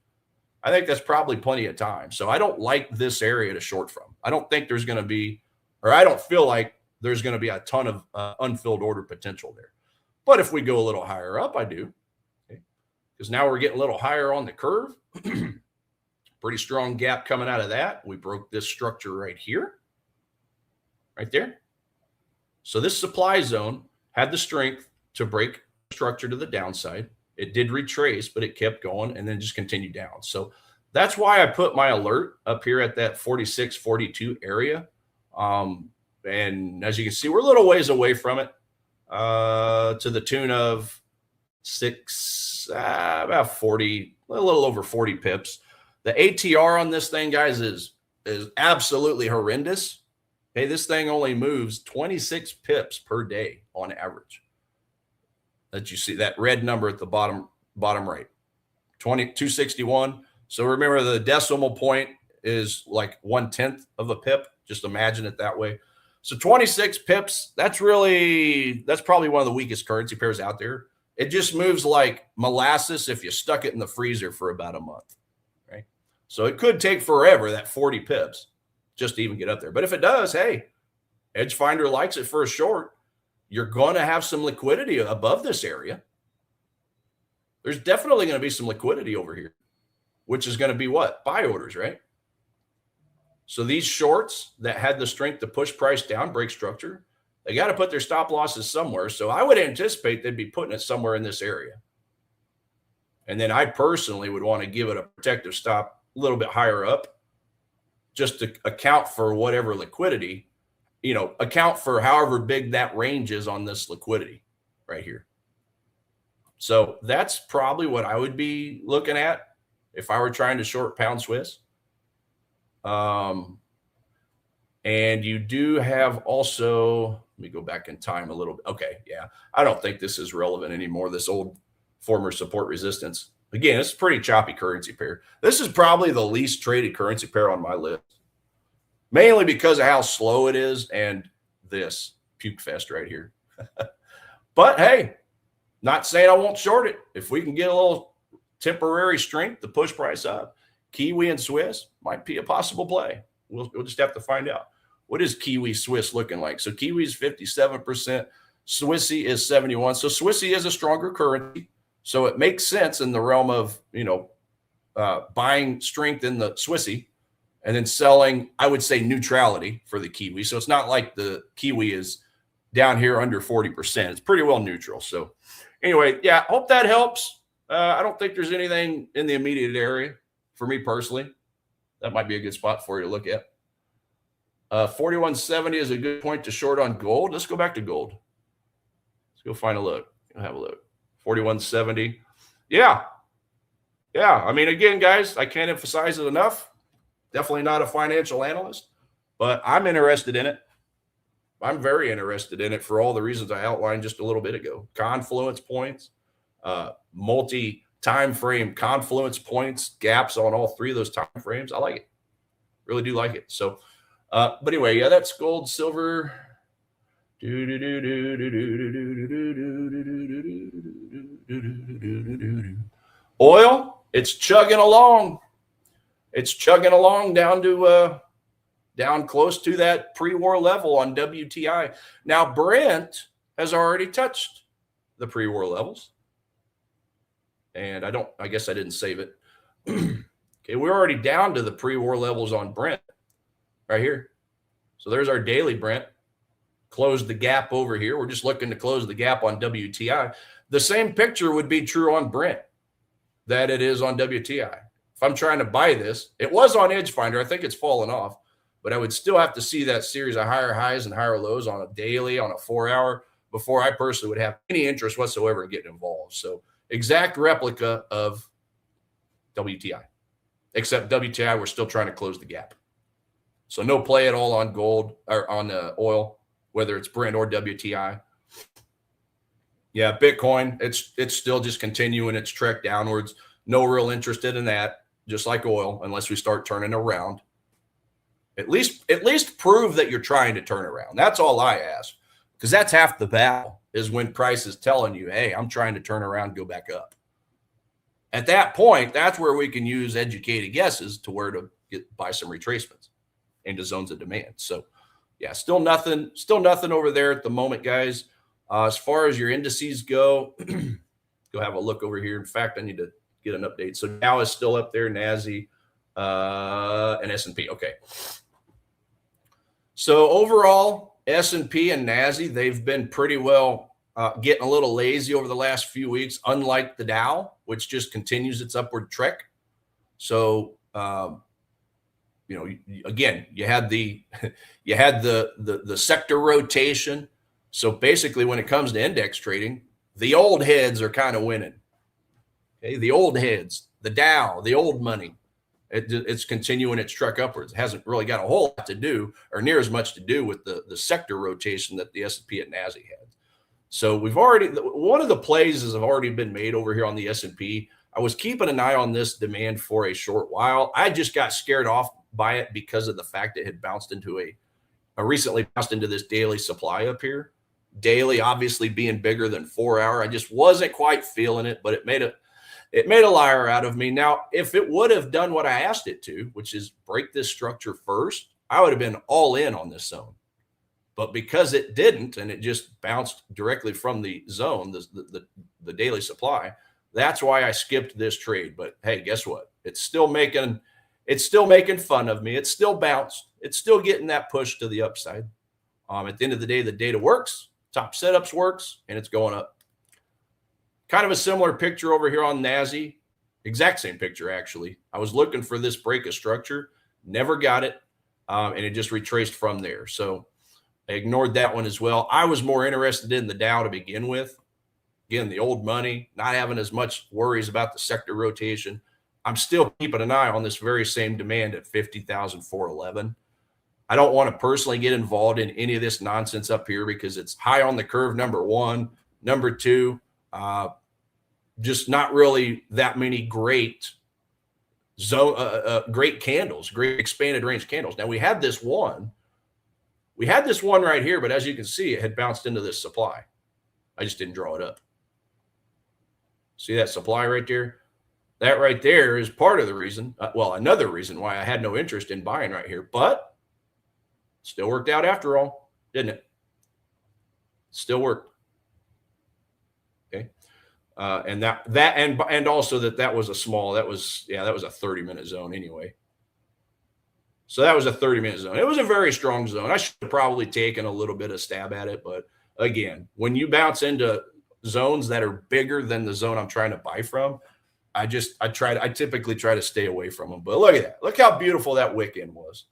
Speaker 11: I think that's probably plenty of time. So I don't like this area to short from. I don't think there's going to be, or I don't feel like there's going to be a ton of unfilled order potential there. But if we go a little higher up, I do. Okay? Because now we're getting a little higher on the curve. Pretty strong gap coming out of that. We broke this structure right here, right there. So this supply zone had the strength to break structure to the downside. It did retrace, but it kept going and then just continued down. So that's why I put my alert up here at that 46, 42 area. And as you can see, we're a little ways away from it, to the tune of about 40, a little over 40 pips. The ATR on this thing, guys, is absolutely horrendous. Okay, this thing only moves 26 pips per day on average. That you see that red number at the bottom right, 261. So remember, the decimal point is like 1/10 of a pip. Just imagine it that way. So 26 pips, that's probably one of the weakest currency pairs out there. It just moves like molasses if you stuck it in the freezer for about a month, right? So it could take forever, that 40 pips, just to even get up there. But if it does, hey, Edge Finder likes it for a short. You're going to have some liquidity above this area. There's definitely going to be some liquidity over here, which is going to be what? Buy orders, right? So these shorts that had the strength to push price down, break structure, they got to put their stop losses somewhere. So I would anticipate they'd be putting it somewhere in this area. And then I personally would want to give it a protective stop a little bit higher up, just to account for whatever liquidity, account for however big that range is on this liquidity right here. So that's probably what I would be looking at if I were trying to short pound Swiss. And you do have also, let me go back in time a little bit. Okay. Yeah. I don't think this is relevant anymore. This old former support resistance. Again, it's a pretty choppy currency pair. This is probably the least traded currency pair on my list, mainly because of how slow it is and this puke fest right here. But hey, not saying I won't short it. If we can get a little temporary strength to push price up, Kiwi and Swiss might be a possible play. We'll just have to find out. what is Kiwi Swiss looking like? So Kiwi is 57%, Swissy is 71. So Swissy is a stronger currency. So it makes sense in the realm of, buying strength in the Swissy and then selling, I would say, neutrality for the Kiwi. So it's not like the Kiwi is down here under 40%. It's pretty well neutral. So anyway, yeah, hope that helps. I don't think there's anything in the immediate area for me personally. That might be a good spot for you to look at. 4170 is a good point to short on gold. Let's go back to gold. Let's go find a look. I'll have a look. 4170. Yeah. Yeah. I mean, again, guys, I can't emphasize it enough. Definitely not a financial analyst, but I'm interested in it. I'm very interested in it for all the reasons I outlined just a little bit ago. Confluence points, multi-time frame confluence points, gaps on all three of those time frames. I like it. Really do like it. So, but anyway, yeah, that's gold, silver. Oil, it's chugging along. It's chugging along down to down close to that pre-war level on WTI. Now, Brent has already touched the pre-war levels. And I guess I didn't save it. Okay, we're already down to the pre-war levels on Brent right here. So there's our daily Brent. Closed the gap over here. We're just looking to close the gap on WTI. The same picture would be true on Brent that it is on WTI. If I'm trying to buy this, it was on EdgeFinder. I think it's fallen off, but I would still have to see that series of higher highs and higher lows on a daily, on a 4-hour, before I personally would have any interest whatsoever in getting involved. So exact replica of WTI, except WTI, we're still trying to close the gap. So no play at all on gold or on oil, whether it's Brent or WTI. Yeah, Bitcoin, it's still just continuing its trek downwards. No real interest in that, just like oil, unless we start turning around. At least prove that you're trying to turn around. That's all I ask, because that's half the battle, is when price is telling you, hey, I'm trying to turn around, go back up. At that point, that's where we can use educated guesses to where to buy some retracements into zones of demand. So yeah, still nothing over there at the moment, guys. As far as your indices go, go have a look over here. In fact, I need to get an update. So Dow is still up there, NASI, and S&P. Okay. So overall, S&P and NASI, they've been pretty well getting a little lazy over the last few weeks, unlike the Dow, which just continues its upward trek. So, again, you had the sector rotation. So basically, when it comes to index trading, the old heads are kind of winning. Okay, the old heads, the Dow, the old money, it's continuing its trek upwards. It hasn't really got a whole lot to do, or near as much to do, with the sector rotation that the S&P and NASI had. So one of the plays has already been made over here on the S&P. I was keeping an eye on this demand for a short while. I just got scared off by it because of the fact it had bounced into recently bounced into this daily supply up here. Daily obviously being bigger than 4-hour. I just wasn't quite feeling it, but it made a liar out of me. Now, if it would have done what I asked it to, which is break this structure first, I would have been all in on this zone. But because it didn't, and it just bounced directly from the zone, the daily supply, that's why I skipped this trade. But hey, guess what? It's still making fun of me. It's still bounced. It's still getting that push to the upside. At the end of the day, the data works, top setups works, and it's going up. Kind of a similar picture over here on NASI. Exact same picture, actually. I was looking for this break of structure, never got it, and it just retraced from there. So I ignored that one as well. I was more interested in the Dow to begin with. Again, the old money, not having as much worries about the sector rotation. I'm still keeping an eye on this very same demand at 50,411. I don't want to personally get involved in any of this nonsense up here because it's high on the curve, number one. Number two, just not really that many great great candles, great expanded range candles. Now we had this one right here, but as you can see, it had bounced into this supply. I just didn't draw it up. See that supply right there? That right there is part of the reason, another reason why I had no interest in buying right here. But Still worked out after all, didn't it? Still worked. Okay. And also that was a small, that was a 30-minute zone anyway. So that was a 30-minute zone. It was a very strong zone. I should have probably taken a little bit of stab at it. But again, when you bounce into zones that are bigger than the zone I'm trying to buy from, I typically try to stay away from them. But look at that. Look how beautiful that wick in was.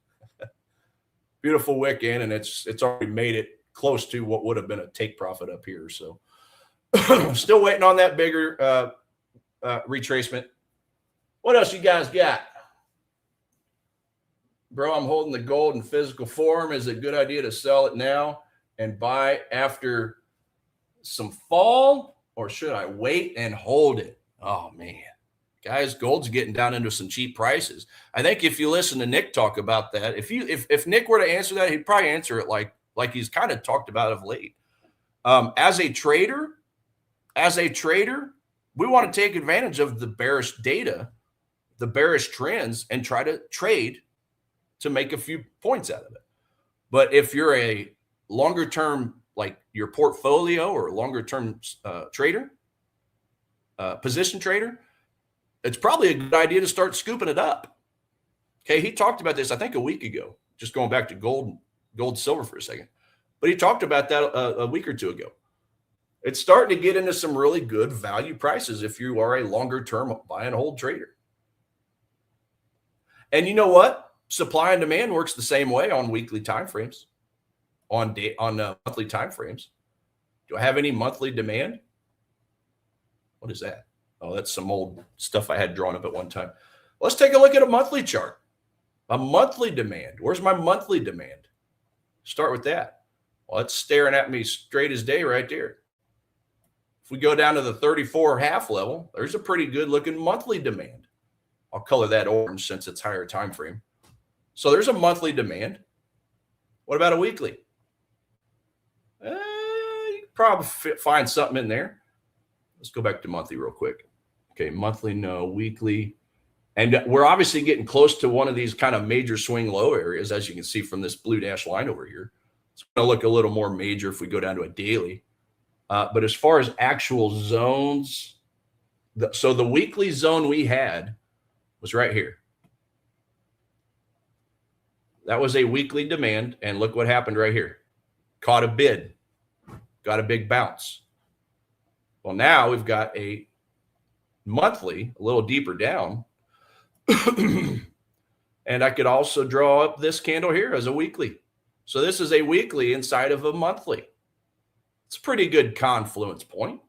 Speaker 11: Beautiful wick in, and it's already made it close to what would have been a take profit up here. So still waiting on that bigger retracement. What else you guys got? Bro, I'm holding the gold in physical form. Is it a good idea to sell it now and buy after some fall, or should I wait and hold it? Oh, man. Guys, gold's getting down into some cheap prices. I think if you listen to Nick talk about that, if Nick were to answer that, he'd probably answer it like he's kind of talked about of late. As a trader, we want to take advantage of the bearish data, the bearish trends, and try to trade to make a few points out of it. But if you're a longer term, like your portfolio or longer term trader, position trader, it's probably a good idea to start scooping it up. Okay, he talked about this, I think, a week ago, just going back to gold, silver for a second. But he talked about that a week or two ago. It's starting to get into some really good value prices if you are a longer term buy and hold trader. And you know what? Supply and demand works the same way on weekly time frames, on monthly time frames. Do I have any monthly demand? What is that? Oh, that's some old stuff I had drawn up at one time. Let's take a look at a monthly chart. A monthly demand. Where's my monthly demand? Start with that. Well, it's staring at me straight as day right there. If we go down to the 34.5 level, there's a pretty good looking monthly demand. I'll color that orange since it's higher time frame. So there's a monthly demand. What about a weekly? You can probably find something in there. Let's go back to monthly real quick. Okay, monthly, no, weekly. And we're obviously getting close to one of these kind of major swing low areas, as you can see from this blue dash line over here. It's going to look a little more major if we go down to a daily. But as far as actual zones, so the weekly zone we had was right here. That was a weekly demand, and look what happened right here. Caught a bid, got a big bounce. Well, now we've got a monthly, a little deeper down. And I could also draw up this candle here as a weekly. So this is a weekly inside of a monthly. It's a pretty good confluence point.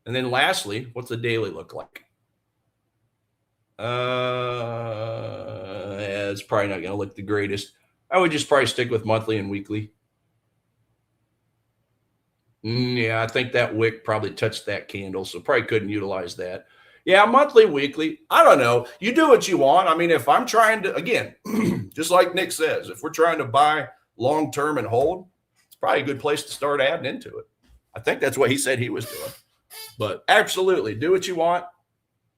Speaker 11: And then lastly, what's the daily look like? It's probably not going to look the greatest. I would just probably stick with monthly and weekly. Yeah, I think that wick probably touched that candle, so probably couldn't utilize that. Yeah, monthly, weekly. I don't know. You do what you want. I mean, if I'm trying to, again, just like Nick says, if we're trying to buy long-term and hold, it's probably a good place to start adding into it. I think that's what he said he was doing. But absolutely, do what you want.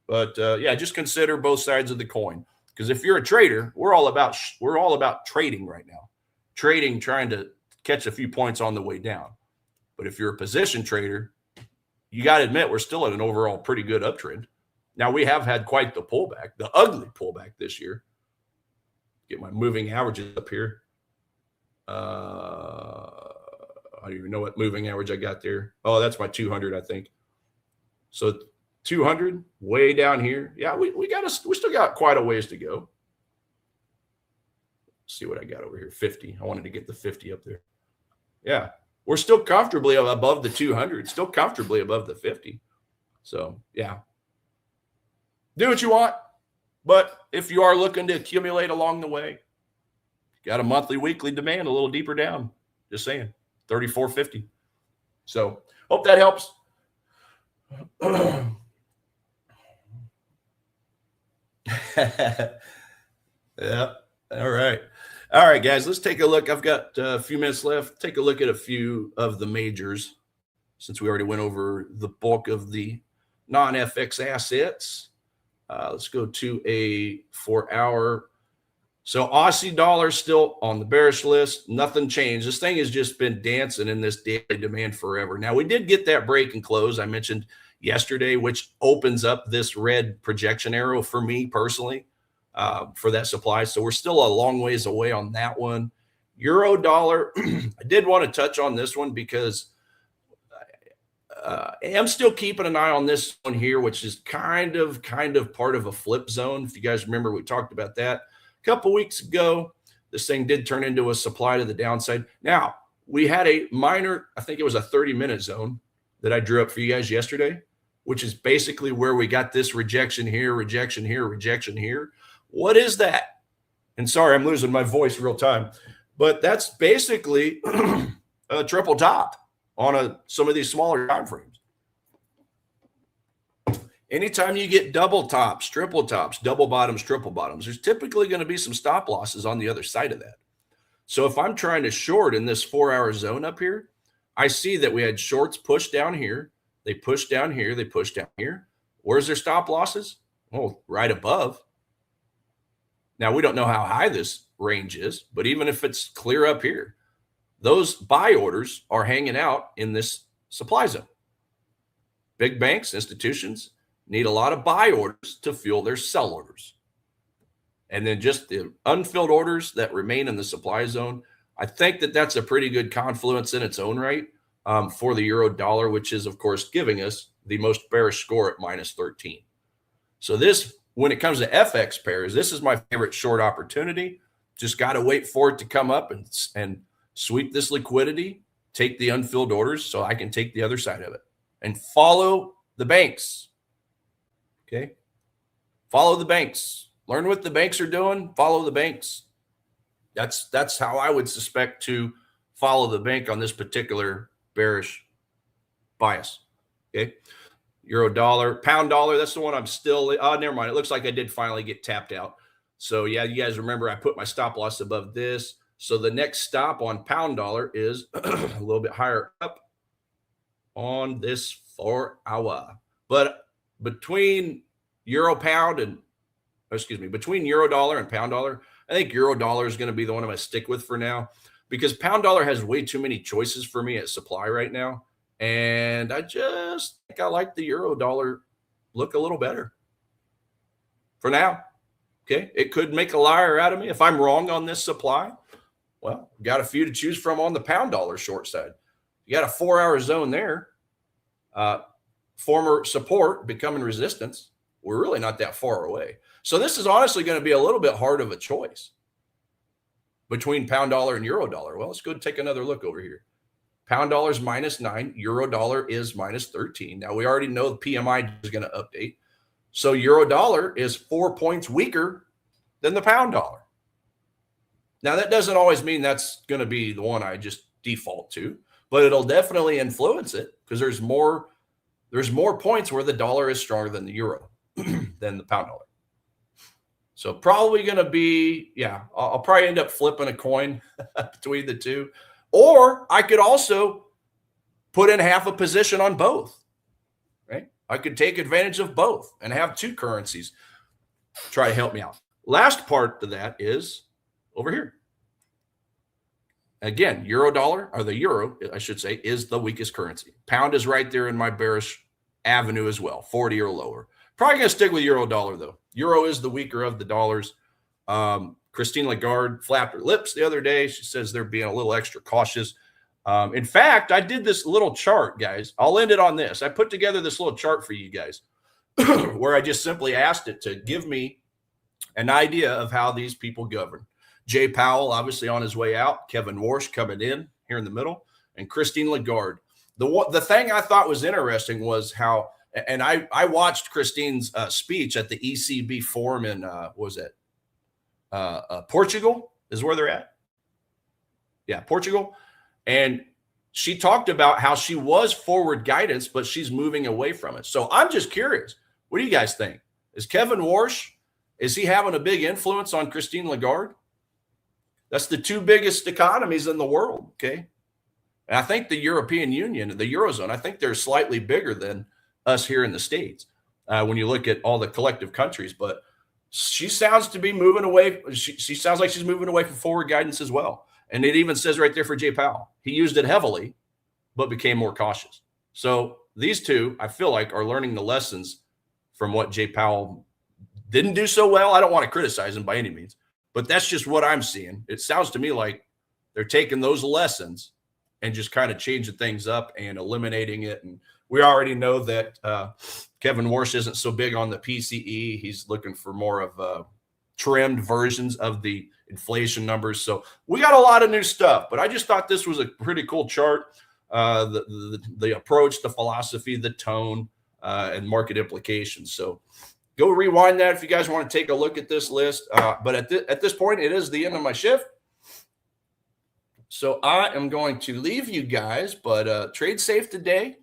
Speaker 11: But yeah, just consider both sides of the coin. Because if you're a trader, we're all about trading right now. Trading, trying to catch a few points on the way down. But if you're a position trader, you got to admit we're still at an overall pretty good uptrend. Now, we have had quite the pullback, the ugly pullback this year. Get my moving averages up here. I don't even know what moving average I got there. Oh, that's my 200, I think. So 200 way down here. Yeah, we still got quite a ways to go. Let's see what I got over here. 50. I wanted to get the 50 up there. Yeah, we're still comfortably above the 200, still comfortably above the 50. So yeah, do what you want. But if you are looking to accumulate along the way, got a monthly, weekly demand a little deeper down. Just saying, 34.50. So hope that helps. Yeah. All right. All right, guys, let's take a look. I've got a few minutes left. Take a look at a few of the majors since we already went over the bulk of the non-FX assets. Let's go to a 4-hour So Aussie dollar still on the bearish list. Nothing changed. This thing has just been dancing in this daily demand forever. Now, we did get that break and close I mentioned yesterday, which opens up this red projection arrow for me personally for that supply. So we're still a long ways away on that one. Euro dollar, I did want to touch on this one because I'm still keeping an eye on this one here, which is kind of part of a flip zone. If you guys remember, we talked about that a couple weeks ago. This thing did turn into a supply to the downside. Now, we had a minor, I think it was a 30-minute zone that I drew up for you guys yesterday, which is basically where we got this rejection here, rejection here, rejection here. What is that? And sorry, I'm losing my voice real time, but that's basically a triple top on some of these smaller time frames. Anytime you get double tops, triple tops, double bottoms, triple bottoms, there's typically going to be some stop losses on the other side of that. So if I'm trying to short in this 4-hour zone up here, I see that we had shorts push down here. They push down here. They push down here. Where's their stop losses? Oh, right above. Now, we don't know how high this range is, but even if it's clear up here, those buy orders are hanging out in this supply zone. Big banks, institutions need a lot of buy orders to fuel their sell orders. And then just the unfilled orders that remain in the supply zone, I think that that's a pretty good confluence in its own right for the euro dollar, which is, of course, giving us the most bearish score at -13. So this, when it comes to FX pairs, this is my favorite short opportunity. Just got to wait for it to come up and sweep this liquidity, take the unfilled orders so I can take the other side of it and follow the banks. Okay. Follow the banks. Learn what the banks are doing. Follow the banks. That's how I would suspect to follow the bank on this particular bearish bias. Okay. Euro dollar, pound dollar. That's the one I'm still. Oh, never mind. It looks like I did finally get tapped out. So yeah, you guys remember I put my stop loss above this. So the next stop on pound dollar is a little bit higher up on this 4-hour. But between between euro dollar and pound dollar, I think euro dollar is going to be the one I'm going to stick with for now because pound dollar has way too many choices for me at supply right now. And I just think I like the euro dollar look a little better for now. Okay. It could make a liar out of me if I'm wrong on this supply. Well, got a few to choose from on the pound dollar short side. You got a 4-hour zone there. Former support becoming resistance. We're really not that far away. So this is honestly going to be a little bit hard of a choice between pound dollar and euro dollar. Well, let's go take another look over here. Pound dollar is -9. Euro dollar is -13. Now, we already know the PMI is going to update. So euro dollar is 4 points weaker than the pound dollar. Now, that doesn't always mean that's going to be the one I just default to, but it'll definitely influence it because there's more points where the dollar is stronger than the euro, than the pound dollar. So probably going to be, yeah, I'll probably end up flipping a coin between the two. Or I could also put in half a position on both, right? I could take advantage of both and have two currencies. Try to help me out. Last part to that is over here. Again, euro dollar, or the euro, I should say, is the weakest currency. Pound is right there in my bearish avenue as well, 40 or lower. Probably going to stick with euro dollar, though. Euro is the weaker of the dollars. Christine Lagarde flapped her lips the other day. She says they're being a little extra cautious. In fact, I did this little chart, guys. I'll end it on this. I put together this little chart for you guys where I just simply asked it to give me an idea of how these people govern. Jay Powell, obviously on his way out. Kevin Warsh coming in here in the middle. And Christine Lagarde. The thing I thought was interesting was how, and I watched Christine's speech at the ECB forum in, Portugal is where they're at. Yeah, Portugal. And she talked about how she was forward guidance, but she's moving away from it. So I'm just curious. What do you guys think? Is Kevin Warsh, is he having a big influence on Christine Lagarde? That's the two biggest economies in the world, okay? And I think the European Union, the Eurozone, I think they're slightly bigger than us here in the States when you look at all the collective countries. But she sounds to be moving away. She sounds like she's moving away from forward guidance as well. And it even says right there for Jay Powell, he used it heavily, but became more cautious. So these two, I feel like, are learning the lessons from what Jay Powell didn't do so well. I don't want to criticize him by any means, but that's just what I'm seeing. It sounds to me like they're taking those lessons and just kind of changing things up and eliminating it. And we already know that Kevin Warsh isn't so big on the PCE. He's looking for more of trimmed versions of the inflation numbers. So we got a lot of new stuff, but I just thought this was a pretty cool chart. The approach, the philosophy, the tone, and market implications. So go rewind that if you guys want to take a look at this list. But at this point, it is the end of my shift. So I am going to leave you guys, but trade safe today.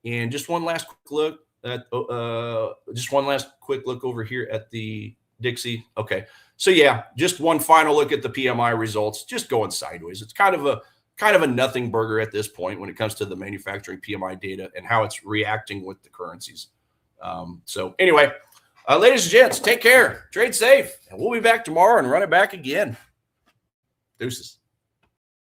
Speaker 11: And just one last quick look at over here at the Dixie. Okay. So yeah, just one final look at the PMI results, just going sideways. It's kind of a nothing burger at this point when it comes to the manufacturing PMI data and how it's reacting with the currencies. So anyway, ladies and gents, take care, trade safe, and we'll be back tomorrow and run it back again. Deuces.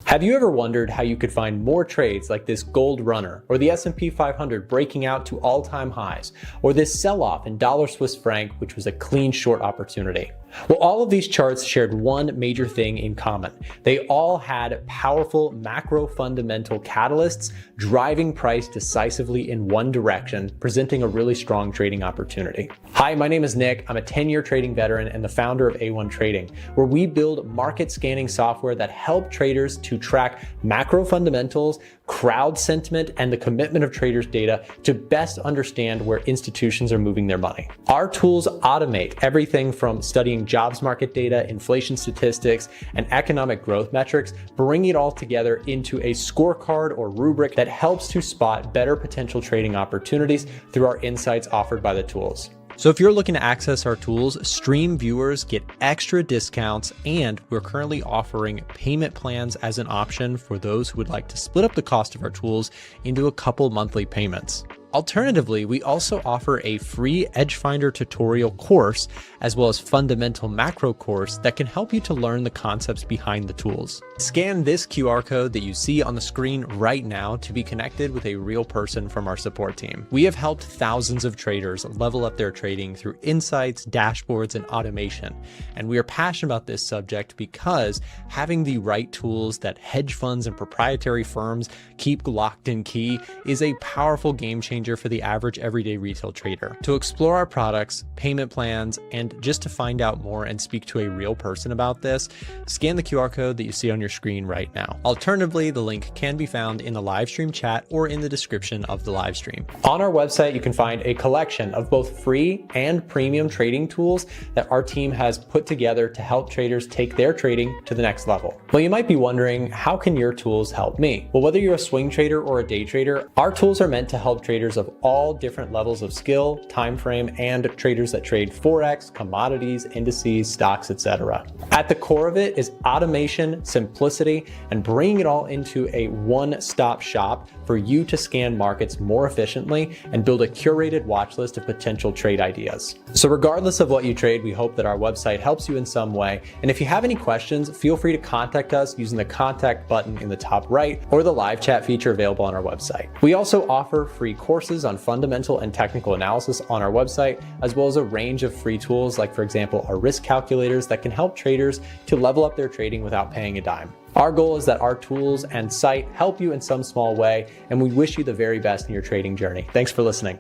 Speaker 1: Have you ever wondered how you could find more trades like this gold runner, or the S&P 500 breaking out to all-time highs, or this sell-off in dollar Swiss franc, which was a clean short opportunity? Well, all of these charts shared one major thing in common. They all had powerful macro fundamental catalysts driving price decisively in one direction, presenting a really strong trading opportunity. Hi, my name is Nick. I'm a 10-year trading veteran and the founder of A1 Trading, where we build market scanning software that help traders to track macro fundamentals, crowd sentiment, and the commitment of traders' data to best understand where institutions are moving their money. Our tools automate everything from studying jobs market data, inflation statistics, and economic growth metrics, bringing it all together into a scorecard or rubric that helps to spot better potential trading opportunities through our insights offered by the tools. So if you're looking to access our tools, stream viewers get extra discounts, and we're currently offering payment plans as an option for those who would like to split up the cost of our tools into a couple monthly payments. Alternatively, we also offer a free Edge Finder tutorial course, as well as fundamental macro course that can help you to learn the concepts behind the tools. Scan this QR code that you see on the screen right now to be connected with a real person from our support team. We have helped thousands of traders level up their trading through insights, dashboards, and automation. And we are passionate about this subject because having the right tools that hedge funds and proprietary firms keep locked in key is a powerful game changer for the average everyday retail trader. To explore our products, payment plans, and just to find out more and speak to a real person about this, scan the QR code that you see on your screen right now. Alternatively, the link can be found in the live stream chat or in the description of the live stream. On our website, you can find a collection of both free and premium trading tools that our team has put together to help traders take their trading to the next level. Well, you might be wondering, how can your tools help me? Well, whether you're a swing trader or a day trader, our tools are meant to help traders of all different levels of skill, time frame, and traders that trade Forex, commodities, indices, stocks, etc. At the core of it is automation, simplicity, and bringing it all into a one-stop shop for you to scan markets more efficiently and build a curated watch list of potential trade ideas. So regardless of what you trade, we hope that our website helps you in some way. And if you have any questions, feel free to contact us using the contact button in the top right or the live chat feature available on our website. We also offer free courses on fundamental and technical analysis on our website, as well as a range of free tools like, for example, our risk calculators that can help traders to level up their trading without paying a dime. Our goal is that our tools and site help you in some small way, and we wish you the very best in your trading journey. Thanks for listening.